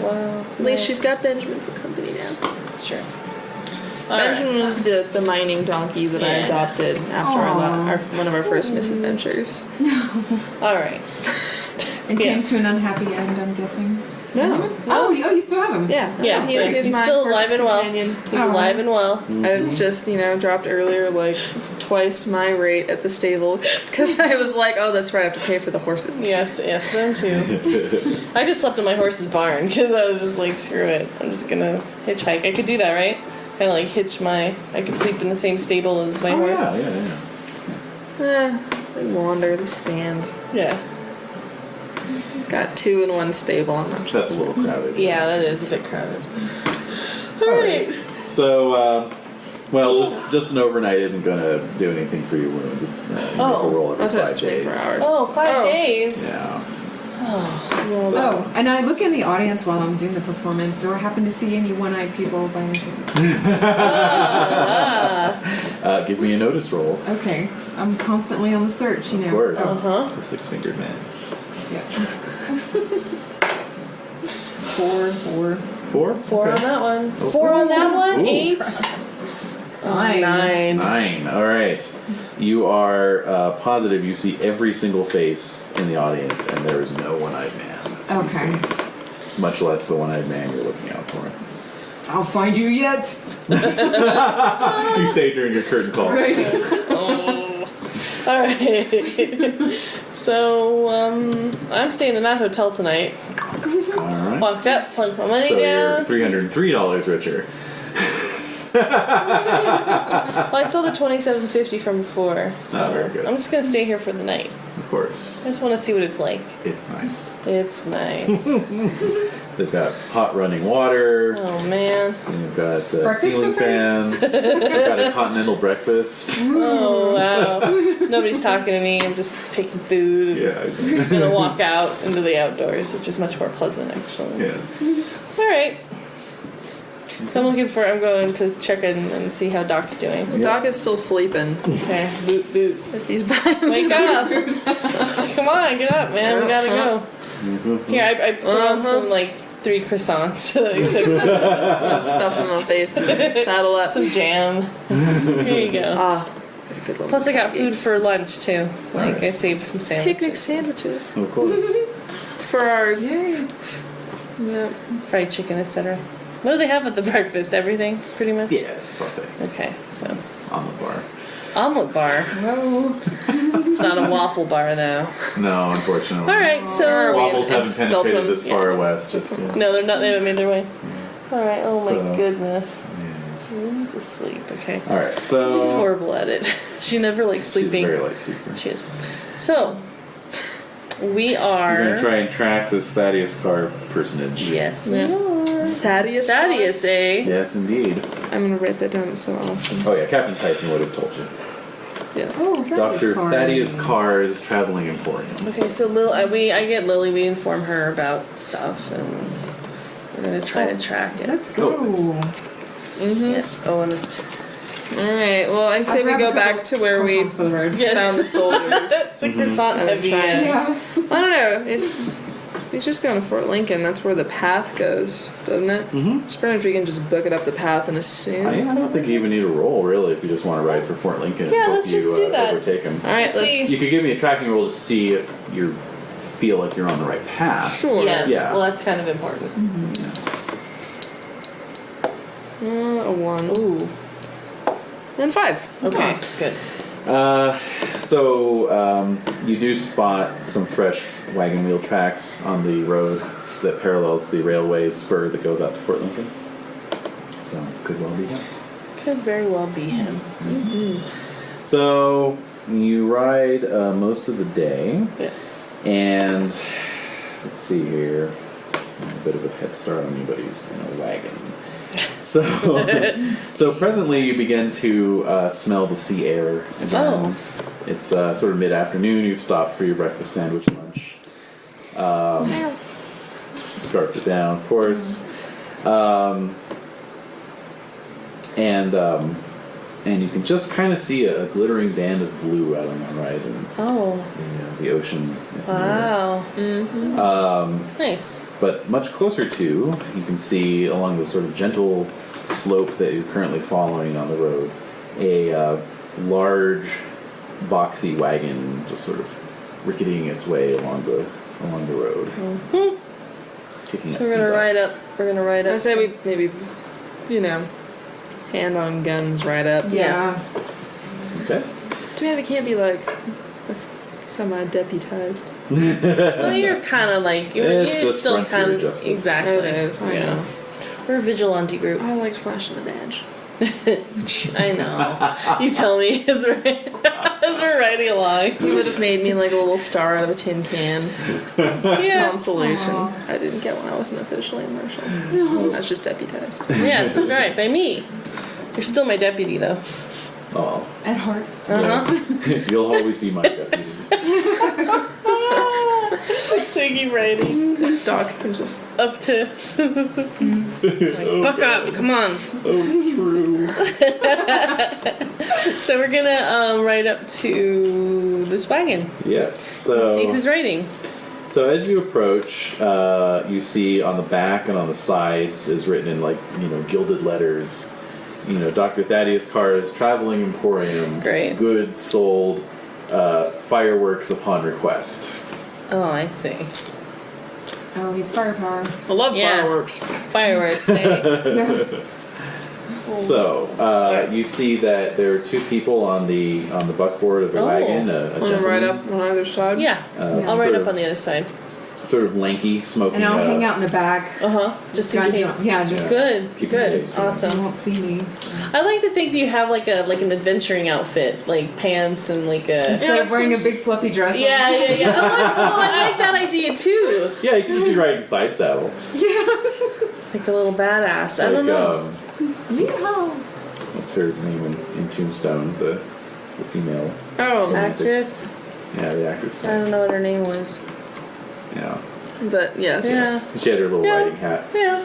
Wow. At least she's got Benjamin for company now. It's true. All right. Benjamin was the mining donkey that I Yeah. adopted after one of our first misadventures. All right. And came Yes. to an unhappy end, I'm guessing. No. Oh, you still have him? Yeah. Yeah, He's he's my still horse's alive and well. companion. He's alive and well. I've just, dropped earlier like twice my rate at the stable because I was like, oh, that's right, I have to pay for the horses. Yes, them too. I just slept in my horse's barn because I was just like, screw it. I'm just gonna hitchhike. I could do that, right? Kind of like I could sleep in the same stable as my horse. Yeah. They wander the stand. Yeah. Got 2 in one stable. I'm not sure. That's a little crowded. Yeah, that is a bit crowded. All right. So Well, just an overnight isn't going to do anything for your wounds. You have to roll every That's what 5 it's days. 24 hours. Oh, 5 days. Yeah. Oh, and I look in the audience while I'm doing the performance. Do I happen to see any one-eyed people by any chance? Give me a notice roll. Okay, I'm constantly on the search, you know. Of course. Uh-huh. The 6-fingered man. Yeah. 4. 4? 4 Okay. on that one. Oh. 4 on that one. Ooh. 8. 9. 9. All right. You are positive you see every single face in the audience, and there is no one-eyed man. to be Okay. seen. Much less the one-eyed man you're looking out for. I'll find you yet. You say during your curtain call. Right. All right. So, I'm staying in that hotel tonight. All right. Walked up, plunked my money So down. you're $303 richer. Well, I still the $27.50 from before. Not very good. I'm just gonna stay here for the night. Of course. I just want to see what it's like. It's nice. It's nice. They've got hot running water. Oh man. And you've got Breakfast ceiling buffet? fans. You've got a continental breakfast. Oh wow. Nobody's talking to me. I'm just taking food. Yeah. I'm gonna walk out into the outdoors, which is much more pleasant actually. Yeah. All right. So I'm going to check in and see how Doc's doing. Yep. Doc is still sleeping. Okay. Boot boot. If he's by himself. Wake up. Come on, get up, man. We gotta go. Here, I throw on some like 3 croissants. Just stuffed in my face and saddle up. Some jam. Here you go. Ah, good one. Plus I got food for lunch too. Like Alright. I saved some Picnic sandwiches. sandwiches. Of course. For our... Yay. Yeah. Fried chicken, etc. What do they have at the breakfast? Everything, pretty much? Yeah, it's buffet. Okay, so On the bar. omelet bar. Whoa. It's not a waffle bar though. No, unfortunately. Alright, so Waffles haven't penetrated Belgium, this far west just yet. no, they're not. They haven't made their way. Alright, oh my So- goodness. Yeah. We need to sleep, okay. Alright, so... She's horrible at it. She never likes sleeping. She's a very light sleeper. She is. So, we are... You're gonna try and track this Thaddeus Carr personage. Yes, we Yeah. are. Thaddeus. Thaddeus, eh? Yes, indeed. I'm gonna write that down. It's so awesome. Oh yeah, Captain Tyson would have told you. Yes. Oh, Dr. Thaddeus Carr's Traveling Emporium. Okay, so I get Lily. We inform her about stuff, and we're gonna try to track it. Let's go. Yes. Oh, and this. Alright, well, I say we go back to where we croissants for the road. found the soldiers. It's a croissant And then heavy. try and- Yeah. I don't know. He's just going to Fort Lincoln. That's where the path goes, doesn't it? Mm-hmm. Just wondering if we can just book it up the path and assume. I don't think you even need a roll, really, if you just want to ride for Fort Lincoln. Yeah, and let's hope just you, do that. overtake him. Alright, See. let's... You could give me a tracking roll to see if you feel like you're on the right path. Sure. Yes. Yeah. Well, that's kind of important. A 1. Ooh. And 5. Okay. Good. So you do spot some fresh wagon wheel tracks on the road that parallels the railway spur that goes out to Fort Lincoln. So could well be him. Could very well be him. So you ride most of the day, Yes. and let's see here. A bit of a head start on you, but he's in a wagon. So, so presently you begin to smell the sea air. Again. Oh. It's sort of mid-afternoon. You've stopped for your breakfast, sandwich, lunch. Scarfed it down, of course. And you can just kind of see a glittering band of blue out on the horizon. Oh. The ocean is Wow. near. Nice. But much closer to, you can see along the sort of gentle slope that you're currently following on the road, a large, boxy wagon just sort of ricketing its way along the road. Kicking up We're some gonna dust. ride up. We're gonna ride up. I say we maybe, hand on guns right up. Yeah. Okay. Too bad we can't be like semi-deputized. Well, you're kind of like you're It's just still frontier kind of justice. exactly. It is, I know. We're a vigilante group. I liked flashing the badge. I know. You tell me as we're riding along. You would have made me like a little star out of a tin can. Yeah. Consolation. Aw. I didn't get one. I wasn't officially a marshal. I was just deputized. Yes, that's right. By me. You're still my deputy, though. Oh, At heart. Uh-huh. yes. You'll always be my deputy. So you keep writing. Dog can just. Up to... Buck up, come on. Oh, true. So we're gonna write up to this wagon. Yes. So See who's writing. So as you approach, you see on the back and on the sides is written in gilded letters. Dr. Thaddeus Carr's Traveling Emporium. Great. Goods sold. Fireworks upon request. Oh, I see. Oh, he's firepower. I love Yeah. fireworks. Fireworks. Eh? Yeah. So you see that there are two people on the buckboard of the wagon. A Want to ride gentleman, up on either side? Yeah. I'll write up on the other side. sort of lanky, smoking. And I'll hang out in the back. Just in Guns case. don't- Yeah, just Good. Keep Good. your face, yeah. you Awesome. won't see me. I like to think that you have like an adventuring outfit, like pants and like a. Instead of wearing a big fluffy dress. Yeah. Oh, I like that idea too. Yeah, you can just be riding side saddle. Yeah. Like a little badass. I don't know. Yeehaw. What's her name in Tombstone? The female. Oh, Actress. Yeah, the actress. I don't know what her name was. Yeah. but yes. Yeah. She had her little Yeah. riding hat. Yeah.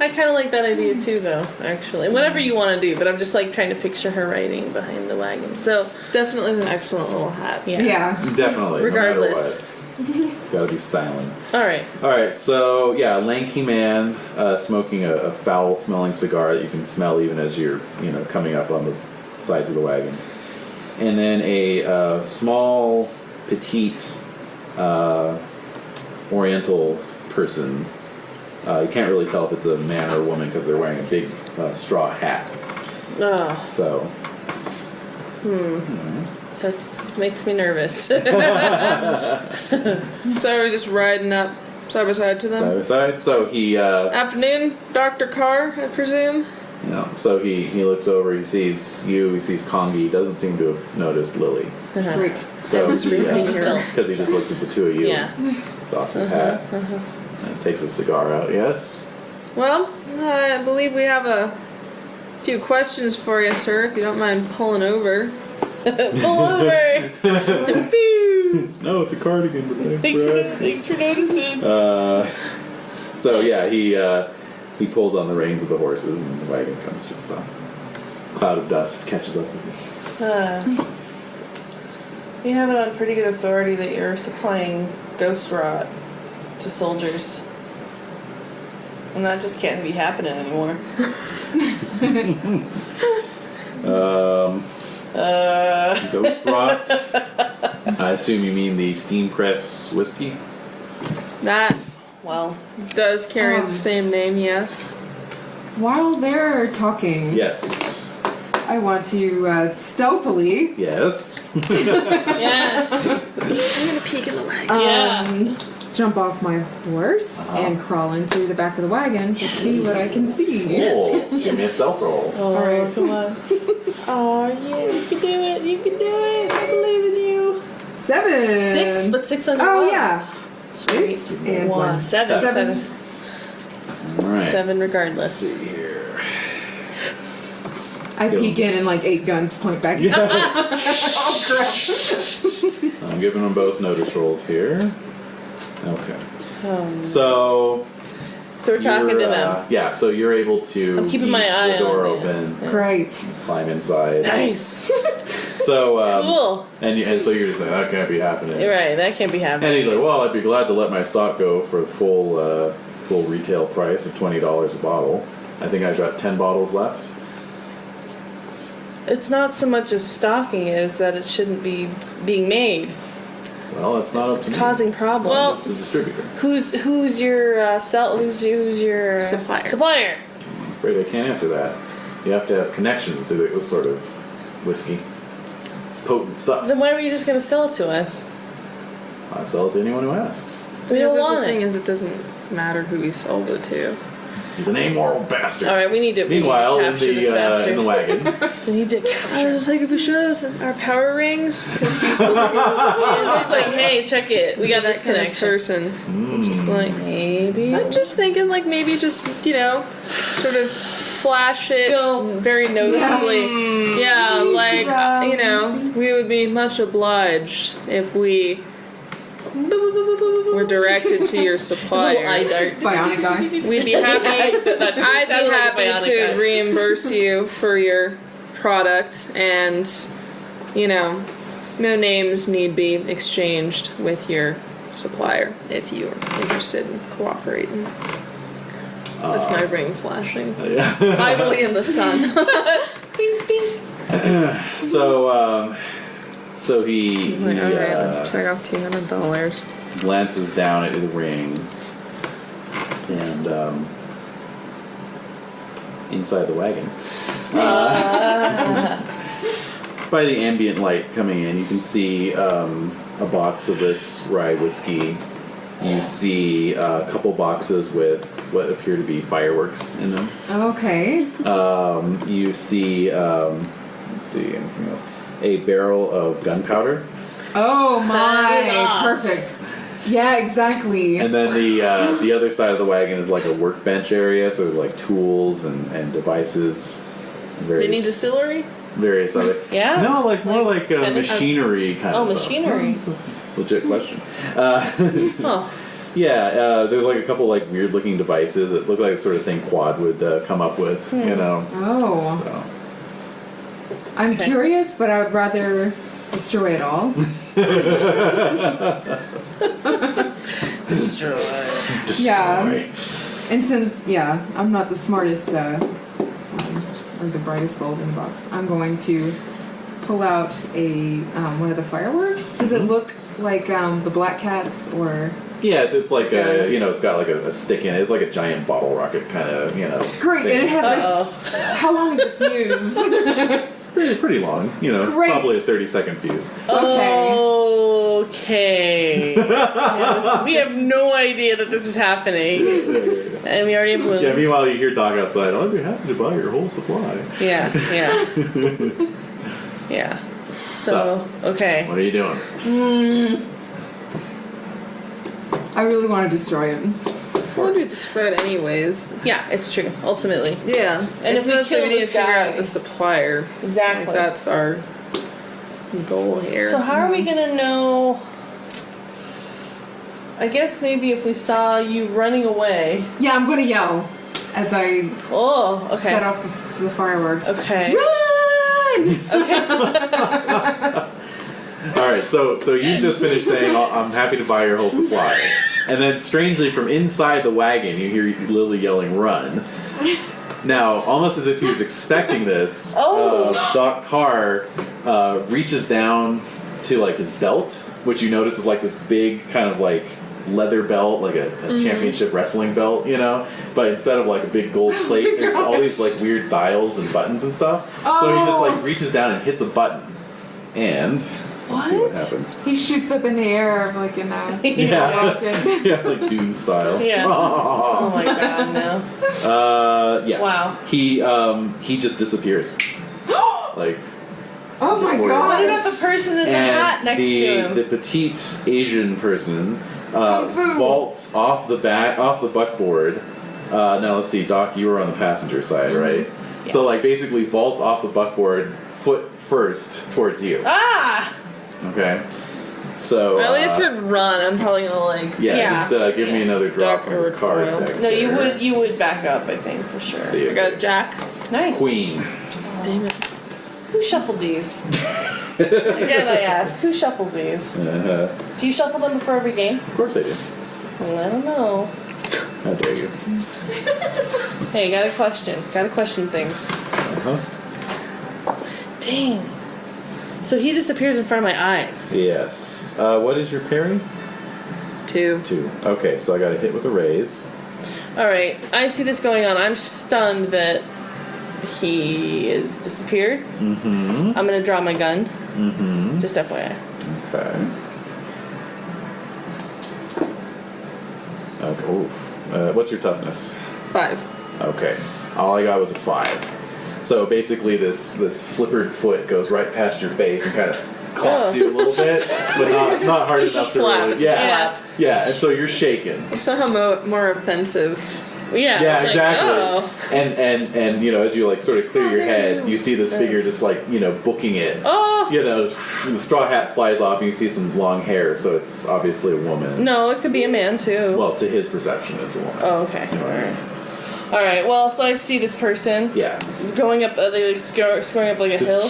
I kind of like that idea too, though. Actually, whatever you want to do, but I'm just like trying to picture her riding behind the wagon. So Definitely an excellent little hat. yeah. Yeah. Definitely. Regardless. No matter what. Gotta be styling. All right. Alright, so yeah, a lanky man smoking a foul smelling cigar that you can smell even as you're, coming up on the sides of the wagon. And then a small, petite, oriental person. You can't really tell if it's a man or a woman because they're wearing a big straw hat. Oh, So, that makes me nervous. So we're just riding up side by side to them. side by side. So he, Afternoon, Dr. Carr, I presume. so he looks over, he sees you, he sees Kangee, he doesn't seem to have noticed Lilly. Great. So Everyone's really still. because he just looks at the two of you, Yeah. doffs his hat, and takes a cigar out. Yes. Well, I believe we have a few questions for you, sir, if you don't mind pulling over. Pull over. Pew. No, it's a cardigan. But Thanks for noticing. So yeah, he pulls on the reins of the horses, and the wagon comes to a stop. Cloud of dust catches up with you. You have it on pretty good authority that you're supplying ghost rot to soldiers. And that just can't be happening anymore. Ghost rot. I assume you mean the steam press whiskey. That Well, does carry the same name, yes. While they're talking, Yes. I want to stealthily Yes. yes. I'm gonna peek in the wagon. Yeah. jump off my horse and crawl into the back of the wagon to see what I can see. Cool. Give me a stealth roll. Oh, Alright. come on. Oh, yeah, you can do it. You can do it. I believe in you. 7. 6, but 6 under Oh what? yeah. Sweet. 6 and 1. 7. Seven. 7. All right. 7 regardless. Let's see here. I peek in and like 8 guns point back. Oh crap. I'm giving them both notice rolls here. Okay. So we're talking to you're, them. Yeah, so you're able to I'm keeping my ease eye the door on it. open, Great. climb inside. Nice. So Cool. and so you're just like, that can't be happening. You're right. That can't be happening. And he's like, well, I'd be glad to let my stock go for the full retail price of $20 a bottle. I think I've got 10 bottles left. It's not so much as stocking it, it's that it shouldn't be being made. Well, that's not up to It's me. causing problems. It's the distributor. Who's your who's your Supplier. Supplier. I'm afraid I can't answer that. You have to have connections to this sort of whiskey. It's potent stuff. Then why were you just gonna sell it to us? I sell it to anyone who asks. We Because don't that's want the thing it. is, it doesn't matter who he sells it to. He's an amoral bastard. All right, we need to Meanwhile, in capture this the bastard. wagon, We need to I capture. was just like, if we show us our power rings, because he's It's like, hey, check it. We got this that kind of connection. person. Just like, Maybe. I'm just thinking, like, maybe just, sort of flash it Go. very noticeably. Yeah, like, we would be much obliged if we were directed to your supplier. Eye dart. Bionic guy. We'd be happy. I'd be sounds like a happy bionic to guy. reimburse you for your product, and no names need be exchanged with your supplier if you're interested in cooperating. That's my ring flashing. yeah. Idly in the sun. Bing, bing. So he Like, alright, let's check off $200. glances down at the ring, and inside the wagon, by the ambient light coming in, you can see a box of this rye whiskey. You see a couple boxes with what appear to be fireworks in them. Okay. You see, let's see, anything else? A barrel of gunpowder. Oh Set it my! off. Perfect. Yeah, exactly. And then the other side of the wagon is like a workbench area, so like tools and devices. Mini distillery? Various other. Yeah? No, more like Tennis- machinery kind of stuff. machinery. Legit question. Oh. Yeah, there's like a couple like weird looking devices that look like the sort of thing Quad would come up with, Oh. So. I'm curious, but I would rather destroy it all. Destroy. Yeah. Right. And since, I'm not the smartest or the brightest bulb in the box, I'm going to pull out a one of the fireworks. Does it look like the Black Cats or... Yeah, it's like Okay. it's got like a stick in it. It's like a giant bottle rocket kind of, Great, thing. and it has how long is the fuse? Pretty long, Great. probably a 30-second fuse. Okay. Okay. Yeah, We have no idea that this is happening. And we already have balloons. Yeah, meanwhile you hear Doc outside, I'll be happy to buy your whole supply. Yeah. Yeah. So, okay. What are you doing? I really want to destroy it. We'll do the spread anyways. Yeah, it's true, ultimately. Yeah. And if we mostly kill need to this figure guy- out the supplier. Exactly. Like, that's our goal here. So how are we gonna know? I guess maybe if we saw you running away. Yeah, I'm going to yell as I Oh, okay. set off the fireworks. Okay. Run! All right, so you just finished saying, I'm happy to buy your whole supply. And then strangely from inside the wagon, you hear Lilly yelling, run. Now, almost as if he was expecting this, Doc Carr reaches down to like his belt, which you notice is like this big kind of like leather belt, like a championship wrestling belt, but instead of like a big gold plate, there's all these like weird dials and buttons and stuff. So he just like reaches down and hits a button, and let's see what happens. He shoots up in the air like in a Yeah, rocket. yeah, like Dune style. Yeah. Oh my god, no. Yeah. Wow. He just disappears. Like. Oh my What god! What about the person in the hat next to him? The petite Asian person Kung fu. vaults off the buckboard. Now let's see, Doc, you were on the passenger side, right? Yeah. So like basically vaults off the buckboard, foot first towards you. Ah! Okay. So. Well, at least heard run. I'm probably gonna like. Yeah, just give me another drop Doc from your card recoil. deck No, there. you would back up, I think, for sure. See I got a jack. Nice. Queen. Damn it. Who shuffled these? Again, I ask, who shuffles these? Uh-huh. Do you shuffle them before every game? Of course I do. Well, I don't know. How dare you? Hey, got a question. Gotta question things. Uh-huh. Dang. So he disappears in front of my eyes. Yes. What is your parry? 2. 2. Okay, so I got a hit with a raise. Alright, I see this going on. I'm stunned that he is disappeared. Mm-hmm. I'm gonna draw my gun. Mm-hmm. Just FYI. Okay. Okay. Oof. What's your toughness? 5. Okay. All I got was a 5. So basically this slippered foot goes right past your face and kind of claps you a little bit, but not hard enough to slap. really... It's a slap. Yeah, and so you're shaken. Somehow more offensive. Yeah, it's exactly. Like, oh. And you know, as you like sort of clear your head, you see this figure just like, you know, booking it. Oh. You know, the straw hat flies off and you see some long hair, so it's obviously a woman. No, it could be a man too. Well, to his perception, it's a woman. Oh, okay. All right. Well, so I see this person. Yeah. Going up, like scoring up like a hill.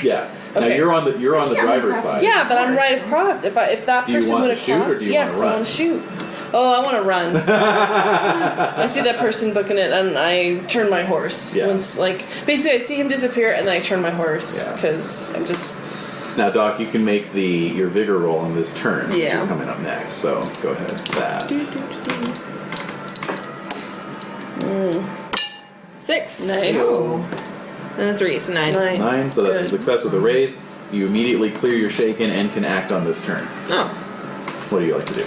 Yeah. Now Okay. you're on the driver's side. Yeah, but I'm right across. If that Do you person want would to have shoot or crossed, do you yes, want to I run? want to shoot. Oh, I want to run. I see that person booking it, and I turn my horse. Yeah. Once, like, basically, I see him disappear, and then I turn my horse Yeah. because I'm just. Now, Doc, you can make your vigor roll on this turn. Since Yeah. You're coming up next, so go ahead with that. 6. Nice. Oh. And a 3, so 9. 9, so that's a Good. success with a raise. You immediately clear your shaken and can act on this turn. Oh. What do you like to do?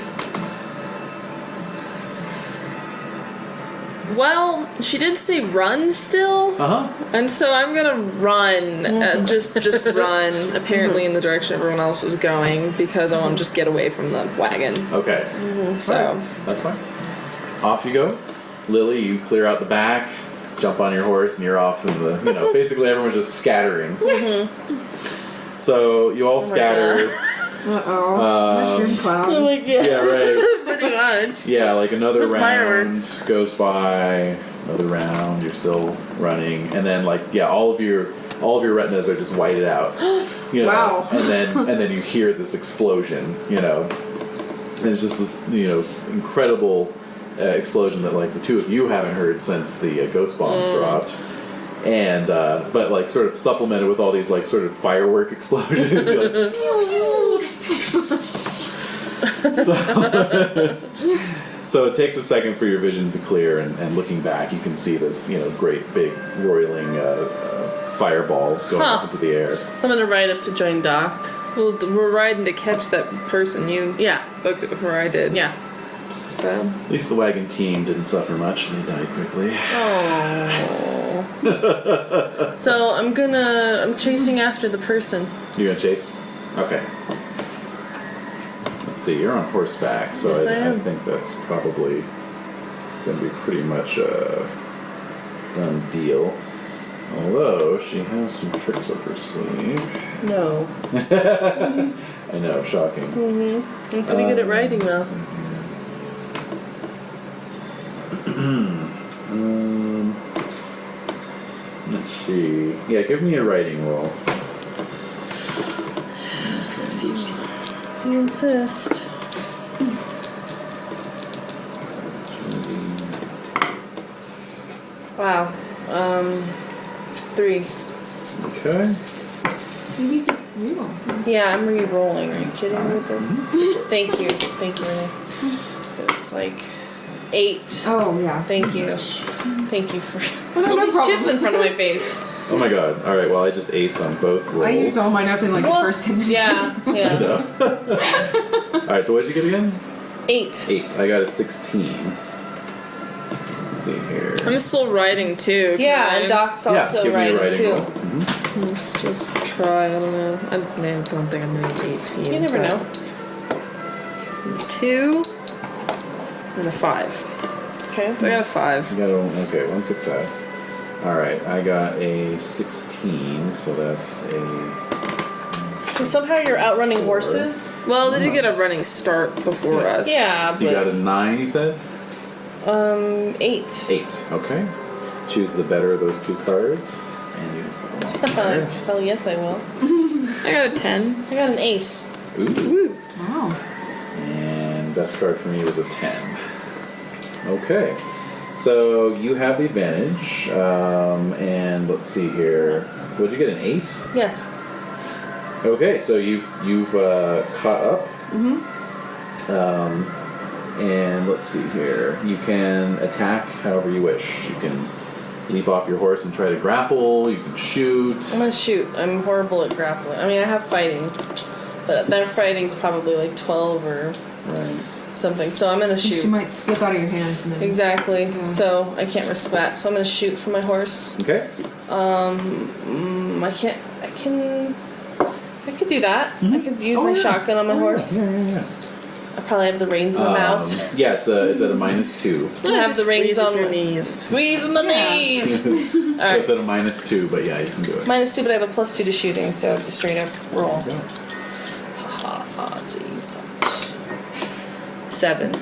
Well, she did say run still, Uh-huh. and so I'm gonna run, just run, apparently in the direction everyone else is going, because I want to just get away from the wagon. Okay. So, That's fine. Off you go. Lily, you clear out the back, jump on your horse, and you're off in the, you know, basically everyone's just scattering. So you all scatter. Mushroom cloud. I'm like, yeah. Yeah, right. Pretty much. Yeah, like another With round fireworks. goes by, another round, you're still running, and then like all of your retinas are just whited out. You know, Wow. and then you hear this explosion, you know. And it's just this, you know, incredible explosion that like the two of you haven't heard since the ghost bombs dropped. And but like sort of supplemented with all these like sort of firework explosions. You're like, so it takes a second for your vision to clear, and looking back, you can see this, you know, great big roiling fireball going up into the air. So I'm gonna ride up to join Doc. well, we're riding to catch that person. You Yeah. booked it before I did. Yeah. So, At least the wagon team didn't suffer much; they died quickly. Oh. So I'm chasing after the person. You're gonna chase? Okay. Let's see. You're on horseback, so Yes, I I am. think that's probably gonna be pretty much a done deal. Although she has some tricks up her sleeve. No. I know, shocking. I'm pretty good at riding though. Let's see. Yeah, give me a writing roll. If you insist. Wow. 3. Okay. Maybe you could reroll. Yeah, I'm re-rolling. Are you kidding me with this? Thank you, Renee. It's like 8. Oh, yeah. Thank you. Thank you for no all these problem. chips in front of my face. Oh my god. Alright, well I just aced on both rolls. I used all mine up in like Well, the first 10 minutes. Yeah, yeah. Alright, so what did you get again? 8. 8. I got a 16. Let's see here. I'm still riding too. Can Yeah, I? and Doc's Yeah, also give me a riding writing too. roll. Mhm. Let's just try. I don't know. I don't think I'm gonna get 18. You never but know. 2 and a 5. Okay. So I got a 5. You got okay, one success. Alright, I got a 16, so that's a... So somehow you're outrunning horses? Well, they did get a running start before Yeah. us. Yeah, You got but a 9, you said? 8. 8, okay. Choose the better of those two cards. And use the one. Hell yes, I will. I got a 10. I got an ace. Ooh. Wow. And best card for me was a 10. Okay. So you have the advantage. And let's see here. Would you get an ace? Yes. Okay, so you've caught up. And let's see here. You can attack however you wish. You can leap off your horse and try to grapple. You can shoot. I'm gonna shoot. I'm horrible at grappling. I mean, I have fighting, but their fighting's probably like 12 or. Right. something. So I'm gonna She shoot. might slip out of your hands. And then Exactly. Yeah. So I can't risk that. So I'm gonna shoot from my horse. Okay. I can't. I could do that. I could use my shotgun on my horse. Yeah. I probably have the reins in my mouth. Yeah, it's at a -2. I have the Just reins squeeze with on your my knees. Squeeze my knees. So it's Alright. at a -2, but yeah, you can do it. -2, but I have a +2 to shooting, so it's a straight up roll. Okay. Let's see. 7.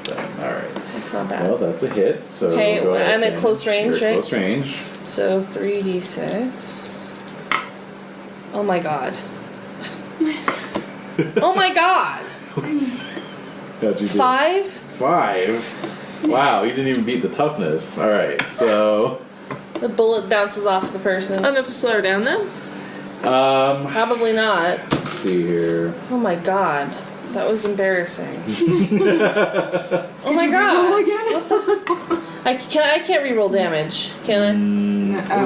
So, all right. That's not bad. Well, that's a hit. So Okay, go ahead I'm at and- close range, you're at right? Close range. So 3d6. Oh my god. Oh my god. How'd you do? 5. 5. Wow, you didn't even beat the toughness. All right, so The bullet bounces off the person. I'm gonna have to slow her down then. Probably not. let's see here. Oh my god. That was embarrassing. Oh my god. again. I can't reroll damage, can I?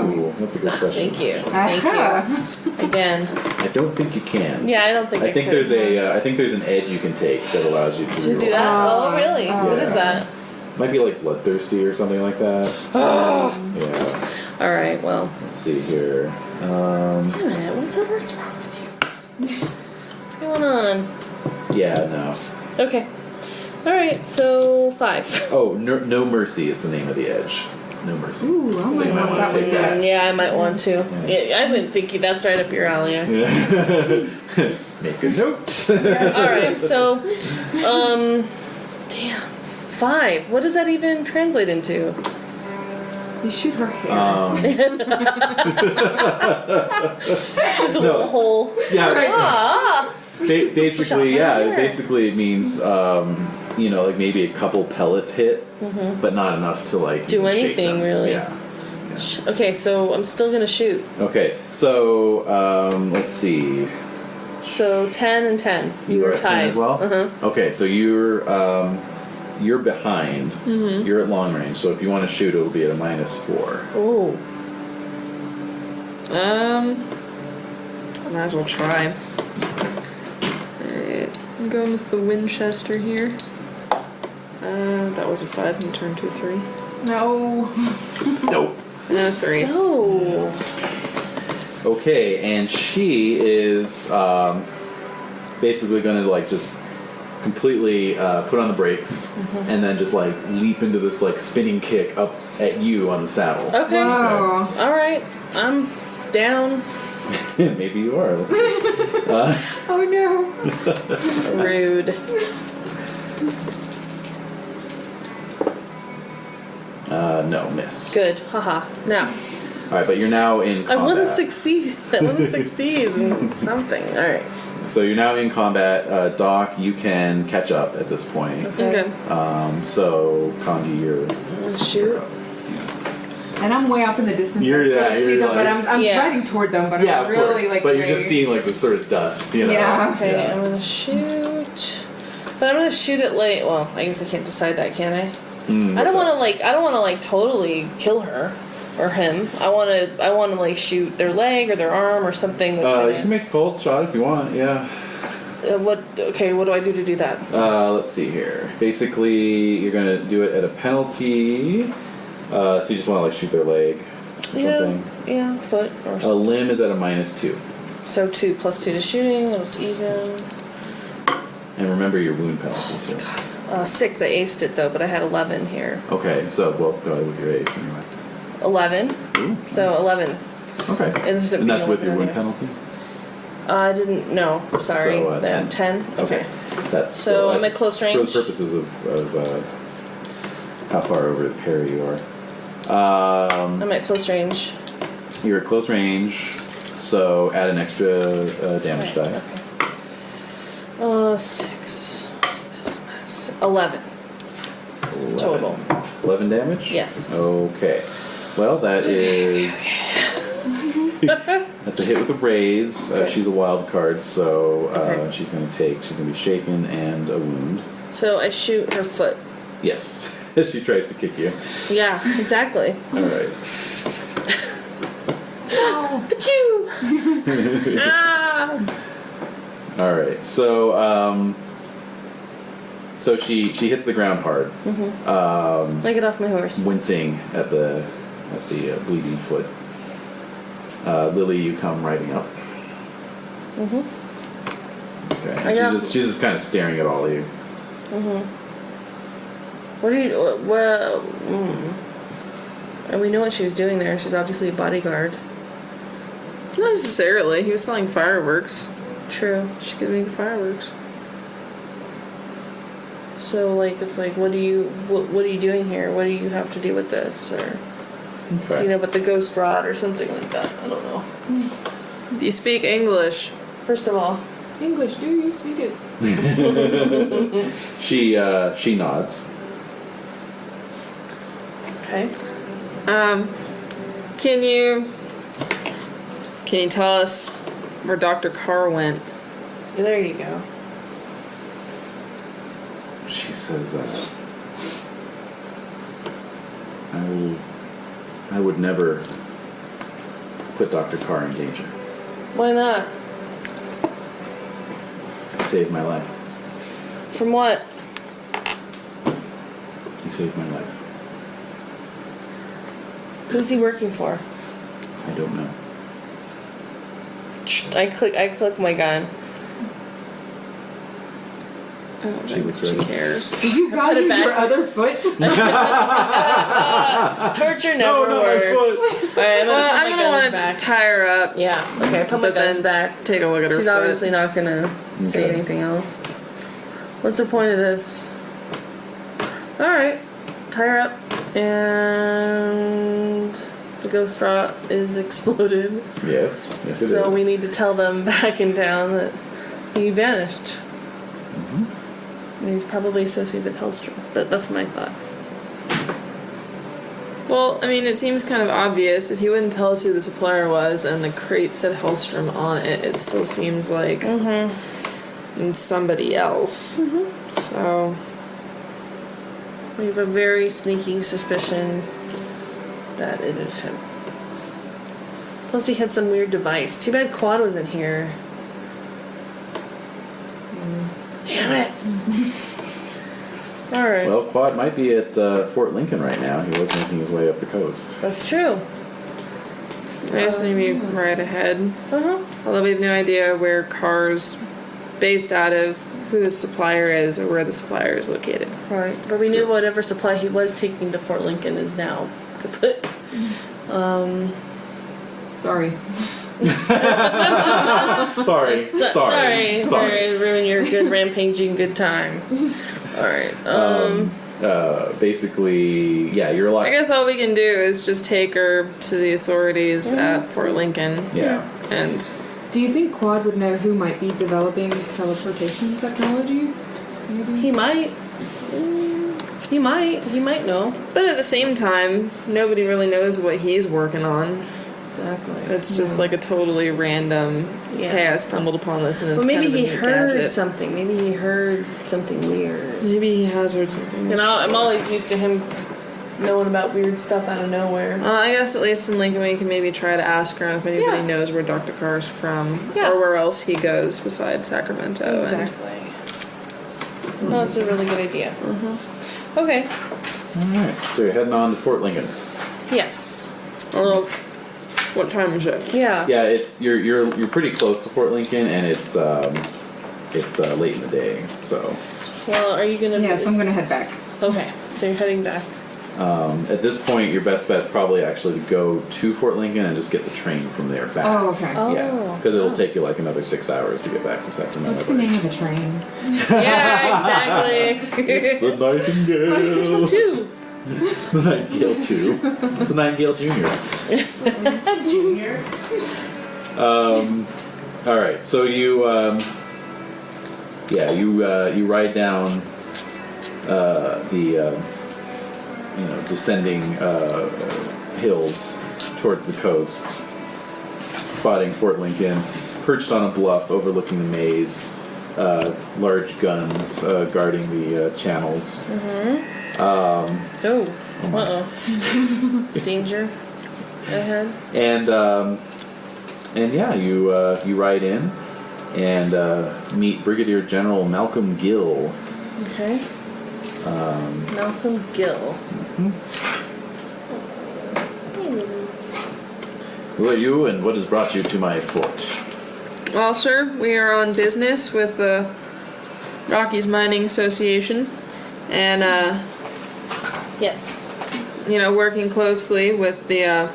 Ooh, that's a good question. Thank you. Thank you. Again. I don't think you can. Yeah, I don't think I think could. there's an edge you can take that allows you to To do reroll. that? Oh, really? What is Yeah. that? Might be like bloodthirsty or something like that. Yeah. Alright, well. Let's see here. Damn it, what's wrong with you? What's going on? Yeah, no. Okay. Alright, so 5. Oh, no mercy is the name of the edge. No mercy. Ooh, I So might you might want want that to take one. that. Yeah, I might want to. Yeah, I've been thinking that's right up your alley. Yeah. Make a note. Alright, so, damn. 5. What does that even translate into? You shoot her hair. There's a little hole. Yeah. Ah! Basically, Shot yeah. her. Basically, it means like maybe a couple pellets hit, but not enough to like Do even shake anything, them. really. Yeah. Okay, so I'm still gonna shoot. Okay, so let's see. So 10 and 10. You are were at 10 tied. as well. Uh-huh. Okay, so you're behind. You're at long range. So if you want to shoot, it'll be at a -4. Ooh. I might as well try. Alright, I'm going with the Winchester here. That was a 5 and turned to a 3. No. Nope. 3. Oh. Okay, and she is basically going to like just completely put on the brakes and then just like leap into this like spinning kick up at you on the saddle. Okay. Wow. Alright. I'm down. Maybe you are. Let's see. Oh no. Rude. No, miss. Good. Haha. Now. All right, but you're now in I combat. want to succeed. I want to succeed in something. Alright. So you're now in combat. Doc, you can catch up at this point. Okay. So Kangee, you're I'm gonna shoot. And I'm way off in the distance. You're- I sort yeah, of see you're them, but like- I'm Yeah. riding toward them, but yeah, I'm of really course. like. But you're just way- seeing like this sort of dust, you know. Yeah. Okay, Yeah. I'm gonna shoot. But I'm gonna shoot it late. Well, I guess I can't decide that, can I? I don't want to like totally kill her or him. I want to like shoot their leg or their arm or something that's You can gonna. make a cold shot if you want. Yeah. What? Okay, what do I do to do that? Let's see here. Basically, you're gonna do it at a penalty. So you just want to like shoot their leg or something. Yeah, foot or A something. limb is at a -2. So 2 + 2 to shooting. It's even. And remember your wound penalties here. 6. I aced it though, but I had 11 here. Okay, so well, go ahead with your ace anyway. 11. Ooh, So nice. 11. Okay. It was the And that's beginning with your of wound it. penalty. I didn't. No, sorry. So, 10. 10. Okay. That's So I'm that's at close range? For the purposes of how far over the parry you are. I'm at close range. You're at close range, so add an extra damage die. Okay. 6. What's this mess? 11. 11. Total. 11 damage? Yes. Okay. Well, that is. That's a hit with a raise. Okay. She's a wild card, so Okay. she's going to be shaken and a wound. So I shoot her foot. Yes. She tries to kick you. Yeah, exactly. Alright. Pachoo! Ah! Alright, so So she hits the ground hard, I get off my horse. wincing at the bleeding foot. Lilly, you come riding up. Okay. I got- She's just kind of staring at all of you. What do you? Well, and we know what she was doing there. She's obviously a bodyguard. Not necessarily. He was selling fireworks. True. She could make fireworks. So like, it's like, what are you doing here? What do you have to do with this? Or do Okay. you know about the ghost rod or something like that? I don't know. Do you speak English? First of all, English, do you speak it? She nods. okay. Can you tell us where Dr. Carr went? There you go. She says, I would never put Dr. Carr in danger. Why not? He saved my life. From what? He saved my life. Who's he working for? I don't know. I click my gun. I don't She think looks she ready. cares. You got it back. your other foot? Torture never works. Alright, I'm gonna want to back. tie her up. Yeah. Okay. Put my But then guns back. Take a look at her She's foot. obviously not gonna say Okay. anything else. What's the point of this? Alright. Tie her up. And the ghost rod is exploded. Yes it is. So we need to tell them back in town that he vanished. And he's probably associated with Hellstrom. But that's my thought. Well, I mean, it seems kind of obvious. If he wouldn't tell us who the supplier was and the crate said Hellstrom on it, it still seems like it's somebody else. So, We have a very sneaky suspicion that it is him. Plus he had some weird device. Too bad Quad was in here. Damn it! Alright. Well, Quad might be at Fort Lincoln right now. He was making his way up the coast. That's true. I guess maybe right ahead. Uh-huh. Although we have no idea where Carr's based out of, who his supplier is, or where the supplier is located. Right. But we knew whatever supply he was taking to Fort Lincoln is now kaput. Sorry. Sorry. Sorry, ruin your good rampaging good time. Alright. Basically, yeah, you're I like, guess all we can do is just take her to the authorities at Fort Lincoln. yeah. And Do you think Quad would know who might be developing teleportation technology? Maybe? He might. He might know. but at the same time, nobody really knows what he's working on. Exactly. It's just like a totally random. Yeah. Hey, I stumbled upon this, and it's Well, maybe kind of a he neat heard gadget. something. Maybe he heard something weird. Maybe he has heard something. And I'm always used to him knowing about weird stuff out of nowhere. I guess at least in Lincoln we can maybe try to ask around if anybody Yeah. knows where Dr. Carr's from, Yeah. or where else he goes besides Sacramento. Exactly. Well, that's a really good idea. Okay. Alright, so you're heading on to Fort Lincoln. Yes. Although, what time is it? Yeah. Yeah, it's you're pretty close to Fort Lincoln, and it's late in the day. So Well, are you gonna? Yes, I'm gonna head back. Okay, so you're heading back. at this point, your best bet is probably actually to go to Fort Lincoln and just get the train from there back. Oh, okay. Oh. Yeah, because it'll take you like another 6 hours to get back to Sacramento. What's the name of the train? Yeah, exactly. The Nightingale. Two. The Nightingale 2. It's the Nightingale Junior. Junior. All right, so you you ride down the descending hills towards the coast, spotting Fort Lincoln, perched on a bluff overlooking the maze, large guns guarding the channels. Oh. Danger ahead. And yeah, you ride in and meet Brigadier General Malcolm Gill, Okay. Malcolm Gill. Who are you, and what has brought you to my fort? Well, sir, we are on business with the Rockies Mining Association, and Yes. working closely with the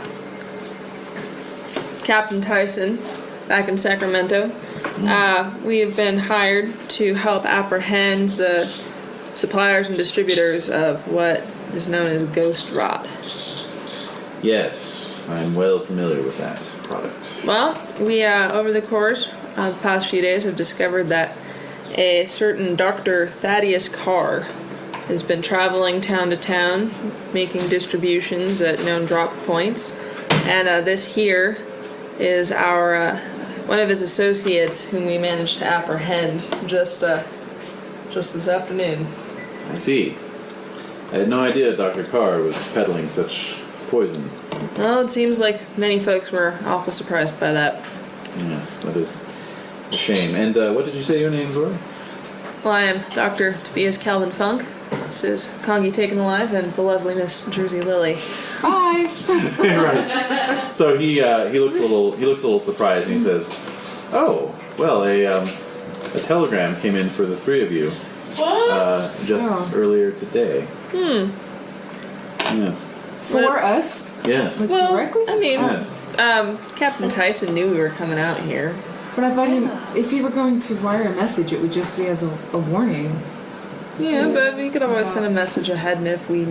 Captain Tyson back in Sacramento. We have been hired to help apprehend the suppliers and distributors of what is known as ghost rot. Yes, I'm well familiar with that product. Well, we over the course of the past few days have discovered that a certain Dr. Thaddeus Carr has been traveling town to town, making distributions at known drop points, and this here is our one of his associates whom we managed to apprehend just this afternoon. I see. I had no idea Dr. Carr was peddling such poison. Well, it seems like many folks were awful surprised by that. Yes, that is a shame. And what did you say your names were? Well, I am Dr. Tobias Calvin Funk. This is Kangee Taken-Alive and the lovely Miss Jersey Lilly. Hi. Right. So he looks a little surprised, and he says, "Oh, well, a telegram came in for the three of you just earlier today." Yes. For us? Yes. Like Well, directly? I mean, Yes. Captain Tyson knew we were coming out here. But I thought if he were going to wire a message, it would just be as a warning. Yeah, but we could always send a message ahead, and if he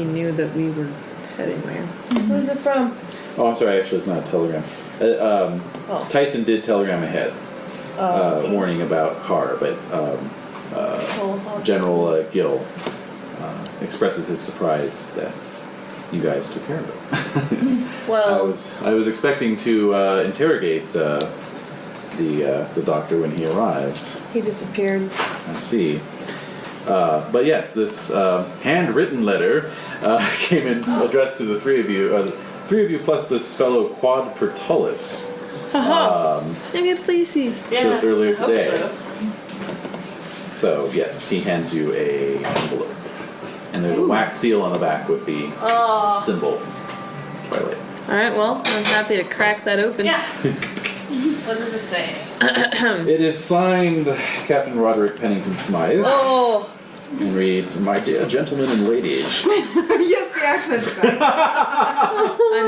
knew that we were heading there. Who's it from? Oh, I'm sorry. Actually, it's not a telegram. Tyson did telegram ahead, warning about Carr, but General Gill expresses his surprise that you guys took care of it. Well, I was expecting to interrogate the doctor when he arrived. he disappeared. I see. But yes, this handwritten letter came in addressed to the three of you. Three of you plus this fellow Quad Pertullus. Maybe it's Lacey. Just earlier I hope today. So yes, he hands you a envelope, and there's a wax seal on the back with the symbol Twilight. All right, well, I'm happy to crack that open. Yeah. What does it say? It is signed Captain Roderick Pennington Smythe Oh. and reads, "My dear gentlemen and ladies." Yes, the accent's back. I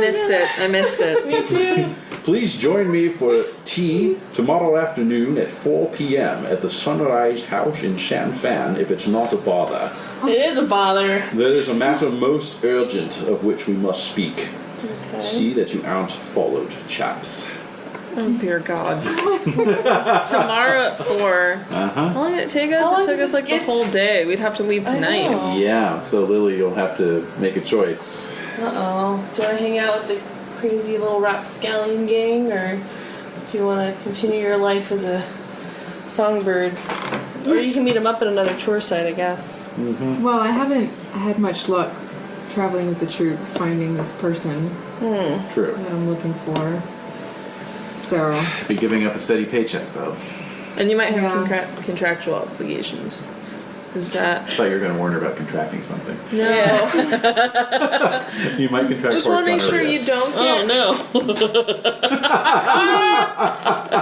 missed it. Me too. Please join me for tea tomorrow afternoon at 4 p.m. at the Sunrise House in Shanfan, if it's not a bother. It is a bother. There is a matter most urgent of which we must speak. Okay. See that you aren't followed, chaps. Oh dear God. Tomorrow at 4. Uh-huh. How long did it take us? How long It took does us it like the get? whole day. We'd have to leave I tonight. know. Yeah, so Lily, you'll have to make a choice. Uh-oh. Do you want to hang out with the crazy little rapscallion gang, or do you want to continue your life as a songbird? Or you can meet them up at another tour site, I guess. Well, I haven't had much luck traveling with the troop finding this person True. that I'm looking for. So, Be giving up a steady paycheck, though. And you might have Yeah. contractual obligations. Is I that... thought you were going to warn her about contracting something. No. You might contract Just want to make sure horse you don't Oh get no.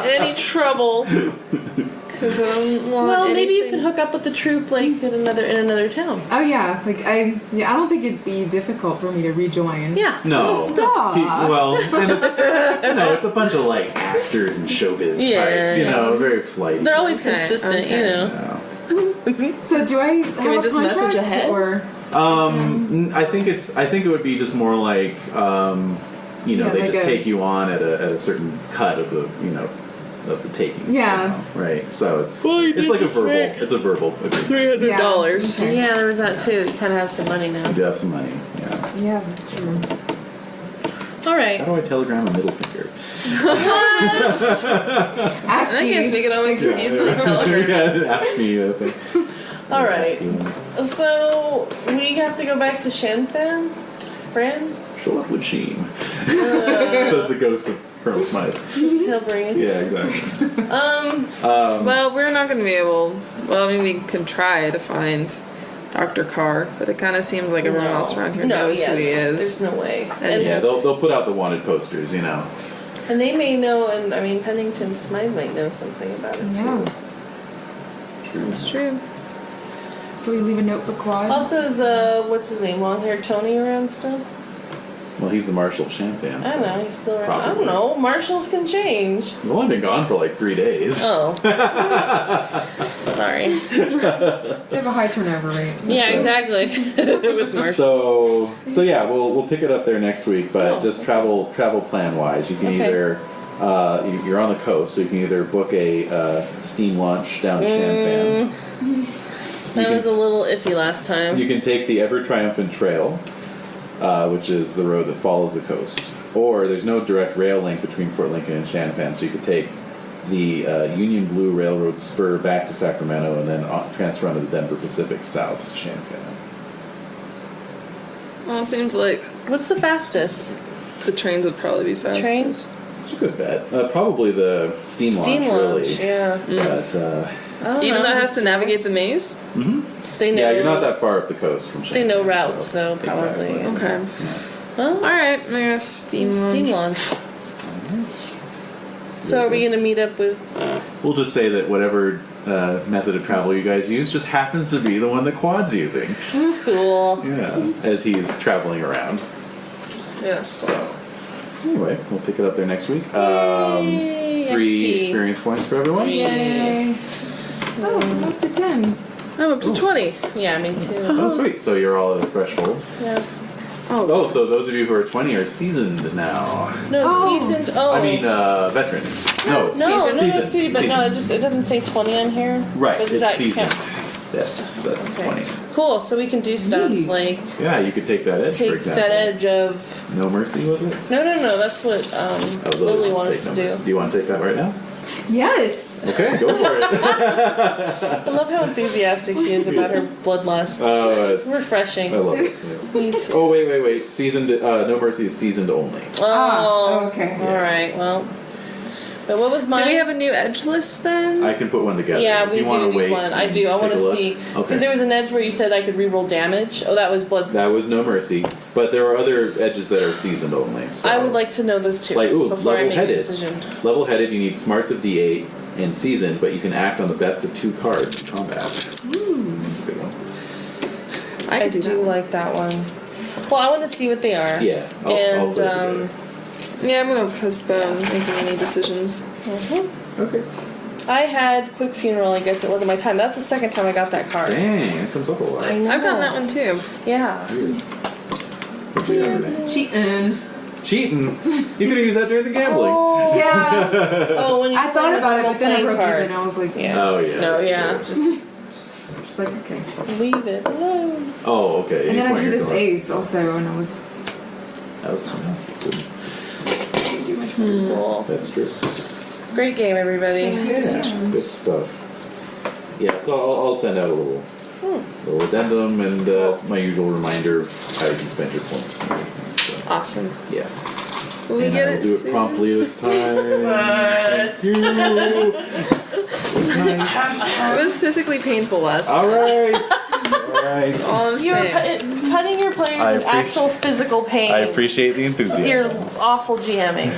any trouble. Because I don't want Well, maybe you anything- could hook up with the troop like in another town. oh yeah, I don't think it'd be difficult for me to rejoin. Yeah. No. Stop. Well, and it's, it's a bunch of like actors and showbiz Yeah, types, yeah. very flighty. They're always Okay, consistent, okay. you know. So do I have we a just message contract, ahead? or I think it would be just more like they like just a- take you on at a certain cut of the of the taking. Yeah. Right. So it's Well, you it's did like a the verbal. trick. It's a verbal agreement. $300. Okay. Yeah, there was that too. You kind of have some money now. You do have some money. Yeah. Yeah, that's true. All right. How do I telegram a middle finger? Ask I guess we could always just use the telegram. Yeah, ask me. All right. So we have to go back to Shanfan, Fran. Short would seem. Says the ghost of Colonel Smythe. Just hovering. Yeah, exactly. Well, we're not going to be able. Well, I mean, we could try to find Dr. Carr, but it kind of seems like everyone else around here knows who he is. There's no way. And Yeah, they'll put out the wanted posters, you know. And they may know, and I mean, Pennington Smythe might know something about it too. That's true. So we leave a note for Quad. Also, is what's his name, long-haired Tony around still? Well, he's the Marshal of Champagne. I don't know, he's still around. I Probably. don't know, marshals can change. He's only been gone for like 3 days. Oh. Sorry. They have a high turnover rate. Yeah, exactly. With marshals. So yeah, we'll pick it up there next week. But Oh. just travel plan wise, you can Okay. either you're on the coast, so you can either book a steam launch down to Champagne. That was a little iffy last time. You can take the Ever Triumphant Trail, which is the road that follows the coast. Or there's no direct rail link between Fort Lincoln and Champaign, so you could take the Union Blue Railroad spur back to Sacramento and then transfer onto the Denver Pacific south to Champaign. Well, it seems like What's the fastest? the trains would probably be fastest. Trains? It's a good bet. Probably the steam launch, Steam launch, really. yeah. But, I don't Even know. though it has to navigate the maze? They know. yeah, you're not that far up the coast from They Champaign. know routes, so- though, probably. Exactly. Okay. Well, Alright, I guess steam steam launch. launch. So are we going to meet up with... We'll just say that whatever method of travel you guys use just happens to be the one that Quad's using. Cool. Yeah, as he's traveling around. Yes. So, anyway, we'll pick it up there next week. Yay, 3 XP. experience points for everyone. Yay. Oh, I'm up to 10. I'm up to 20. Yeah, me too. Oh, sweet. So you're all at the threshold. Yeah. Oh, so those of you who are 20 are seasoned now. No, Oh. seasoned... Oh. I mean, veterans. No, No, seasoned. sweetie, but no, it doesn't say 20 on here. Right, But it's does that seasoned. count? Yes, that's Okay. 20. Cool, so we can do stuff Neat. like Yeah, you could take that edge, for take example. that edge of... No Mercy, was it? No, that's what Oh, Lily wants wanted take to No do. Mercy. Do you want to take that right now? Yes. Okay, go for it. I love how enthusiastic she is about her bloodlust. Oh, It's refreshing. I love it. Yeah. Me too. Oh, wait. Seasoned, No Mercy is seasoned only. Oh, okay. Alright, well. But what was mine? Do we have a new edge list then? I can put one together. Yeah, If we you do wanna need wait one. I and do. I take want a to look. see. Okay. Because there was an edge where you said I could reroll damage. Oh, that was blood. That was No Mercy, but there are other edges that are seasoned only. So. I would like to know those two Like, ooh, before I make a level-headed. decision. Level-headed, you need smarts of D8 and seasoned, but you can act on the best of 2 cards in combat. That's a good one. I I could do do that. like that one. Well, I want to see what they are. Yeah, I'll And put it together. Yeah, I'm gonna postpone making any decisions. Okay. I had quick funeral. I guess it wasn't my time. That's the second time I got that card. Dang, that comes up a lot. I know. I've gotten that one too. Yeah. Weird. What'd you have, Renae? Cheating. Cheating? You could have used that during the gambling. Oh. Yeah. Oh, when you I thought about it, but then I broke card. even. I was like, Yeah. Oh, yeah. No, that's yeah. true. just like, okay. Leave it alone. Oh, okay. And then I Any drew point this you're going. ace also, and I was. That was Cool. That's true. Great game, everybody. Yeah, good stuff. Yeah, so I'll send out a little addendum and my usual reminder of how you can spend your points. So, Awesome. yeah. Will we And get I'll it do it soon? promptly this time. Thank you. It was physically painful last time. All right. All I'm You're saying. putting your players I in actual physical pain. I appreciate the enthusiasm. You're awful GMing.